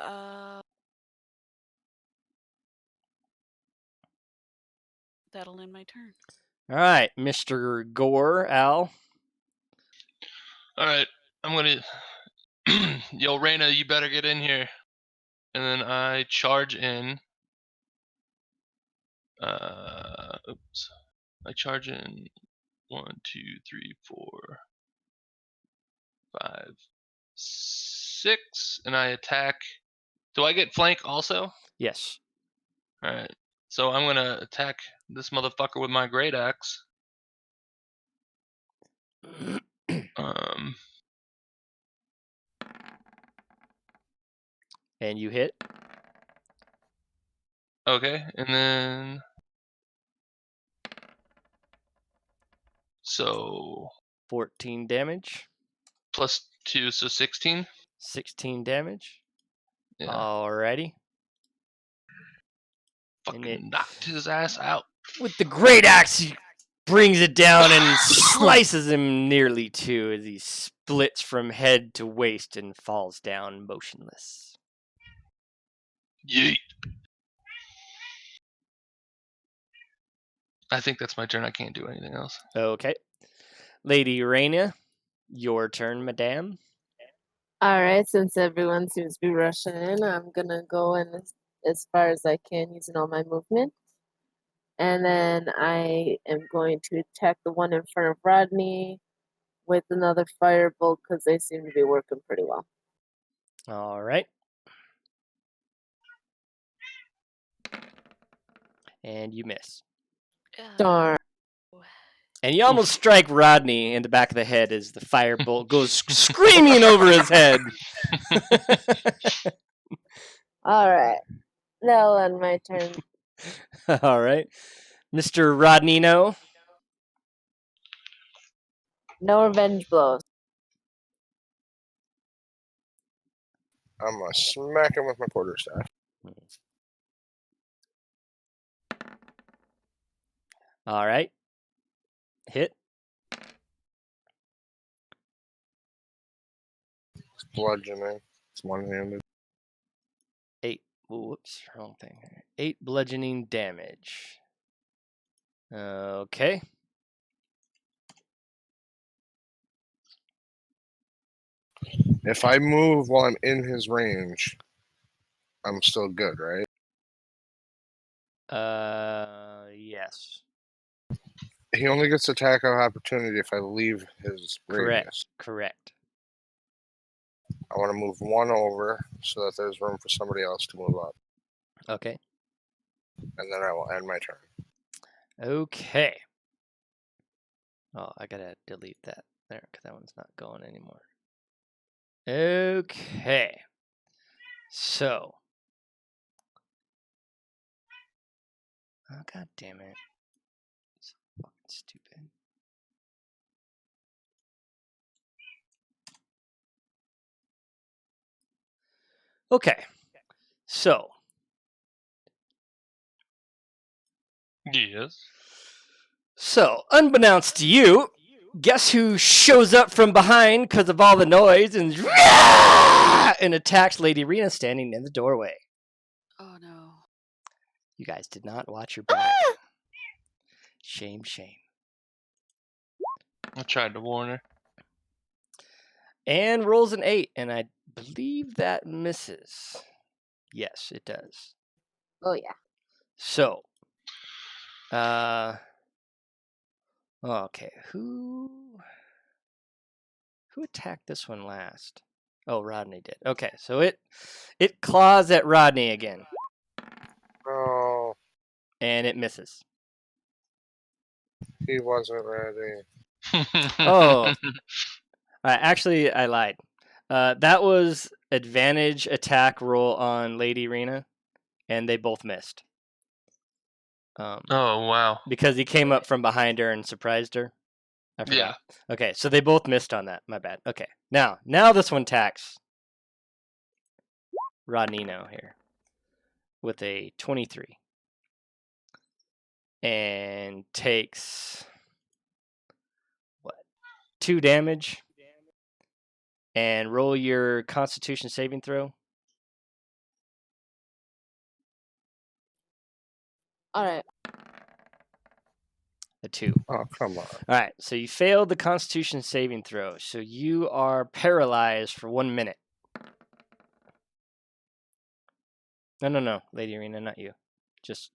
that'll end my turn. All right, Mr. Gore, Al. All right, I'm gonna. Yo, Reyna, you better get in here. And then I charge in. Oops. I charge in 1, 2, 3, 4, 5, 6, and I attack. Do I get flank also? Yes. All right. So I'm gonna attack this motherfucker with my great axe. And you hit. Okay, and then so 14 damage. plus 2, so 16. 16 damage. Yeah. Alrighty. Fucking knocked his ass out. With the great axe, he brings it down and slices him nearly 2 as he splits from head to waist and falls down motionless. Yeet. I think that's my turn. I can't do anything else. Okay. Lady Reyna, your turn, madame. Alright, since everyone seems to be rushing in, I'm gonna go in as far as I can using all my movement. And then I am going to attack the one in front of Rodney with another firebolt because they seem to be working pretty well. All right. And you miss. Darn. And you almost strike Rodney in the back of the head as the firebolt goes screaming over his head. All right. That'll end my turn. All right. Mr. Rodnino. No revenge blows. I'm going to smack him with my quarterstaff. All right. Hit. It's bludgeoning. It's one-handed. 8. Whoops, wrong thing. 8 bludgeoning damage. Okay. If I move while I'm in his range, I'm still good, right? Yes. He only gets attack of opportunity if I leave his radius. Correct. I want to move one over so that there's room for somebody else to move up. Okay. And then I will end my turn. Okay. Oh, I gotta delete that there because that one's not going anymore. Okay. So. Oh, god damn it. So fucking stupid. Okay. So. Yes. So, unbeknownst to you, guess who shows up from behind because of all the noise and attacks Lady Rena standing in the doorway? Oh no. You guys did not watch your back. Shame, shame. I tried to warn her. And rolls an 8, and I believe that misses. Yes, it does. Oh, yeah. So, okay, who attacked this one last? Oh, Rodney did. Okay, so it claws at Rodney again. Oh, And it misses. he wasn't ready. Oh. Actually, I lied. That was advantage attack roll on Lady Rena, and they both missed. Oh, wow. Because he came up from behind her and surprised her. I forgot. Yeah. Okay, so they both missed on that. My bad. Okay, now this one attacks Rodnino here with a 23. And takes, 2 damage. And roll your Constitution saving throw. All right. A 2. Oh, come on. All right, so you failed the Constitution saving throw, so you are paralyzed for 1 minute. No, Lady Arena, not you. Just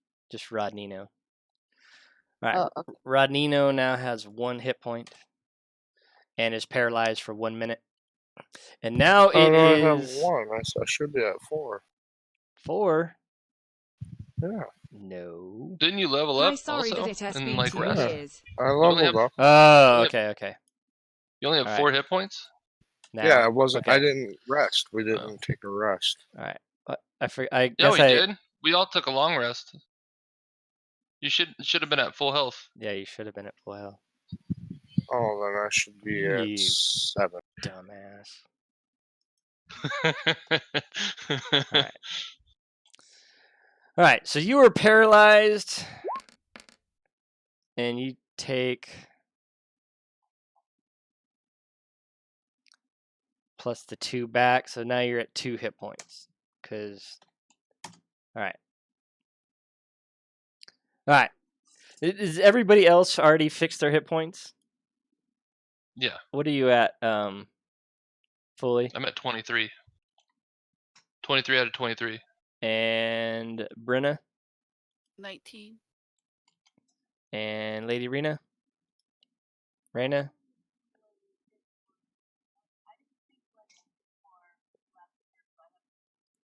Rodnino. All right, okay. Rodnino now has 1 hit point and is paralyzed for 1 minute. And now it I is... have 1. I should be at 4. 4? Yeah. No. Didn't you level Hi, up sorry also? that it has And been like 2 rest? years. I only leveled up. Oh, okay. You only have All 4 right. hit points? Now, Yeah, it wasn't. okay. I didn't rest. We didn't Oh. take a rest. All right. Yeah, guess we did. We all took a long rest. You should have been at full health. Yeah, you should have been at full health. Oh, then I should be at You 7. Dumbass. All All right, so you were paralyzed, and you take plus the 2 back, so now you're at 2 hit points. All right. Is everybody else already fixed their hit points? Yeah. What are you at, fully? I'm at 23. 23 out of 23. And Brenna? 19. And Lady Rena? Rena?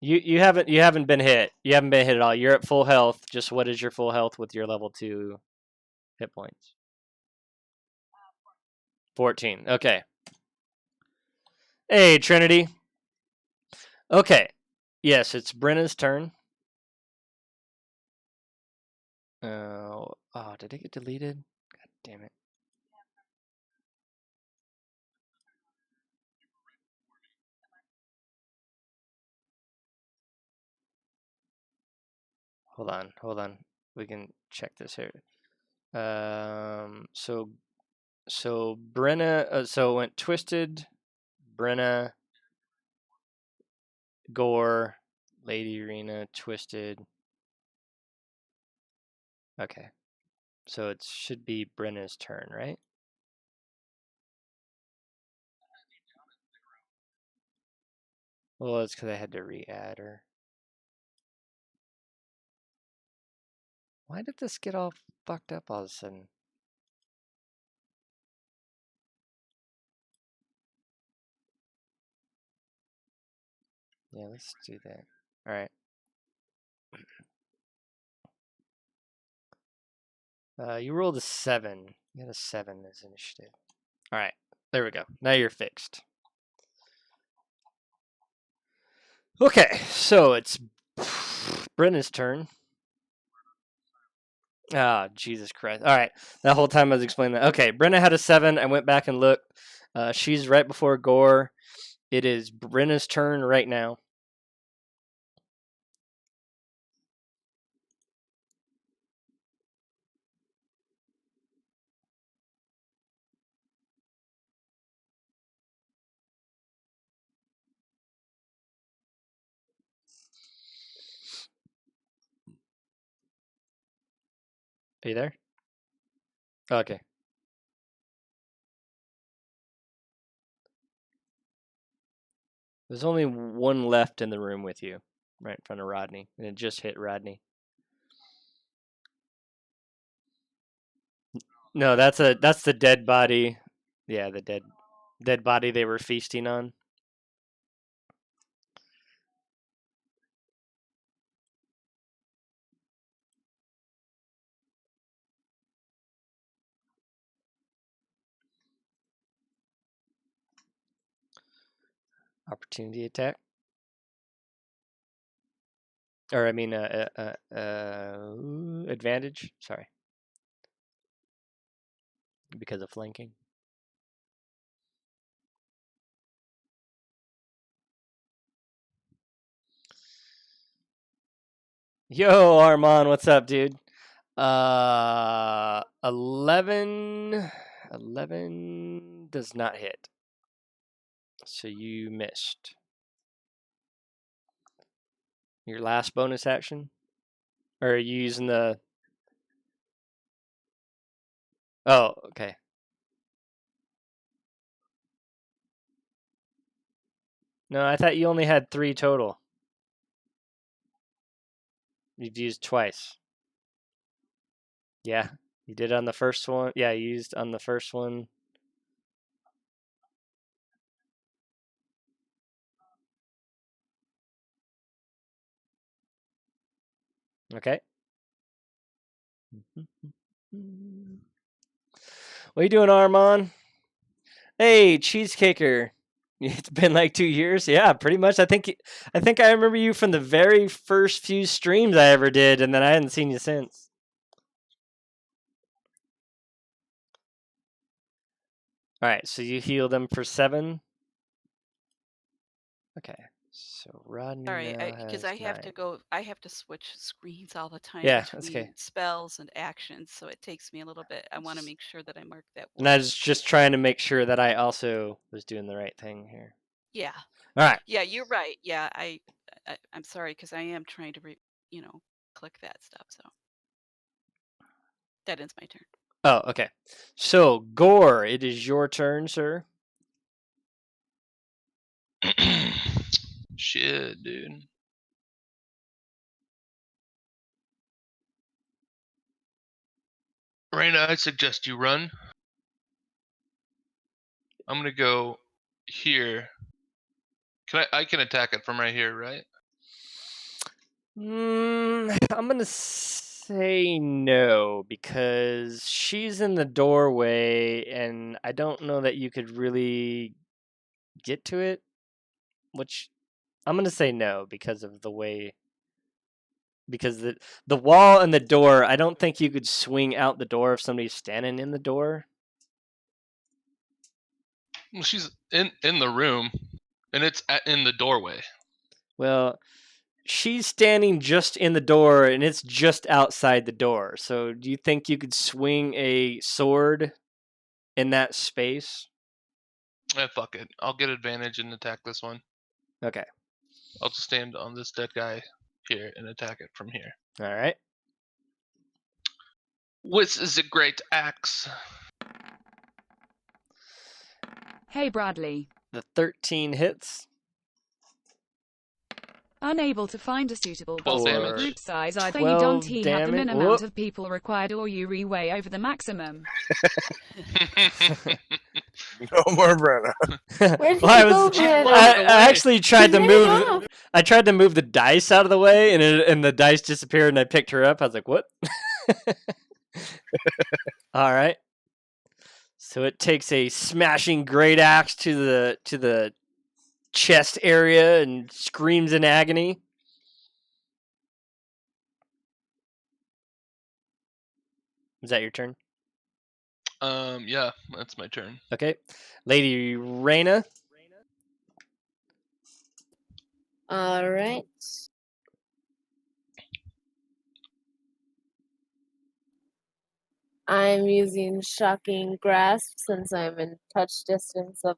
You haven't been hit. You haven't been hit at all. You're at full health. Just what is your full health with your level 2 hit points? 14. Okay. Hey, Trinity. Okay. Yes, it's Brenna's turn. Oh, did it get deleted? God damn it. Hold on. We can check this here. So Brenna, so it went Twisted, Brenna, Gore, Lady Arena, Twisted. Okay. So it should be Brenna's turn, right? Well, it's because I had to re-add her. Why did this get all fucked up all of a sudden? Yeah, let's do that. All right. You rolled a 7. You had a 7 as initiative. All right. There we go. Now you're fixed. Okay, so it's Brenna's turn. Ah, Jesus Christ. All right. That whole time I was explaining that. Okay, Brenna had a 7. I went back and looked. She's right before Gore. It is Brenna's turn right now. Are you there? Okay. There's only one left in the room with you, right in front of Rodney, and it just hit Rodney. No, that's the dead body. Yeah, the dead body they were feasting on. Opportunity attack. Or I mean, advantage. Sorry, because of flanking. Yo, Armand, what's up, dude? 11 does not hit. So you missed. Your last bonus action? Or are you using the... Oh, okay. No, I thought you only had 3 total. You've used twice. Yeah, you did on the first one. Yeah, you used on the first one. Okay. What are you doing, Armand? Hey, Cheesecaker. It's been like 2 years. Yeah, pretty much. I think I remember you from the very first few streams I ever did, and then I hadn't seen you since. All right, so you healed them for 7. Okay, so Rodney Sorry, now because has I have 9. to go. I have to switch screens all the time Yeah, that's between okay. spells and actions, so it takes me a little bit. I want to make sure that I mark that. And I was just trying to make sure that I also was doing the right thing here. Yeah. All right. Yeah, you're right. Yeah, I'm sorry because I am trying to click that stuff. So that ends my turn. Oh, okay. So Gore, it is your turn, sir. Shit, dude. Raina, I suggest you run. I'm gonna go here. I can attack it from right here, right? I'm gonna say no because she's in the doorway, and I don't know that you could really get to it. Which I'm gonna say no because of the way. Because the wall and the door, I don't think you could swing out the door if somebody's standing in the door. Well, she's in the room, and it's in the doorway. Well, she's standing just in the door, and it's just outside the door. So, do you think you could swing a sword in that space? Fuck it. I'll get advantage and attack this one. Okay. I'll just stand on this dead guy here and attack it from here. All right. Which is a great axe. Hey, Bradley. The 13 hits. Unable to find a suitable 12 boss damage. group size, either you don't have the damage. minimum of people required or you way over the maximum. No more Brenna. Where'd he Well, go, Brenna? I actually tried to He ran move. off. I tried to move the dice out of the way, and the dice disappeared, and I picked her up. I was like, "What?" All right. So it takes a smashing great axe to the chest area and screams in agony. Is that your turn? Yeah, that's my turn. Okay. Lady Raina. All right. I'm using shocking grasp since I'm in touch distance of.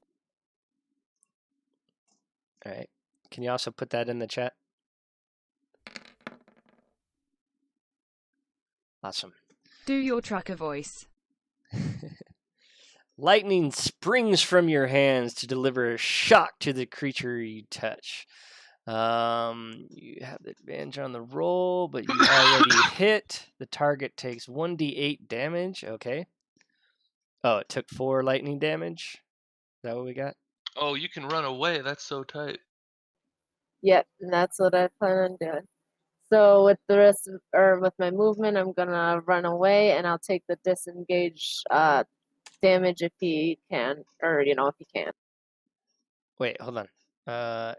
All right. Can you also put that in the chat? Awesome. Do your trucker voice. Lightning springs from your hands to deliver a shock to the creature you touch. You have the advantage on the roll, but you already hit. The target takes 1d8 damage. Okay. Oh, it took 4 lightning damage. Is that what we got? Oh, you can run away. That's so tight. Yep, and that's what I plan on doing. So with the rest of, or with my movement, I'm gonna run away, and I'll take the disengage damage if he can, or if he can. Wait, hold on.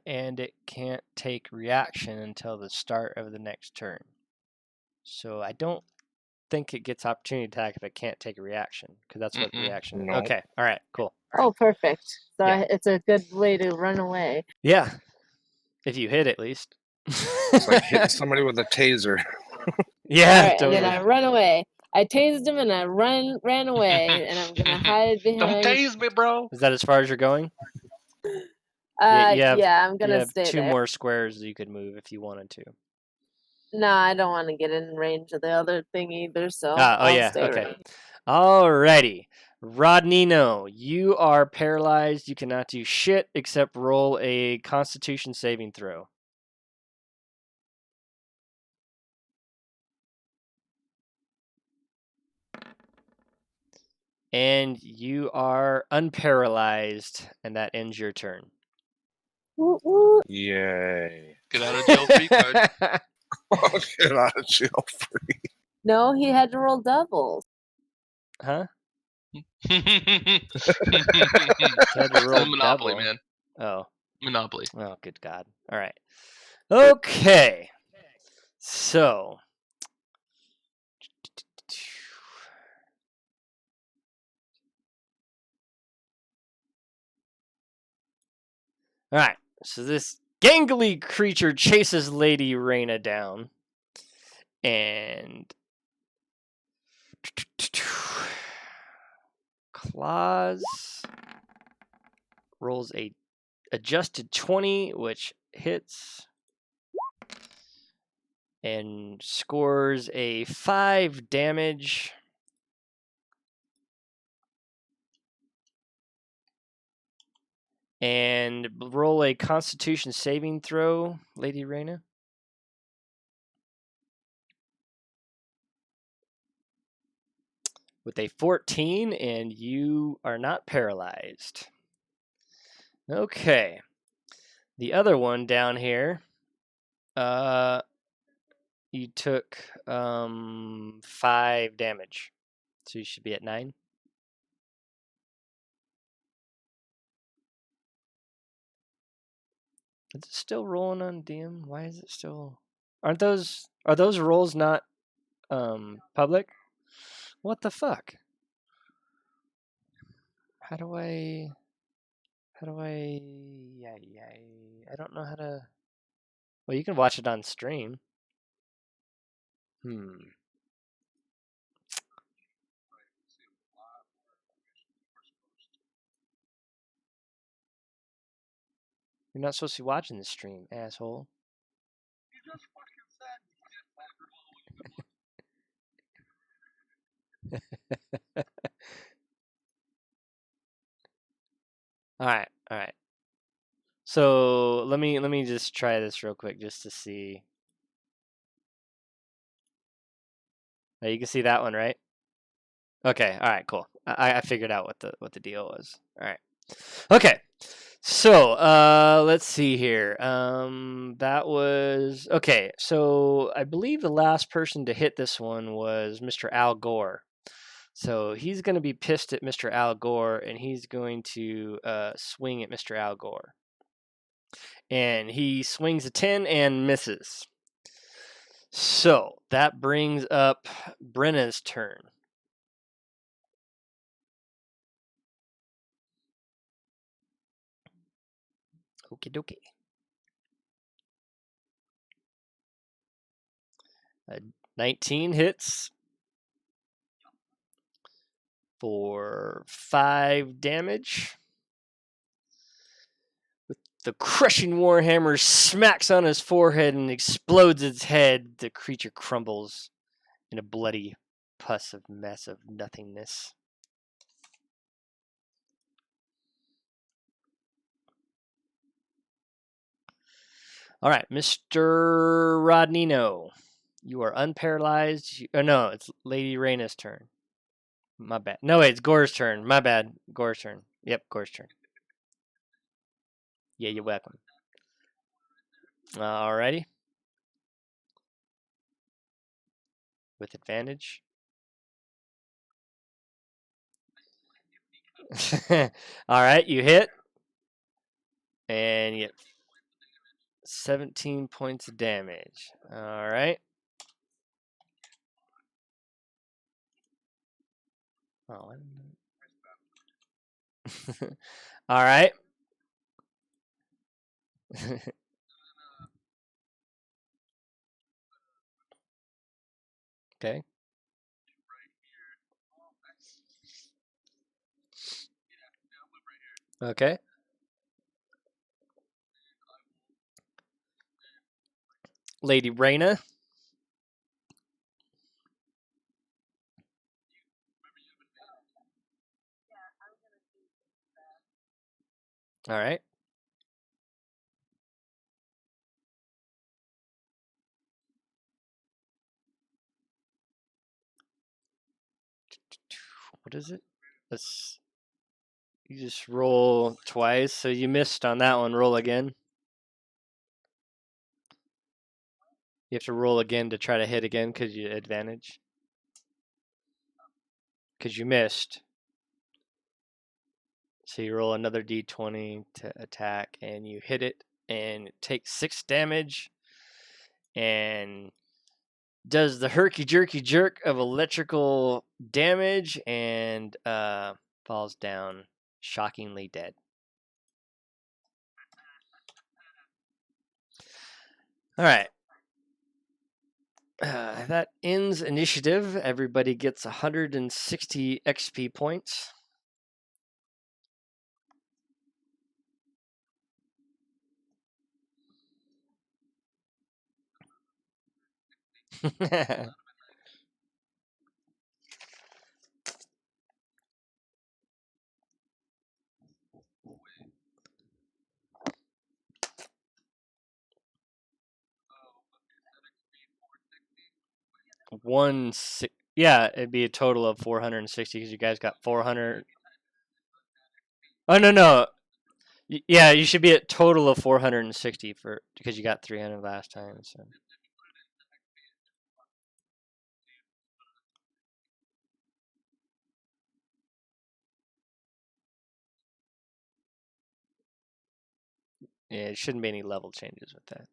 And it can't take reaction until the start of the next turn. So I don't think it gets opportunity attack if it can't take a reaction, because that's what reaction is. No. Okay, all right, cool. Oh, perfect. So Yeah. it's a good way to run away. Yeah, if you hit at least. It's like hitting somebody with a taser. Yeah, All right, totally. and then I run away. I tased him and I ran away, and I'm gonna hide behind. Don't tase me, bro. Is that as far as you're going? Yeah, I'm gonna stay 2 there. more squares you could move if you wanted to. No, I don't want to get in range of the other thing either, so Oh I'll yeah, stay okay. right. Alrighty. Rodnino, you are paralyzed. You cannot do shit except roll a Constitution saving throw. And you are unparalyzed, and that ends your turn. Woo, woo. Yay. Get out of jail free card. Get out of jail free. No, he had to roll doubles. Huh? Had to roll Monopoly, double. man. Oh. Monopoly. Oh, good God. All right. Okay. So. All right. So this gangly creature chases Lady Raina down. And Claws rolls a adjusted 20, which hits, and scores a 5 damage. And roll a Constitution saving throw, Lady Raina. with a 14, and you are not paralyzed. Okay. The other one down here, you took 5 damage. So you should be at 9. Is it still rolling on DM? Why is it still... Are those rolls not public? What the fuck? How do I I don't know how to... Well, you can watch it on stream. You're not supposed to be watching the stream, asshole. All right. So let me just try this real quick just to see. Now you can see that one, right? Okay. All right. Cool. I figured out what the deal was. All right. Okay. So let's see here. That was okay. So I believe the last person to hit this one was Mr. Al Gore. So he's going to be pissed at Mr. Al Gore, and he's going to swing at Mr. Al Gore. And he swings a 10 and misses. So that brings up Brenna's turn. Okie dokie. 19 hits for 5 damage. The crushing warhammer smacks on his forehead and explodes its head. The creature crumbles in a bloody pus of mess of nothingness. All right, Mr. Rodnino, you are unparalyzed. No, it's Lady Raina's turn. My bad. No, wait, it's Gore's turn. My bad. Gore's turn. Yep, Gore's turn. Yeah, you're welcome. Alrighty. With advantage. Alright, you hit. And you get 17 points of damage. Alright. Oh, alright. Okay. Okay. Lady Raina. Alright. What is it? You just roll twice, so you missed on that one. Roll again. You have to roll again to try to hit again because you advantage. Because you missed. So you roll another d20 to attack, and you hit it, and it takes 6 damage, and does the herky-jerky jerk of electrical damage, and falls down shockingly dead. All right. That ends initiative. Everybody gets 160 XP points. Yeah, it'd be a total of 460 because you guys got 400. Oh no. Yeah, you should be at total of 460 because you got 300 last time. So. Yeah, it shouldn't be any level changes with that.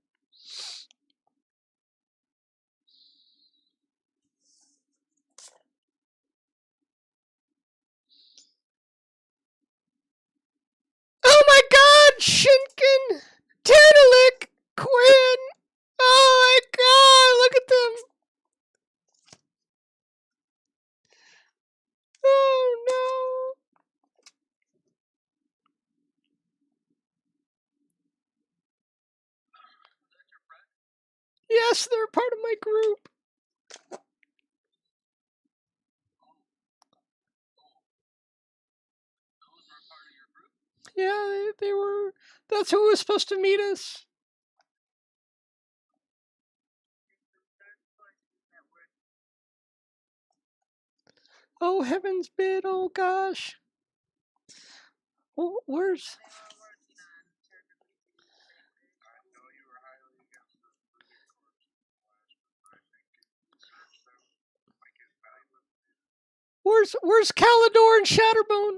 Oh my God, Shinken, Titanic, Quinn. Oh my God, look at them. Oh no. Yes, they're part of my group. Yeah, they were. That's who was supposed to meet us. Oh, heavens bid. Oh, gosh. Oh, where's... Where's Calidor and Shatterbone?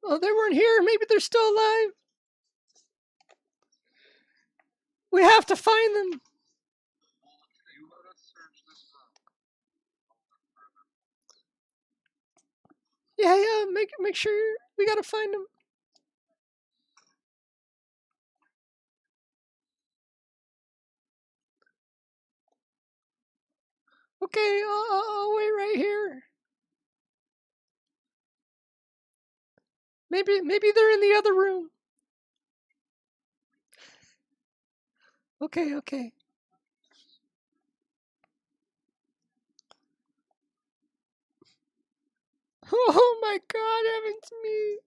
Oh, they weren't here. Maybe they're still alive. We have to find them. Yeah. Make sure we gotta find them. Okay, I'll wait right here. Maybe they're in the other room. Okay. Oh my God, heavens me.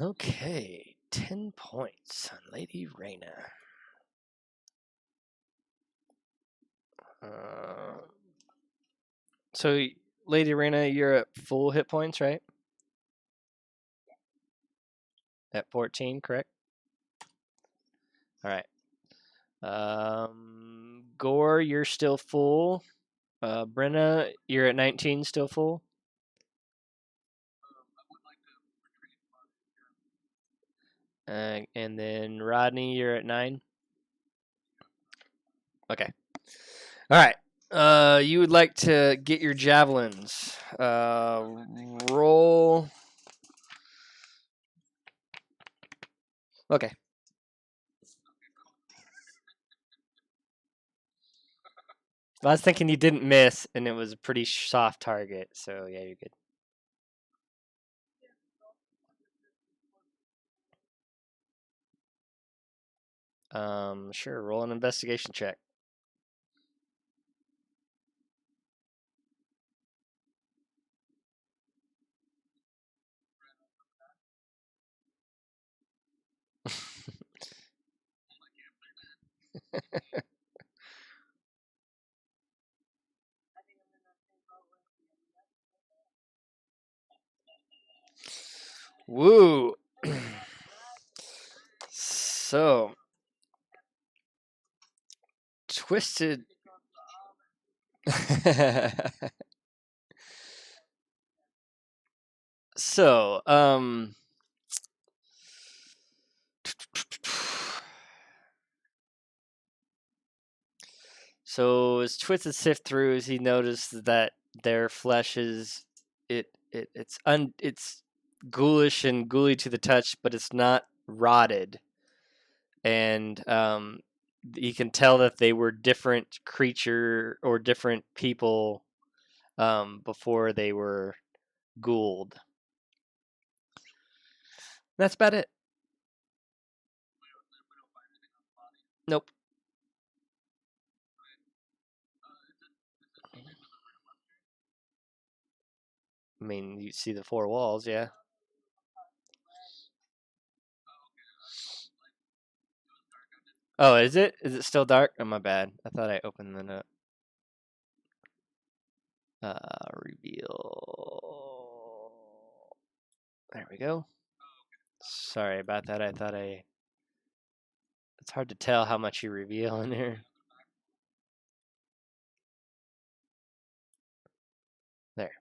Okay, 10 points on Lady Reyna. So, Lady Reyna, you're at full hit points, right? At 14, correct? All right. Gore, you're still full. Brenna, you're at 19, still full. And then Rodney, you're at 9. Okay. All right. You would like to get your javelins. Roll. Okay. I was thinking you didn't miss, and it was a pretty soft target, so yeah, you're good. Sure. Roll an investigation check. Woo. So, Twisted. So, so as Twisted sift through, he noticed that their flesh is it's ghoulish and ghouly to the touch, but it's not rotted, and he can tell that they were different creature or different people before they were ghouled. That's about it. Nope. I mean, you see the four walls, yeah. Oh, is it? Is it still dark? Oh, my bad. I thought I opened the note. Reveal. There we go. Sorry about that. I thought it's hard to tell how much you reveal in here. There.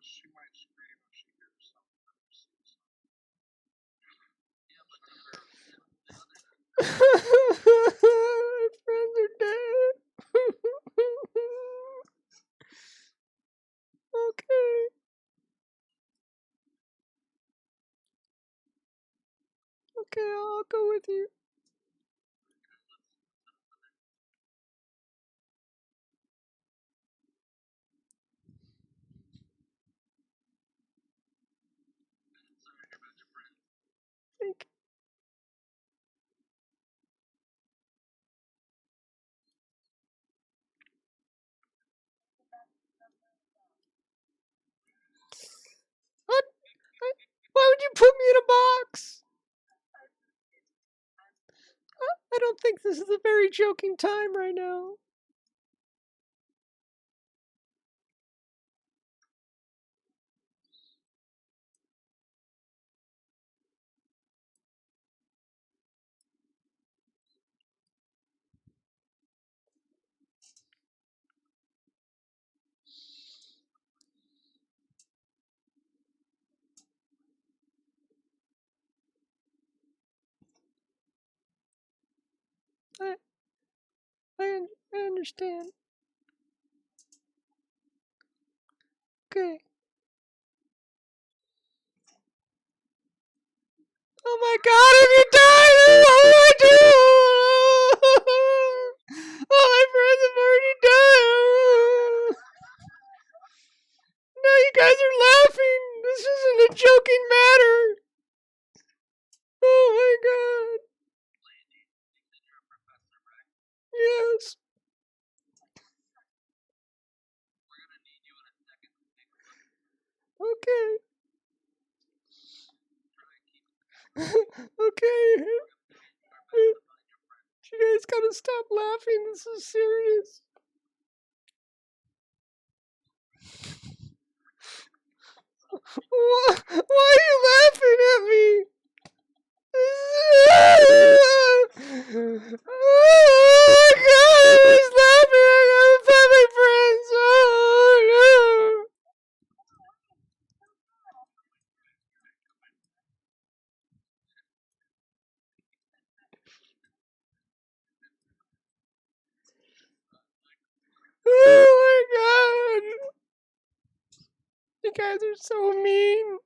She might scream if she hears something. My friends are dead. Okay. Okay, I'll go with you. Thank you. What? Why would you put me in a box? I don't think this is a very joking time right now. I, I understand. Okay. Oh my god, if you die, then what do I do? All my friends have already died. No, you guys are laughing. This isn't a joking matter. Oh my god. Yes. Okay. Okay. You guys gotta stop laughing. This is serious. Why are you laughing at me? Oh my god, I was laughing at my friends. Oh no. Oh my god. You guys are so mean.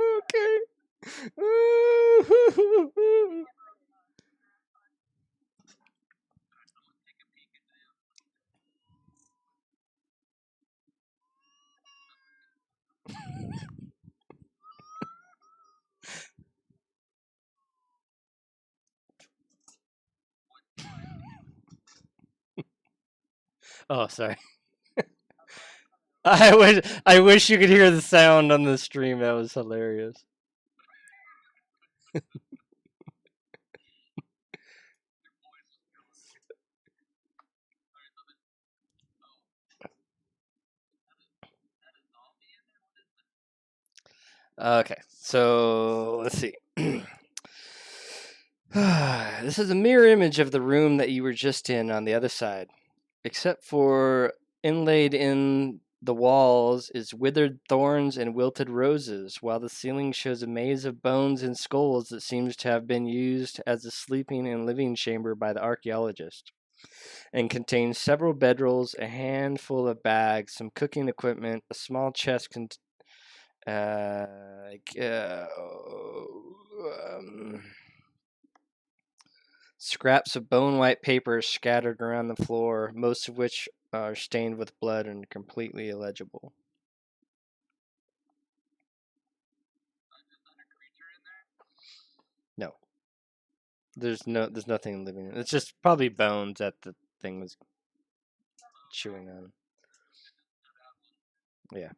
Okay. Oh, sorry. I wish you could hear the sound on the stream. That was hilarious. Okay, so let's see. This is a mirror image of the room that you were just in on the other side, except for inlaid in the walls is withered thorns and wilted roses, while the ceiling shows a maze of bones and skulls that seems to have been used as a sleeping and living chamber by the archaeologist, and contains several bedrolls, a handful of bags, some cooking equipment, a small chest scraps of bone-white paper scattered around the floor, most of which are stained with blood and completely illegible. No. There's nothing living in it. It's just probably bones that the thing was chewing on. Yeah.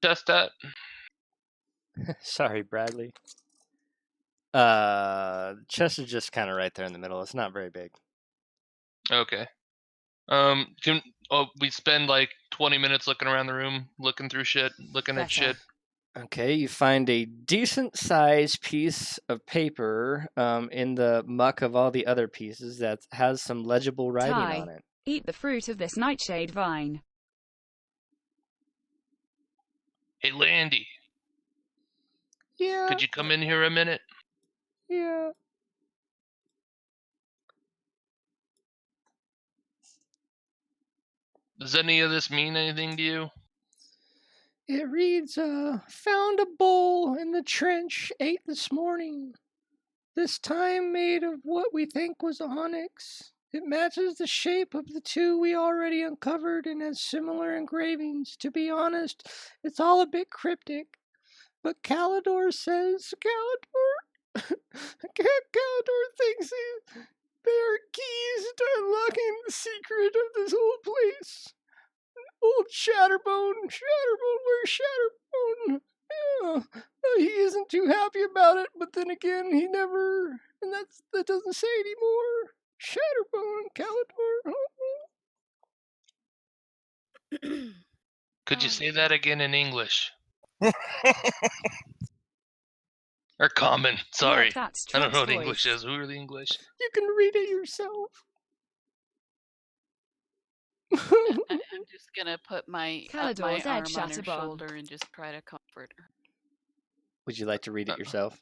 Test that. Sorry, Bradley. Chest is just kind of right there in the middle. It's not very big. Okay. Can we spend like 20 minutes looking around the room, looking through shit, looking at shit? Okay, you find a decent-sized piece of paper in the muck of all the other pieces that has some legible writing on it. Eat the fruit of this nightshade vine. Hey, Landy. Yeah. Could you come in here a minute? Yeah. Does any of this mean anything to you? It reads, found a bowl in the trench, ate this morning. This time made of what we think was onyx. It matches the shape of the two we already uncovered and has similar engravings. To be honest, it's all a bit cryptic. But Calidor says, Calidor thinks they are keys to unlocking the secret of this whole place. Old Shatterbone, where's Shatterbone? Yeah, he isn't too happy about it, but then again, he never, and that doesn't say anymore. Shatterbone, Calidor. Could you say that again in English? Or common, sorry. I don't know what English is. Who are the English? You can read it yourself. I'm just gonna put my Calidor's arm edge on her Shatterbone. shoulder and just try to comfort her. Would you like to read it yourself?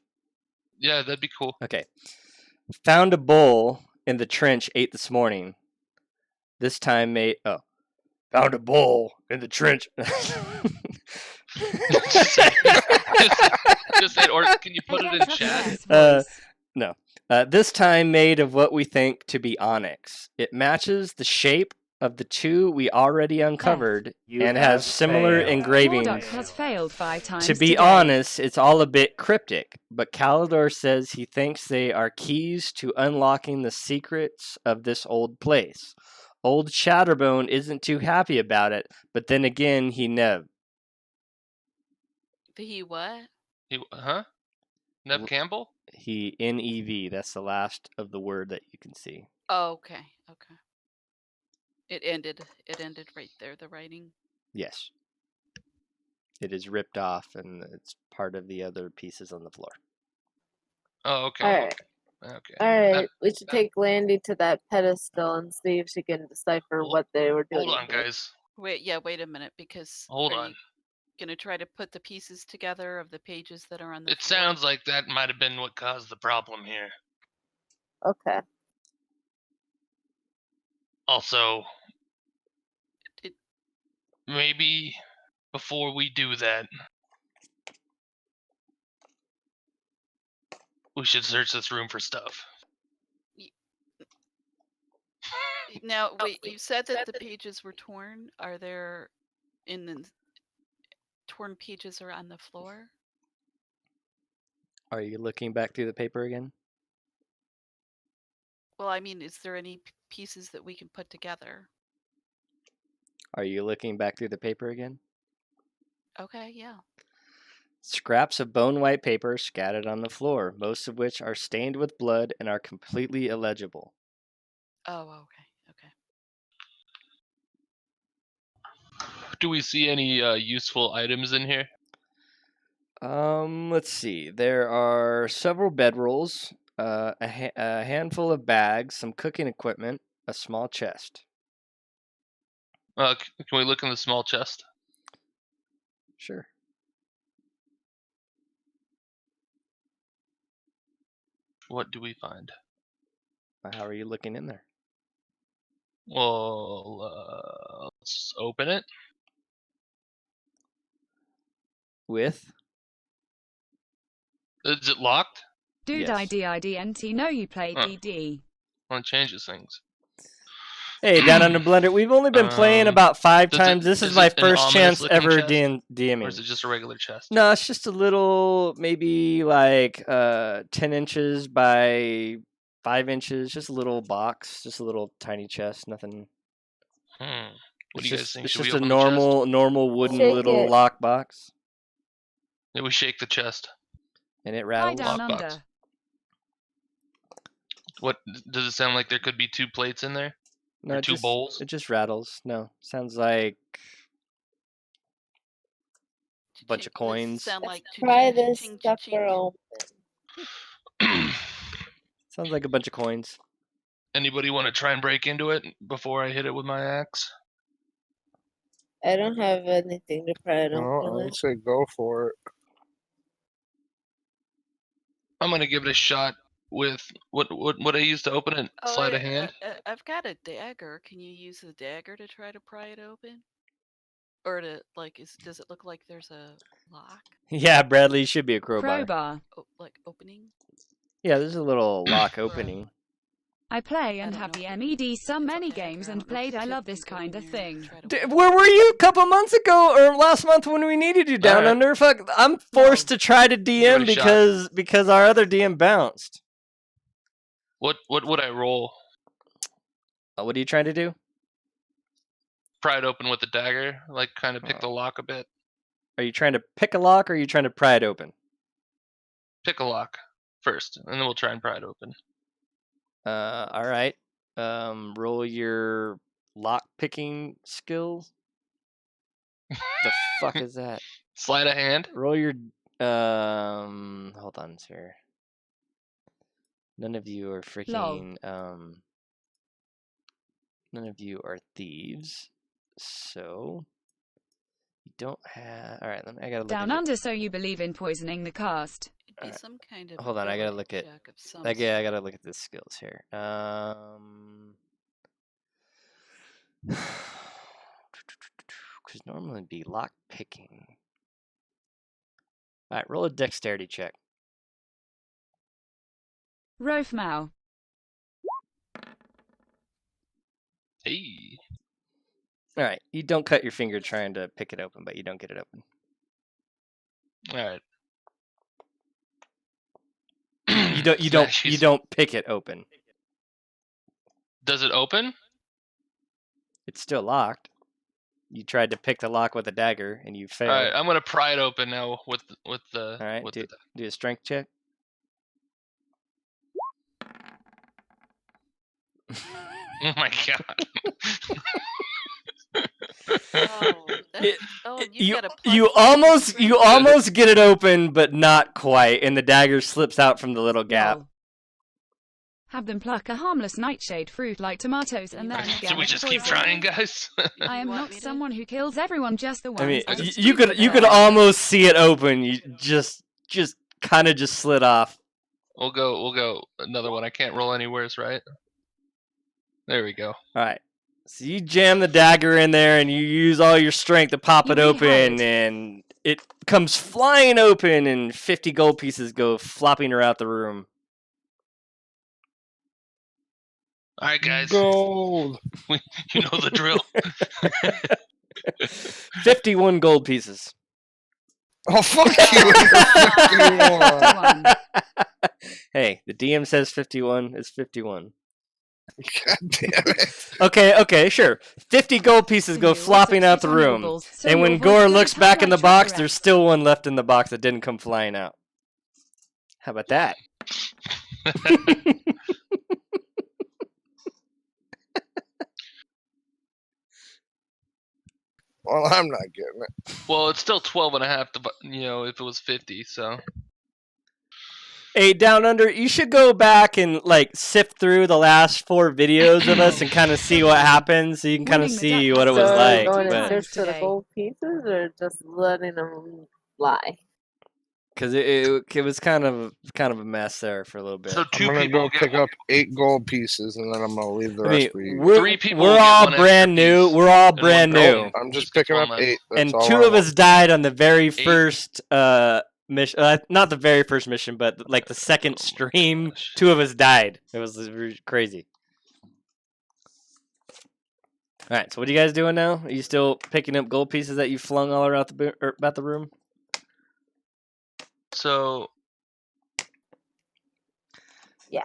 Yeah, that'd be cool. Okay. Found a bull in the trench, ate this morning. This time made... Oh. Found a bull in the trench. Just say it, or can you put it in chat? No. This time made of what we think to be onyx. It matches the shape of the two we already uncovered and has similar engravings. Warduck has failed 5 times To be today. honest, it's all a bit cryptic, but Calidor says he thinks they are keys to unlocking the secrets of this old place. Old Shatterbone isn't too happy about it, but then again, he never. He what? Nev Campbell? He NEV. That's the last of the word that you can see. Oh, okay. It ended right there, the writing. Yes. It is ripped off, and it's part of the other pieces on the floor. Oh, okay. Alright. Okay. Alright, we should take Landy to that pedestal and see if she can decipher what they were doing. Hold on, guys. Wait a minute, because Hold are on. you gonna try to put the pieces together of the pages that are on the It floor? sounds like that might have been what caused the problem here. Okay. Also, maybe before we do that, we should search this room for stuff. Now, wait, you said that the pages were torn. Are there torn pages are on the floor? Are you looking back through the paper again? Well, I mean, is there any pieces that we can put together? Are you looking back through the paper again? Okay, yeah. Scraps of bone white paper scattered on the floor, most of which are stained with blood and are completely illegible. Oh, okay. Do we see any useful items in here? Let's see. There are several bedrolls, a handful of bags, some cooking equipment, a small chest. Can we look in the small chest? Sure. What do we find? How are you looking in there? Well, let's open it. With? Is it locked? Dude, Yes. IDIDNT, know you play DD. Well, it changes things. Hey, down under Blender, we've only been playing about 5 times. This is my first chance ever DMing. Or is it just a regular chest? No, it's just a little, maybe like 10 inches by 5 inches. Just a little box, just a little tiny chest. Nothing. What do you guys think? It's Should we just a open the chest? normal wooden Shake little it. lock box, Yeah, we shake the chest. and it Lie rattles. down Lockbox. under. What does it sound like? There could be 2 plates in there, No, or 2 bowls. It just rattles. No, sounds like a bunch of coins. Sound like Try this sucker open. Sounds like a bunch of coins. Anybody want to try and break into it before I hit it with my axe? I don't have anything to pry it No, open I with. would say go for it. I'm gonna give it a shot with what I used to open it. Sleight of hand. I've got a dagger. Can you use the dagger to try to pry it open? Or to does it look like there's a lock? Yeah, Bradley, should be a crowbar. Crowbar. Like opening? Yeah, there's a little lock opening. I play and have the MED some many games and played. I love this kind of thing. Where were you a couple months ago or last month when we needed you down under? Fuck, I'm forced to try to DM because our other DM bounced. What would I roll? What are you trying to do? Pry it open with the dagger, like kind of pick the lock a bit. Are you trying to pick a lock or are you trying to pry it open? Pick a lock first, and then we'll try and pry it open. All right. Roll your lock picking skills. The fuck is that? Sleight of hand. Roll your hold on, sir. None of you are freaking none of you are thieves. So you don't have. All right, I gotta look down under. So you believe in poisoning the cast? It'd be some kind of. Hold on, I gotta look at. I gotta look at the skills here. Because normally it'd be lock picking. All right, roll a dexterity check. Rofmau. Hey. All right, you don't cut your finger trying to pick it open, but you don't get it open. All right. You don't pick it open. Does it open? It's still locked. You tried to pick the lock with a dagger and you failed. All right, I'm gonna pry it open now with the. All right, do a strength check. Oh my god. You almost get it open, but not quite, and the dagger slips out from the little gap. Lol. Have them pluck a harmless nightshade fruit like tomatoes and then So we just keep trying, guys. I am not someone who kills everyone, just the ones. I mean, you could almost see it open. You just kind of just slid off. We'll go another one. I can't roll anywheres, right? There we go. All right. So you jam the dagger in there, and you use all your strength to pop it open, and it comes flying open, and 50 gold pieces go flopping around the room. All right, guys. Gold. You know the drill. 51 gold pieces. Oh, fuck you. 51. Hey, the DM says 51. It's 51. God damn it. Okay, sure. 50 gold pieces go flopping out the room. And when Gore looks back in the box, there's still one left in the box that didn't come flying out. How about that? Well, I'm not getting it. Well, it's still 12 and a half, if it was 50, so. Hey, Down Under, you should go back and sift through the last 4 videos of us and kind of see what happens, so you can kind of see what it was like. Going to search for the gold pieces, or just letting them lie? Because it was kind of a mess there for a little bit. So I'm gonna go pick up 8 gold pieces, and then I'm gonna leave the rest for you. We're all brand new. We're all brand new. I'm just picking up 8. And 2 of us died on the very first mission. Not the very first mission, but the second stream. 2 of us died. It was crazy. All right. So what are you guys doing now? Are you still picking up gold pieces that you flung all around about the room? So. Yeah.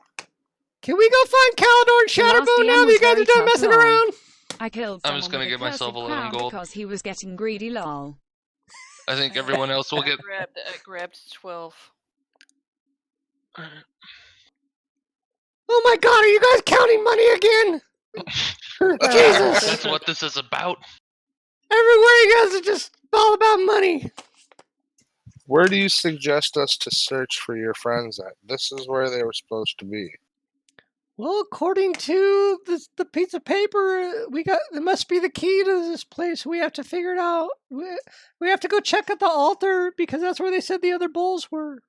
Can we go find Calidor and Shatterbone now that you guys are done messing around? I killed I'm just gonna get myself 11 gold because he was getting greedy. Lol. I think everyone else will get. I grabbed 12. Oh my God! Are you guys counting money again? Jesus! That's what this is about. Everywhere you guys are just all about money. Where do you suggest us to search for your friends at? This is where they were supposed to be. Well, according to the piece of paper, it must be the key to this place. We have to figure it out. We have to go check at the altar because that's where they said the other bowls were.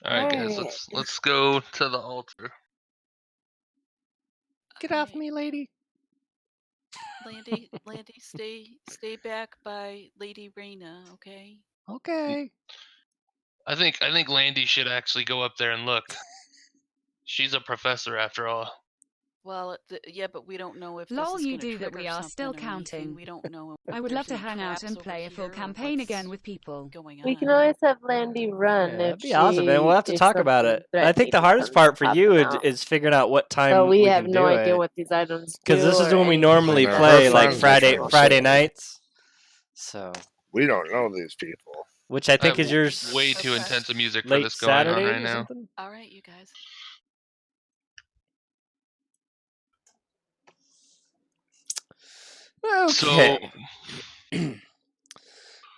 All right, guys, let's go to the altar. Get off me, lady. Landy, stay back by Lady Reyna, okay? Okay. I think Landy should actually go up there and look. She's a professor after all. Well, yeah, but we don't know if Lol, this is you do that. We are still counting. We don't know. I would love to hang out and play a full campaign again with people. We can always have Landy run. Yeah, that'd be awesome, man. We'll have to talk about it. I think the hardest part for you is figuring out what time so we have can no do idea it. what these items do. Because this is when we normally Our play, friends Friday nights. So we don't know these people. Which I think is yours. Way too intense music for late this going Saturday on right now. something? All right, you guys. Okay.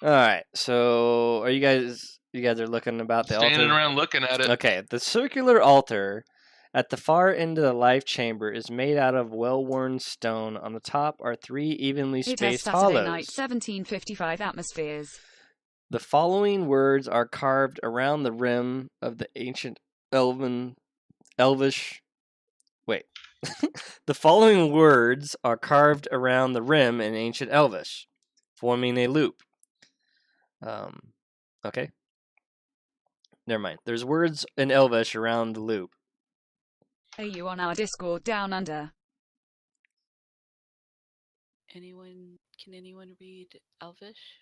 All right. So, are you guys are looking about the Standing altar? around looking at it. Okay. The circular altar at the far end of the life chamber is made out of well-worn stone. On the top are 3 evenly spaced hollows. Saturday night, 1755 atmospheres. The following words are carved around the rim of the ancient Elvish. Wait. The following words are carved around the rim in ancient Elvish, forming a loop. Okay. Never mind. There's words in Elvish around the loop. Are you on our Discord, Down Under? Can anyone read Elvish?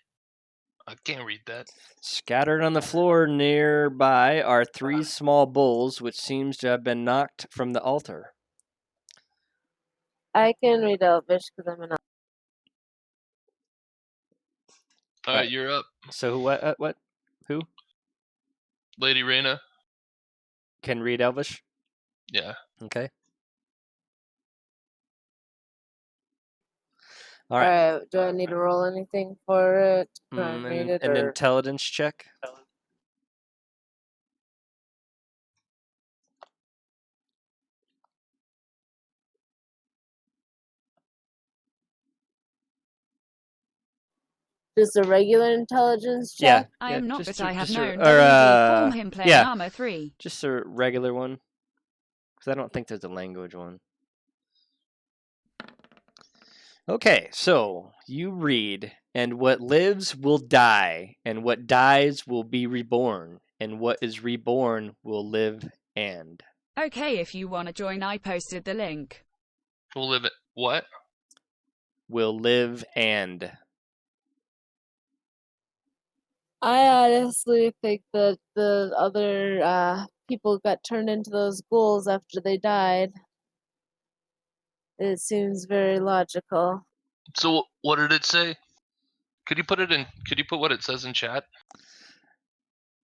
I can't read that. Scattered on the floor nearby are 3 small bowls, which seems to have been knocked from the altar. I can read Elvish because I'm an elf. All right, you're up. So what? Who? Lady Reyna. Can read Elvish? Yeah. Okay. All right. Do I need to roll anything for it? An intelligence check. Just a regular intelligence check? I am not, but I have known or, him playing Armor 3. Just a regular one. Because I don't think there's a language one. Okay, so you read, and what lives will die, and what dies will be reborn, and what is reborn will live and. Okay, if you want to join, I posted the link. Will live it. What? Will live and. I honestly think that the other people got turned into those ghouls after they died. It seems very logical. So what did it say? Could you put what it says in chat?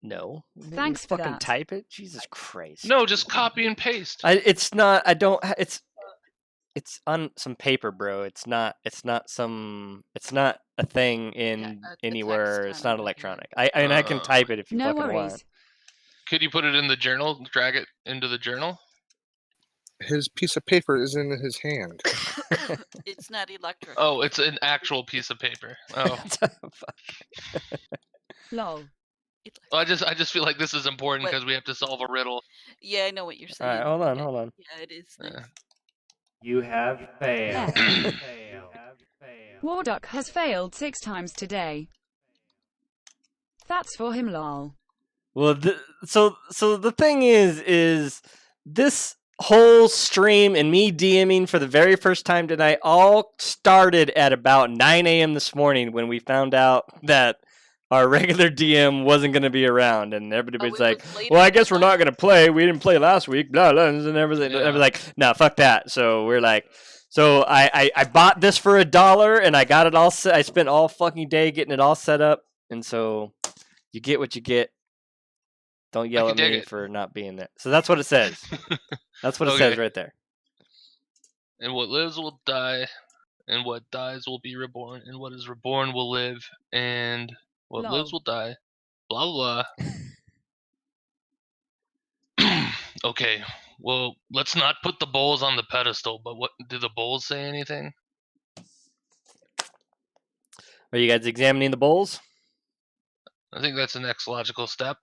No. Thanks for fucking that. Type it? Jesus Christ. No, just copy and paste. It's not. I don't. It's on some paper, bro. It's not a thing in anywhere. It's not electronic. I mean, I can type it if you fucking want. Could you put it in the journal? Drag it into the journal? His piece of paper is in his hand. It's not electric. Oh, it's an actual piece of paper. Oh. Lol. I just feel like this is important because we have to solve a riddle. Yeah, I know what you're saying. All right, hold on. Yeah, it is nice. You have failed. Warduck has failed 6 times today. That's for him, lol. Well, so the thing is this whole stream and me DMing for the very first time tonight all started at about 9 a.m. this morning when we found out that our regular DM wasn't going to be around, and everybody's like, well, I guess we're not going to play. We didn't play last week, blah, blah, and everything. Yeah. Like, no, fuck that. So we're like, so I bought this for $1, and I got it all set. I spent all fucking day getting it all set up, and so you get what you get. Don't yell at me for not being there. So that's what it says. That's what it says right there. And what lives will die, and what dies will be reborn, and what is reborn will live, and what lives will die. Blah, blah, blah. Okay, well, let's not put the bowls on the pedestal, but what do the bowls say anything? Are you guys examining the bowls? I think that's the next logical step.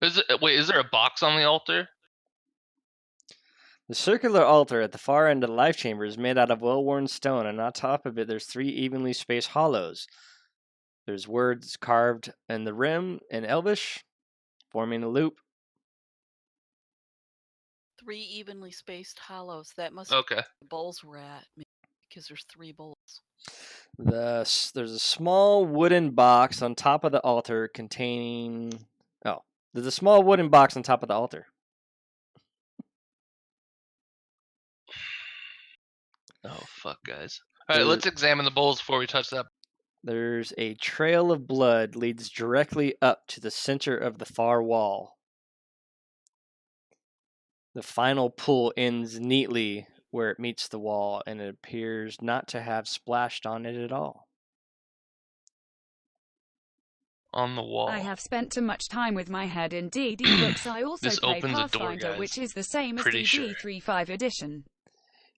Is there a box on the altar? The circular altar at the far end of the life chamber is made out of well-worn stone, and on top of it there's 3 evenly spaced hollows. There's words carved in the rim in Elvish, forming a loop. 3 evenly spaced hollows. That must be where the bowls were at, because there's 3 bowls. There's a small wooden box on top of the altar containing... Oh, there's a small wooden box on top of the altar. Oh, fuck, guys. All right, let's examine the bowls before we touch that. There's a trail of blood leads directly up to the center of the far wall. The final pull ends neatly where it meets the wall, and it appears not to have splashed on it at all. On the wall. I have spent too much time with my head in D&D books. I also play Pathfinder, which is the same as D&D 3.5 edition.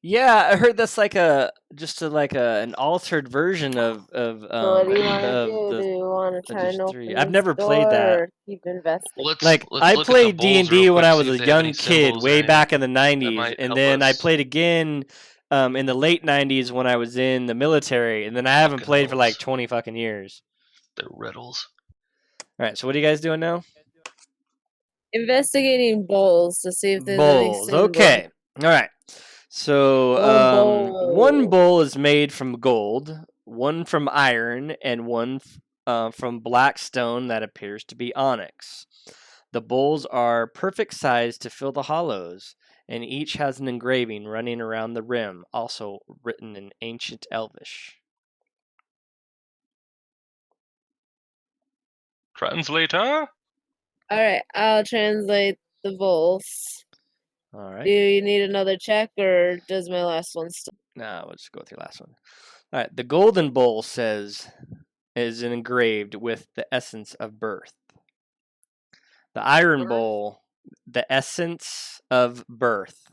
Yeah, I heard that's like an altered version of So what do you want to do? Do you want to try and open I've never played that. Or keep investigating? Let's I played D&D when I was a young kid, way back in the 90s, and then I played again in the late 90s when I was in the military, and then I haven't played for like 20 fucking years. They're riddles. All right, so what are you guys doing now? Investigating bowls to see if there's any symbols. Okay. All right. So one bowl is made from gold, one from iron, and one from black stone that appears to be onyx. The bowls are perfect size to fill the hollows, and each has an engraving running around the rim, also written in ancient Elvish. Translator? Alright, I'll translate the bowls. Alright. Do you need another check, or does my last one still? No, we'll just go with your last one. All right. The golden bowl is engraved with the essence of birth. The iron bowl, the essence of birth.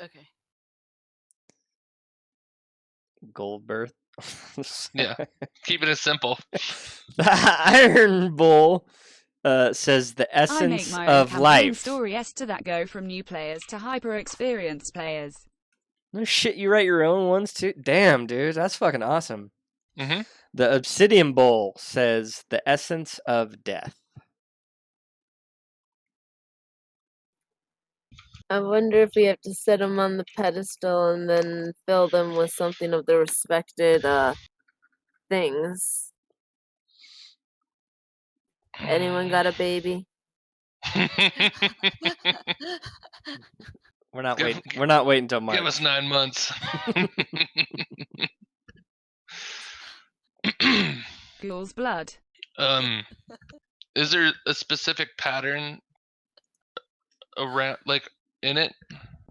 Okay. Gold birth. Yeah. Keeping it simple. The iron bowl says the I make essence my own of campaign life. story to that go from new players to hyper experienced players. No shit, you write your own ones too? Damn, dude, that's fucking awesome. Mm-hmm. The obsidian bowl says the essence of death. I wonder if we have to set them on the pedestal and then fill them with something of the respected things. Anyone got a baby? We're not waiting. We're not waiting until March. Give us 9 months. Ghoul's blood. Is there a specific pattern around, like, in it,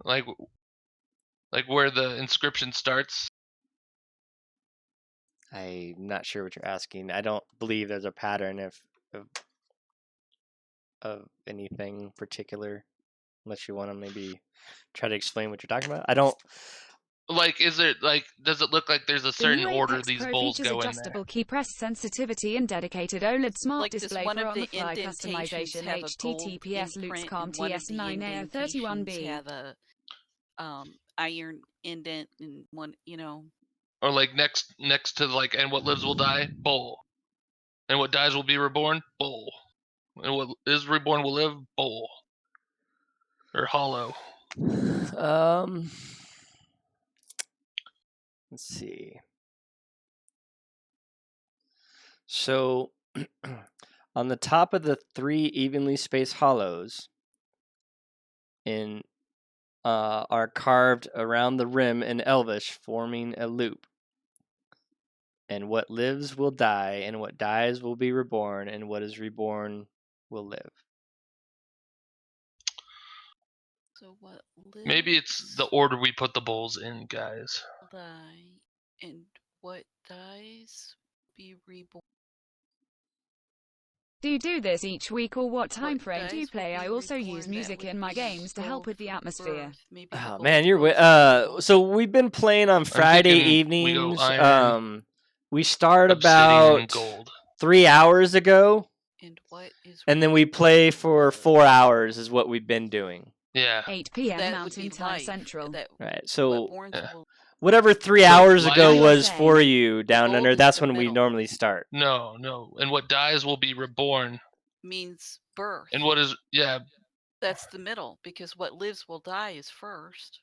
like where the inscription starts? I'm not sure what you're asking. I don't believe there's a pattern of anything particular, unless you want to maybe try to explain what you're talking about. I don't. Like, is it like? Does it look like there's a certain the new order Apex these Pro bowls features go in adjustable there? key press sensitivity and dedicated OLED smart Like, does display one for of the on-the-fly indentations customization. have a gold HTTPS imprint, LuxCom and one of the indentations TS9AO31B. have a iron indent, and one, you know? Or like next to, like, and what lives will die, bowl, and what dies will be reborn, bowl, and what is reborn will live, bowl, or hollow. Let's see. So, on the top of the 3 evenly spaced hollows are carved around the rim in Elvish, forming a loop. And what lives will die, and what dies will be reborn, and what is reborn will live. So what lives Maybe it's the order we put the bowls in, guys. will die, and what dies be reborn. Do you do this each week, or what time What frame do you dies will play? I be also reborn, use that music would in my be games to help gold with the for atmosphere. birth. Maybe the Oh gold man, you're rose for gold. so we've been playing on Friday thinking we go evenings. iron, We start obsidian, and about gold. 3 hours ago, And what is and then we play for 4 hours. Is what we've been doing. Yeah. 8 p.m. that would Mountain be Time life. Central. That Right. what So borns Yeah. will whatever 3 So hours life- ago was USA. for you down gold under, is that's the when we middle. normally start. No, and what dies will be reborn, means birth. and what is That's the middle, because what lives will die is first.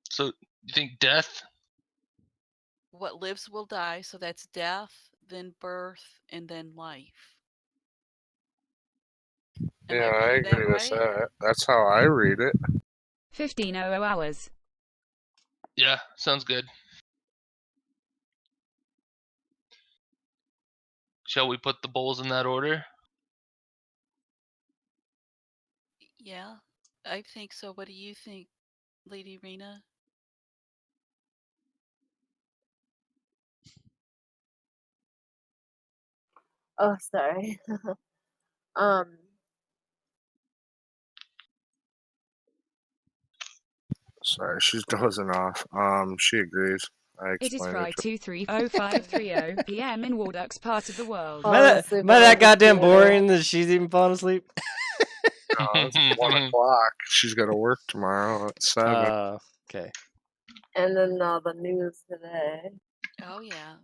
So you think death? What lives will die, so that's death, then birth, and then life. Am Yeah, I reading that agree with right? that. That's how I read it. 15:00 hours. Yeah, sounds good. Shall we put the bowls in that order? Yeah, I think so. What do you think, Lady Rena? Oh, sorry. um, Sorry, she's dozing off. She agrees. I It is explained Friday it to 2:35:30 p.m. in Warduck's part of the world. Am I that goddamn boring that she's even falling asleep? her. It's 1 o'clock. She's got to work tomorrow at 7. Okay. And then all the news today. Oh yeah.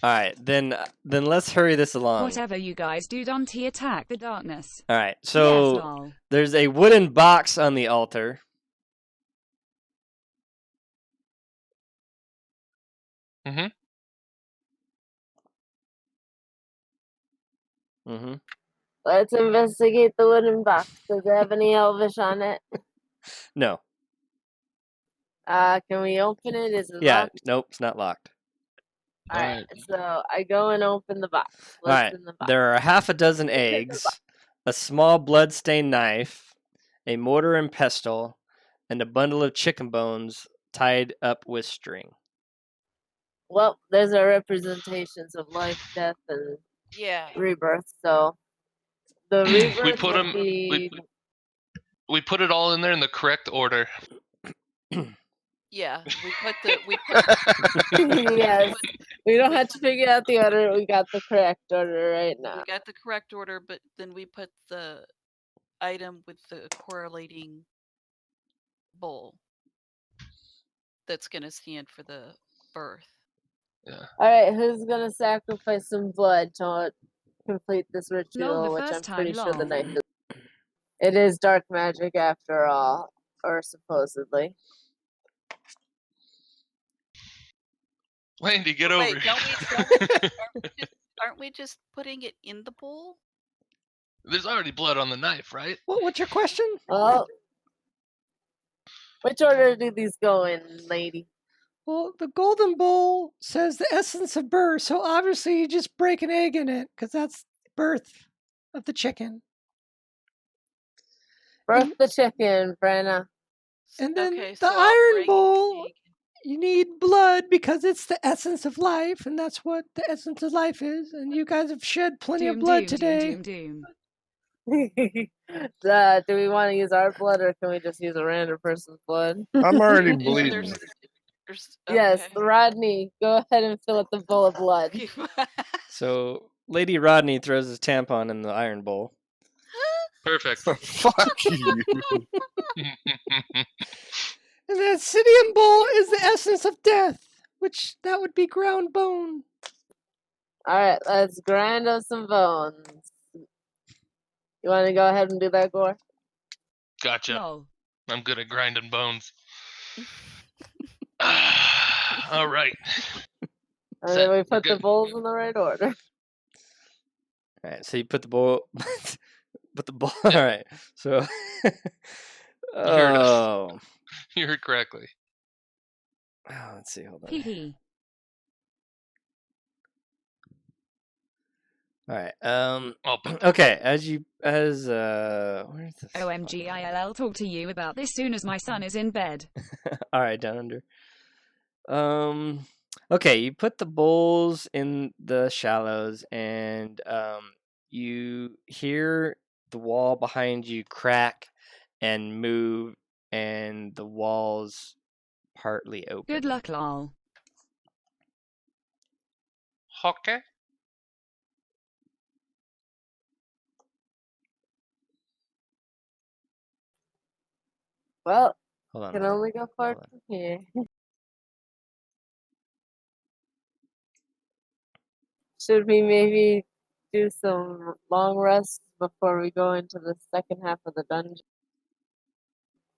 All right, then let's hurry this along. Whatever you guys do, don't attack the darkness. All right, so Yes, lol. there's a wooden box on the altar. Mm-hmm. Mm-hmm. Let's investigate the wooden box. Does it have any Elvish on it? No. Can we open it? Is it Yeah, locked? nope, it's not locked. Alright, so I go and open the box. All right, in the box? there are half a dozen eggs, a small blood-stained knife, a mortar and pestle, and a bundle of chicken bones tied up with string. Well, there's our representations of life, death, and rebirth. So the rebirth would be. We put it all in there in the correct order. Yeah, Yes, we don't have to figure out the order. We got the correct order right now. We got the correct order, but then we put the item with the correlating bowl that's going to stand for the birth. Yeah. All right, who's gonna sacrifice some blood to complete this ritual? Which I'm pretty sure the knife is. It is dark magic after all, or supposedly. Landy, get over here. Aren't we just putting it in the bowl? There's already blood on the knife, right? What's your question? Oh, which order do these go in, lady? Well, the golden bowl says the essence of birth, so obviously you just break an egg in it, because that's birth of the chicken. Birth the chicken, Brenna. And then the iron bowl, you need blood because it's the essence of life, and that's what the essence of life is. And you guys have shed plenty of blood today. Do we want to use our blood, or can we just use a random person's blood? I'm already bleeding. Yes, Rodney, go ahead and fill up the bowl of blood. So Lady Rodney throws his tampon in the iron bowl. Perfect. Fuck you. And the obsidian bowl is the essence of death, which that would be ground bone. All right, let's grind up some bones. You want to go ahead and do that, Gore? Gotcha. No. I'm good at grinding bones. All right. And then we put the bowls in the right order. All right, so you put the bowl. All right, so. Oh. You heard correctly. Oh, let's see. Hold on. All right. Okay. Where's the OMG, I'll talk to you about this soon as my son is in bed. All right, down under. Okay, you put the bowls in the shallows, and you hear the wall behind you crack and move, and the walls partly open. Good luck, lol. Okay. Well, hold on. Can only go far from here. Should we maybe do some long rests before we go into the second half of the dungeon?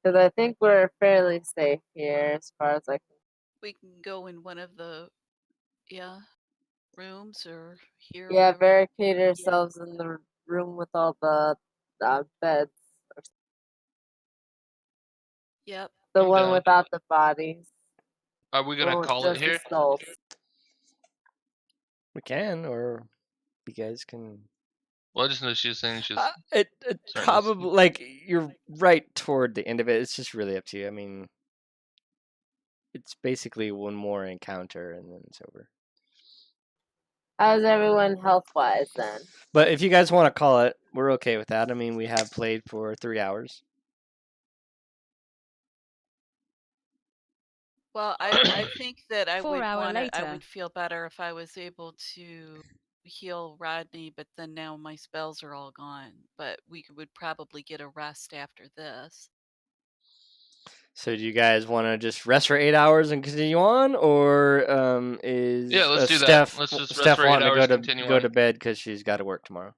Because I think we're fairly safe here as far as I can. We can go in one of the rooms or here. Yeah, barricade ourselves in the room with all the beds. Yep. The one without the bodies. Are we gonna call it here? We can, or you guys can. Well, I just know she was saying she's. It probably like you're right toward the end of it. It's just really up to you. I mean, it's basically one more encounter and then it's over. How's everyone health-wise then? But if you guys want to call it, we're okay with that. I mean, we have played for 3 hours. Well, I think that I 4 hours later. I would feel better if I was able to heal Rodney, but then now my spells are all gone. But we would probably get a rest after this. So do you guys want to just rest for 8 hours and continue on, or is let's do Steph, that. Let's just rest Steph for 8 wanting hours, to continue go on. to bed because she's got to work tomorrow?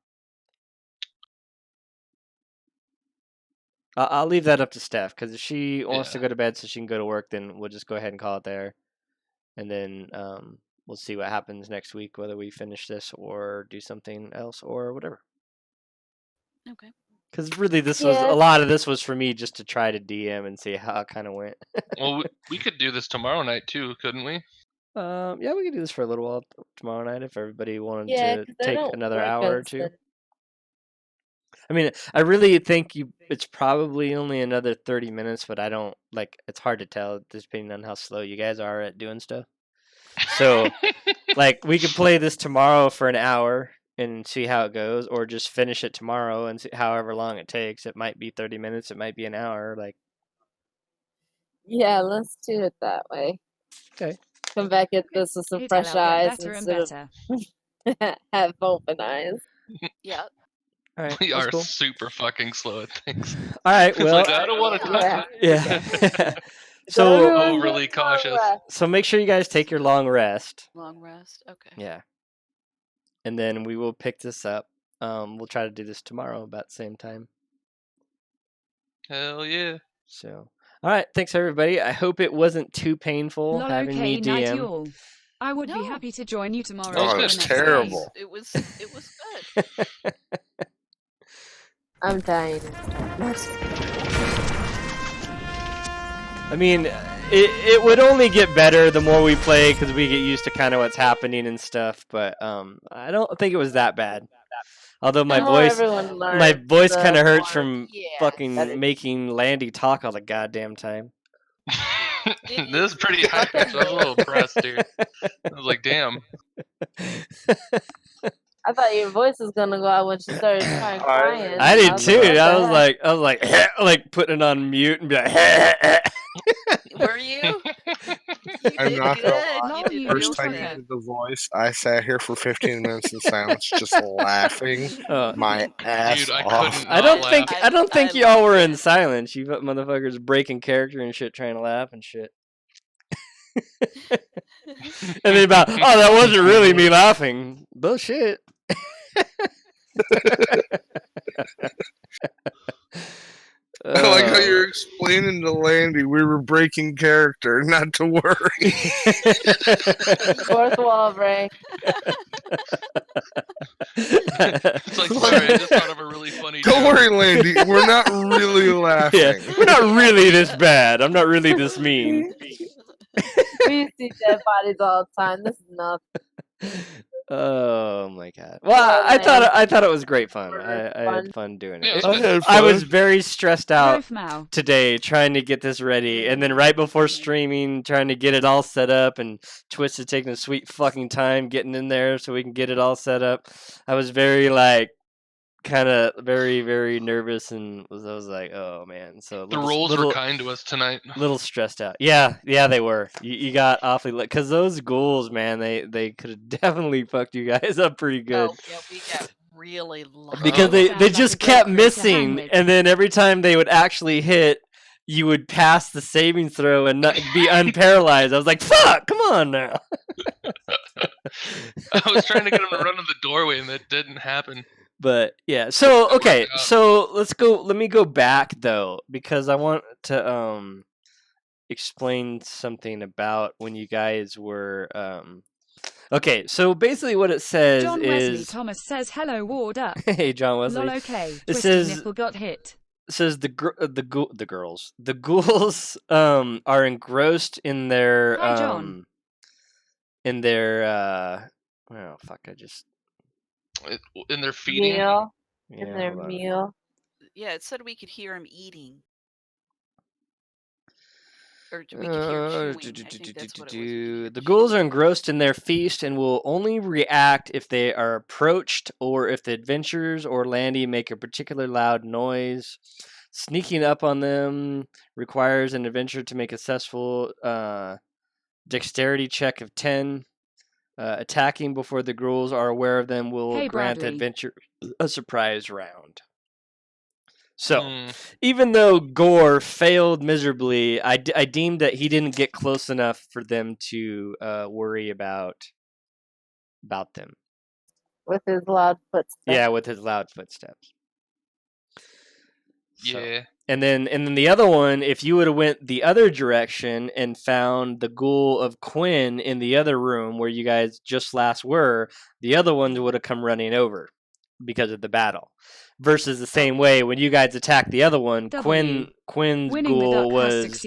I'll leave that up to Steph, because if she wants to go to bed so she can go to work, then we'll just go ahead and call it there, and then we'll see what happens next week, whether we finish this or do something else or whatever. Okay. Because really, this was a lot of this was for me just to try to DM and see how it kind of went. Well, we could do this tomorrow night too, couldn't we? Yeah, we could do this for a little while tomorrow night if everybody wanted to take another hour or two. I mean, I really think it's probably only another 30 minutes, but I don't it's hard to tell depending on how slow you guys are at doing stuff. So, we could play this tomorrow for an hour and see how it goes, or just finish it tomorrow and see however long it takes. It might be 30 minutes, it might be an hour. Yeah, let's do it that way. Okay. Come back at this with some fresh eyes instead of have open eyes. Yeah. All right. We are cool. super fucking slow at things. All right. Well, I don't want to touch it. Yeah. So overly cautious. So make sure you guys take your long rest. Long rest. Okay. Yeah. And then we will pick this up. We'll try to do this tomorrow about the same time. Hell yeah. So, all right. Thanks, everybody. I hope it wasn't too painful having me DM. I would be happy to join you tomorrow. Oh, it was terrible. It was good. I'm dying. I mean, it would only get better the more we play because we get used to kind of what's happening and stuff. But I don't think it was that bad. Although my voice kind of hurts from fucking making Landy talk all the goddamn time. This is pretty high pitch. I was a little impressed, dude. I was like, damn. I thought your voice was gonna go out when she started crying. I did too. I was like putting it on mute and be like, Were you? I'm not gonna lie. The first time you did the voice, I sat here for 15 minutes in silence, just laughing my ass off. I don't think y'all were in silence. You motherfuckers breaking character and shit, trying to laugh and shit. And then that wasn't really me laughing. Bullshit. I like how you're explaining to Landy we were breaking character, not to worry. Fourth wall break. It's like, sorry, I just thought of a really funny Don't joke. worry, Landy. We're not really laughing. Yeah, we're not really this bad. I'm not really this mean. We see dead bodies all the time. This is nothing. Oh my god! Well, I thought it was great fun. I had fun doing it. I was very stressed out today trying to get this ready, and then right before streaming, trying to get it all set up, and Twist is taking a sweet fucking time getting in there so we can get it all set up. I was very kind of very, very nervous, and I was like, oh man. So the rolls were kind to us tonight. Little stressed out. Yeah, they were. You got awfully because those ghouls, man, they could have definitely fucked you guys up pretty good. Oh, yeah, we got really lucky. Because they just kept missing, and then every time they would actually hit, you would pass the saving throw and not be unparalyzed. I was like, fuck, come on now. I was trying to get him to run to the doorway, and that didn't happen. But yeah, so okay, so let me go back though, because I want to explain something about when you guys were okay, so basically what it says John is Wesley Thomas says hello warduck. Hey John Wesley. Lol, okay. It says nipple got hit. It says the ghouls are engrossed in their Hi, John. in their oh fuck, I just in their feeding meal. Yeah, in their meal. Yeah, it said we could hear him eating. Or we could hear chewing. I think that's what it was. The ghouls are engrossed in their feast and will only react if they are approached or if the adventurers or Landy make a particularly loud noise. Sneaking up on them requires an adventurer to make a successful dexterity check of 10. Attacking before the ghouls are aware of them will grant the adventure a surprise round. So, even though Gore failed miserably, I deemed that he didn't get close enough for them to worry about them. With his loud footsteps. Yeah, with his loud footsteps. Yeah. So, and then the other one, if you would have went the other direction and found the ghoul of Quinn in the other room where you guys just last were, the other ones would have come running over because of the battle. Versus the same way when you guys attacked the other one, Quinn's ghoul was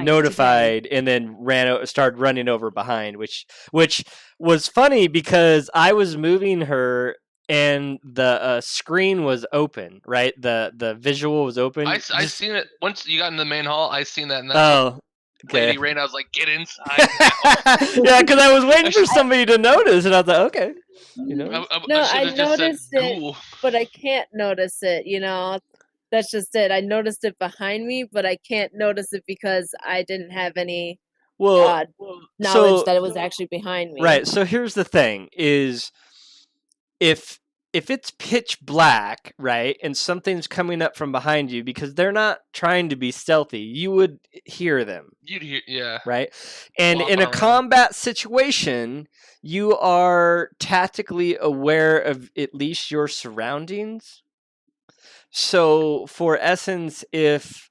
notified and then started running over behind, which was funny because I was moving her and the screen was open, right? The visual was open. I seen it once you got in the main hall. I seen that. And Oh, okay. Lady Rain, I was like, get inside now. Yeah, because I was waiting for somebody to notice, and I was like, okay. You know? I noticed it, but I can't notice it. You know, that's just it. I noticed it behind me, but I can't notice it because I didn't have any knowledge that it was actually behind me. Right. So here's the thing: is if it's pitch black, right, and something's coming up from behind you, because they're not trying to be stealthy, you would hear them. You'd hear, yeah. Right? And in a combat situation, you are tactically aware of at least your surroundings. So, for essence, if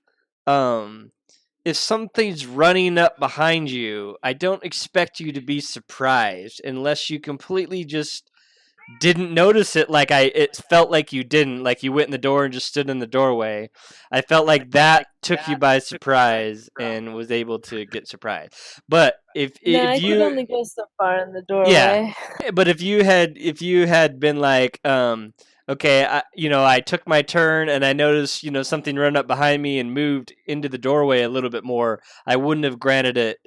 something's running up behind you, I don't expect you to be surprised unless you completely just didn't notice it. Like it felt like you didn't, like you went in the door and just stood in the doorway. I felt like that took you by surprise and was able to get surprised. But if I you could only go so far in the doorway. Yeah, but if you had been like, okay, I took my turn and I noticed, something run up behind me and moved into the doorway a little bit more, I wouldn't have granted it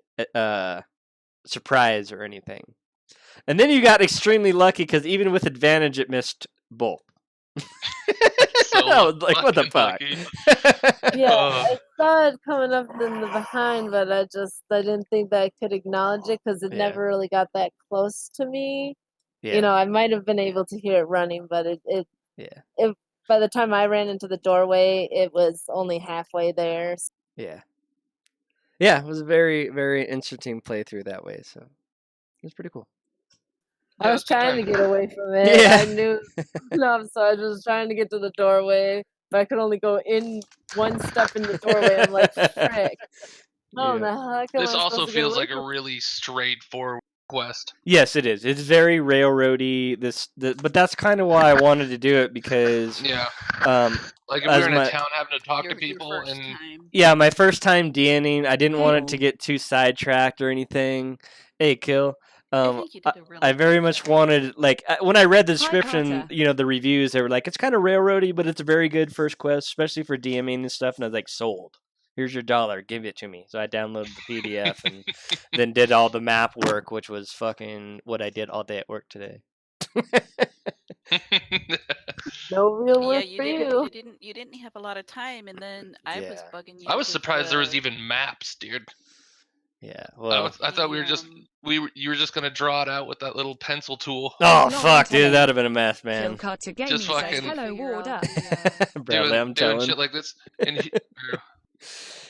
surprise or anything. And then you got extremely lucky because even with advantage, it missed both. I was like, what the fuck? Yeah, I saw it coming up in the behind, but I didn't think that I could acknowledge it because it never really got that close to me. Yeah. I might have been able to hear it running, but it by the time I ran into the doorway, it was only halfway there. Yeah. Yeah, it was a very, very interesting playthrough that way, so it was pretty cool. I was trying to get away from it. Yeah. I knew so I was trying to get to the doorway, but I could only go in one step in the doorway. I'm like, frick. Oh, the heck am This I also supposed to get feels away like a really straightforward quest. Yes, it is. It's very railroady. But that's kind of why I wanted to do it because like if we were in a town having to talk to people yeah, my first time DMing, I didn't want it to get too sidetracked or anything. Hey, Kill. I very much wanted, like, when I read the description, the reviews, they were like, it's kind of railroady, but it's a very good first quest, especially for DMing and stuff. And I was like, sold. Here's your $1. Give it to me. So I downloaded the PDF and then did all the map work, which was fucking what I did all day at work today. No real work for you. You didn't have a lot of time, and then I was bugging you. I was surprised there was even maps, dude. Yeah, well, I thought you were just gonna draw it out with that little pencil tool. Oh fuck, dude, that'd have been a mess, man. Just fucking hello, warduck. Bradley, I'm telling. Doing shit like this. And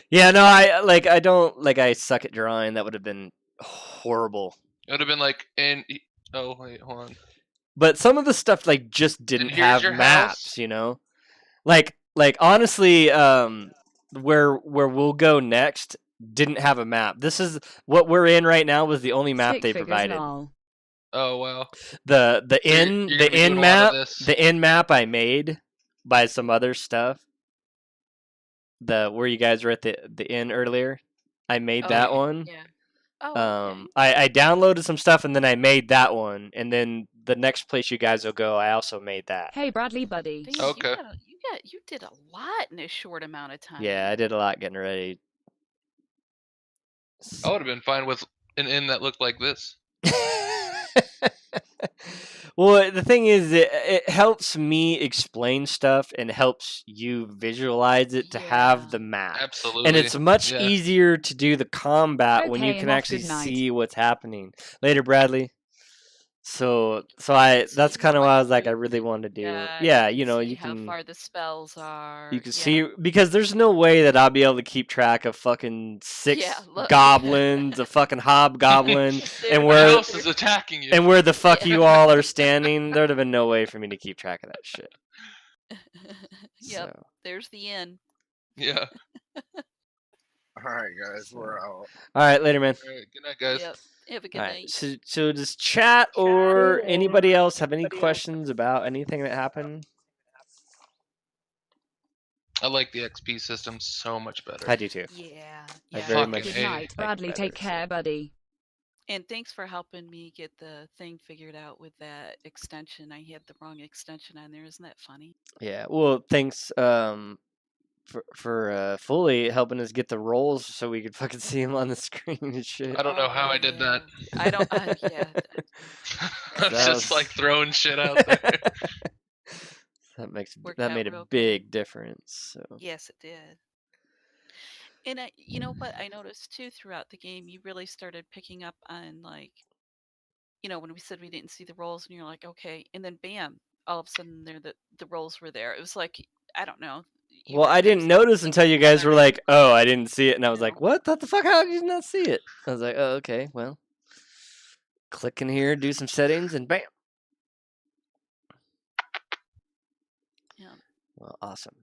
yeah, no, I suck at drawing. That would have been horrible. It would have been like, oh wait, hold on. But some of the stuff like just didn't have maps, Like honestly, where we'll go next didn't have a map. This is what we're in right now was the only map they provided. Oh wow. The end map I made by some other stuff. Where you guys were at the inn earlier, I made that one. Yeah. Oh, okay. I downloaded some stuff and then I made that one, and then the next place you guys will go, I also made that. Hey, Bradley, buddy. Dang, okay. You did a lot in a short amount of time. Yeah, I did a lot getting ready. I would have been fine with an inn that looked like this. Well, the thing is, it helps me explain stuff and helps you visualize it to have the map. Absolutely. And it's much easier to do the combat when you can actually see what's happening. Later, Bradley. So that's kind of why I was like, I really wanted to do it. Yeah, you can how far the spells are. You can see, because there's no way that I'll be able to keep track of fucking 6 goblins, a fucking hobgoblin, and where else is attacking you, and where the fuck you all are standing. There'd have been no way for me to keep track of that shit. Yep, there's the inn. Yeah. All right, guys, we're out. All right, later, man. All right, good night, guys. Yep. Have a good night. So does chat or anybody else have any questions about anything that happened? I like the XP system so much better. I do too. Yeah. I very much. Good night, Bradley. Take care, buddy. And thanks for helping me get the thing figured out with that extension. I had the wrong extension on there. Isn't that funny? Yeah. Well, thanks for fully helping us get the rolls so we could fucking see them on the screen and shit. I don't know how I did that. I don't. Yeah. I was just like throwing shit out there. That made a big difference. So. Yes, it did. And you know what I noticed too throughout the game, you really started picking up on like, when we said we didn't see the rolls, and you're like, okay, and then bam, all of a sudden the rolls were there. It was like, I don't know. Well, I didn't notice until you guys were like, "Oh, I didn't see it," and I was like, "What the fuck? How did you not see it?" I was like, "Oh, okay, well." Click in here, do some settings, and bam. Yeah. Well, awesome.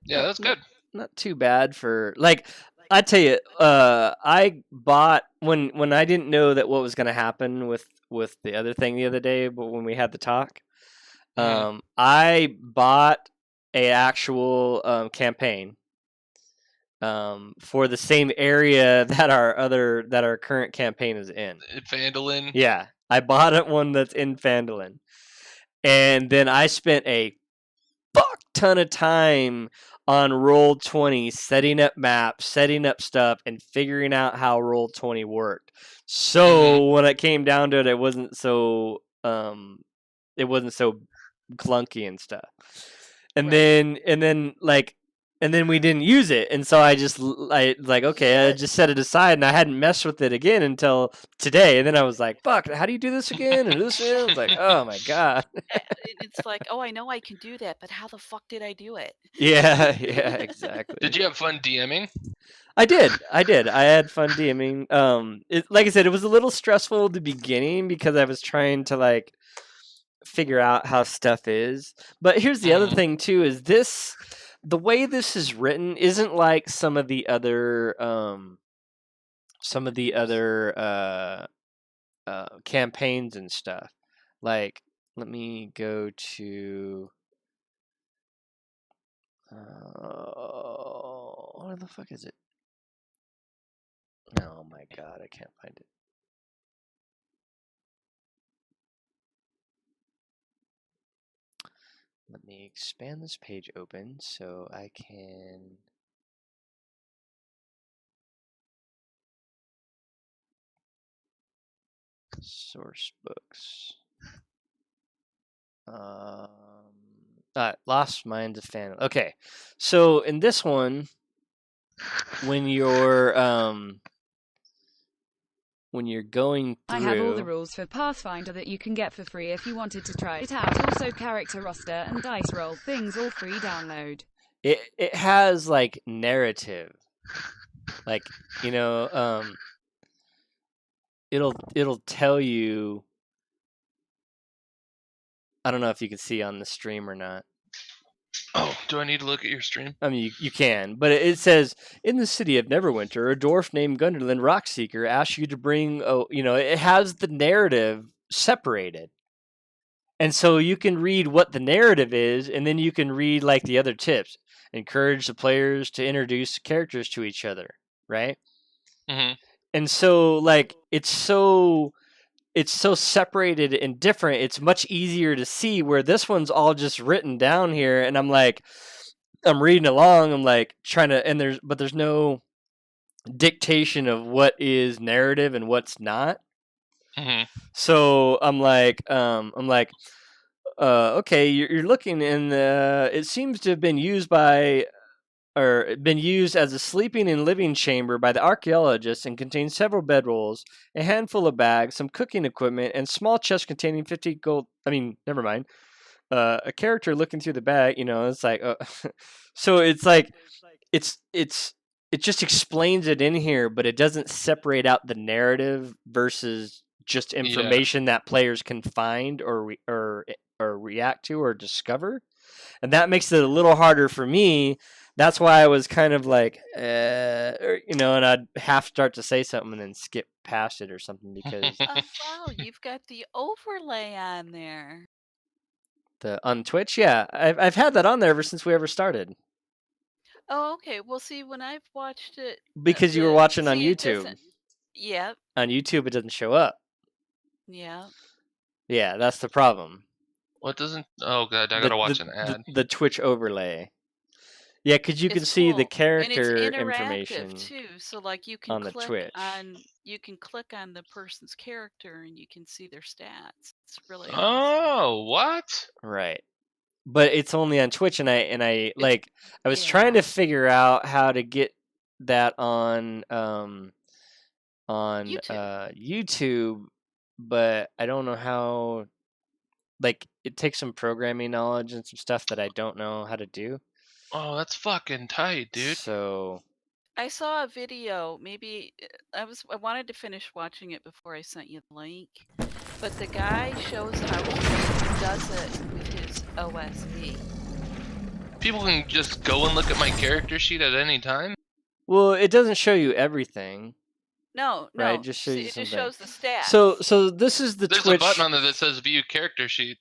Yeah, that's good. Not too bad for like. I tell you, I bought when I didn't know that what was going to happen with the other thing the other day, but when we had the talk, I bought a actual campaign. For the same area that our current campaign is in. Phandalin? Yeah. I bought one that's in Phandalin. And then I spent a fuck ton of time on Roll20 setting up maps, setting up stuff, and figuring out how Roll20 worked. So when it came down to it, it wasn't so clunky and stuff. And then we didn't use it, and so I just I just set it aside, and I hadn't messed with it again until today. And then I was like, "Fuck, how do you do this again?" And this, I was like, "Oh my god!" It's like, oh, I know I can do that, but how the fuck did I do it? Yeah, exactly. Did you have fun DMing? I did. I had fun DMing. Like I said, it was a little stressful at the beginning because I was trying to like figure out how stuff is. But here's the other thing too: is the way this is written isn't like some of the other campaigns and stuff. Like, let me go to where the fuck is it? Oh my god, I can't find it. Let me expand this page open so I can source books. Lost Minds of Fan. Okay, so in this one, when you're going through, I have all the rules for Pathfinder that you can get for free if you wanted to try it out. Also, character roster and dice roll things, all free download. It has like narrative, like it'll tell you. I don't know if you can see on the stream or not. Oh, do I need to look at your stream? I mean, you can, but it says, in the city of Neverwinter, a dwarf named Gunderlin Rockseeker asks you to bring, it has the narrative separated. And so you can read what the narrative is, and then you can read like the other tips. Encourage the players to introduce characters to each other, right? Mm-hmm. And so, like, it's so separated and different. It's much easier to see, where this one's all just written down here, and I'm like, I'm reading along, I'm like trying to, and there's no dictation of what is narrative and what's not. Mm-hmm. So I'm like, okay, you're looking in the. It seems to have been used as a sleeping and living chamber by the archaeologists, and contains several bedrolls, a handful of bags, some cooking equipment, and small chest containing 50 gold. I mean, never mind. A character looking through the bag, it's like, so it's like, it just explains it in here, but it doesn't separate out the narrative versus just information that players can find or react to or discover, and that makes it a little harder for me. That's why I was kind of like, and I'd half start to say something and then skip past it or something because. Oh wow, you've got the overlay on there. On Twitch, yeah, I've had that on there ever since we ever started. Oh, okay. Well, see, when I've watched it, Because you were watching on it YouTube. doesn't. Yep. On YouTube, it doesn't show up. Yeah. Yeah, that's the problem. What doesn't? Oh god, I gotta watch an ad. The Twitch overlay. Yeah, because you can It's see the cool. And it's character interactive information too. So like you can on the click Twitch. on the person's character and you can see their stats. It's really awesome. Oh, what? Right. But it's only on Twitch, and I was Yeah. trying to figure out how to get that on YouTube, but I don't know how. Like, it takes some programming knowledge and some stuff that I don't know how to do. Oh, that's fucking tight, dude. So I saw a video. Maybe I wanted to finish watching it before I sent you the link, but the guy shows how he does it with his OSB. People can just go and look at my character sheet at any time. well, it doesn't show you everything. No, right? no. Just shows you It something. just shows the stats. So this is the There's Twitch. a button on there that says View Character Sheet.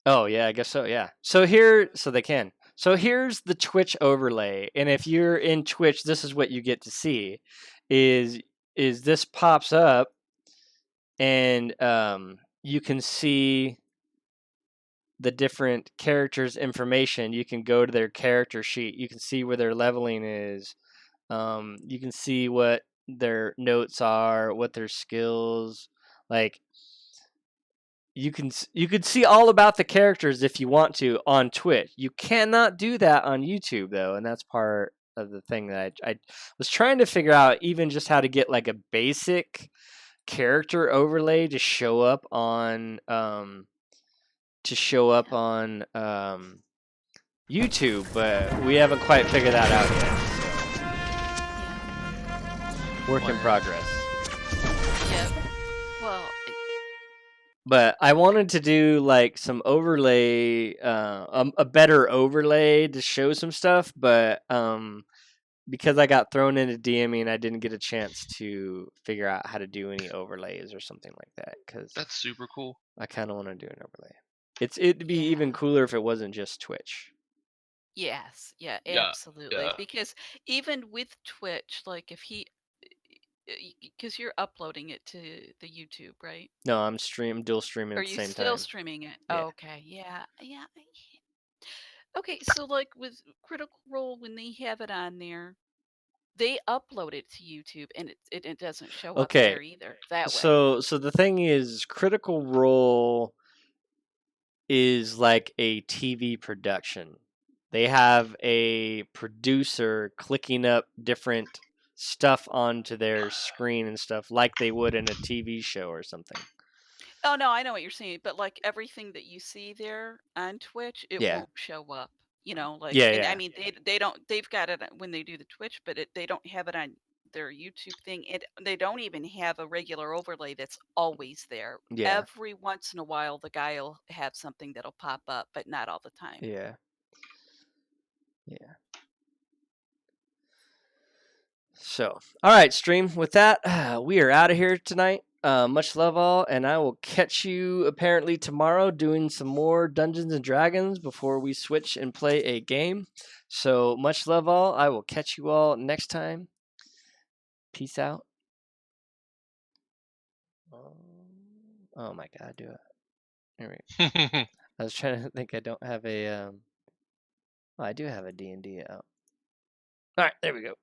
Oh yeah, I guess so. Yeah. So they can. So here's the Twitch overlay, and if you're in Twitch, this is what you get to see. Is this pops up, and you can see the different characters' information. You can go to their character sheet. You can see where their leveling is. You can see what their notes are, what their skills like. You could see all about the characters if you want to on Twitch. You cannot do that on YouTube though, and that's part of the thing that I was trying to figure out, even just how to get like a basic character overlay to show up on YouTube, but we haven't quite figured that out yet. So. Work in progress. Yep. Well. But I wanted to do like some overlay, a better overlay to show some stuff. But because I got thrown into DMing, I didn't get a chance to figure out how to do any overlays or something like that. Because that's super cool. I kind of want to do an overlay. It'd be even cooler if it wasn't just Twitch. Yes. Yeah. Absolutely. Yeah. Because even with Twitch, like if because you're uploading it to the YouTube, right? No, I'm dual streaming Are at the you same still time. streaming it? Yeah. Okay, yeah. Okay, so like with Critical Role, when they have it on there, they upload it to YouTube, and it doesn't show up there either. That way. So the thing is, Critical Role is like a TV production. They have a producer clicking up different stuff onto their screen and stuff like they would in a TV show or something. Oh no, I know what you're saying, but like everything that you see there on Twitch, it won't show up. You know, like I mean they've got it when they do the Twitch, but they don't have it on their YouTube thing. They don't even have a regular overlay that's always there. Yeah. Every once in a while the guy will have something that'll pop up, but not all the time. Yeah. So, all right, stream. With that, we are out of here tonight. Much love all, and I will catch you apparently tomorrow doing some more Dungeons and Dragons before we switch and play a game. So, much love all. I will catch you all next time. Peace out. Oh my God, do it. Anyway, I was trying to think. I don't have a. Oh, I do have a D&D out. All right, there we go.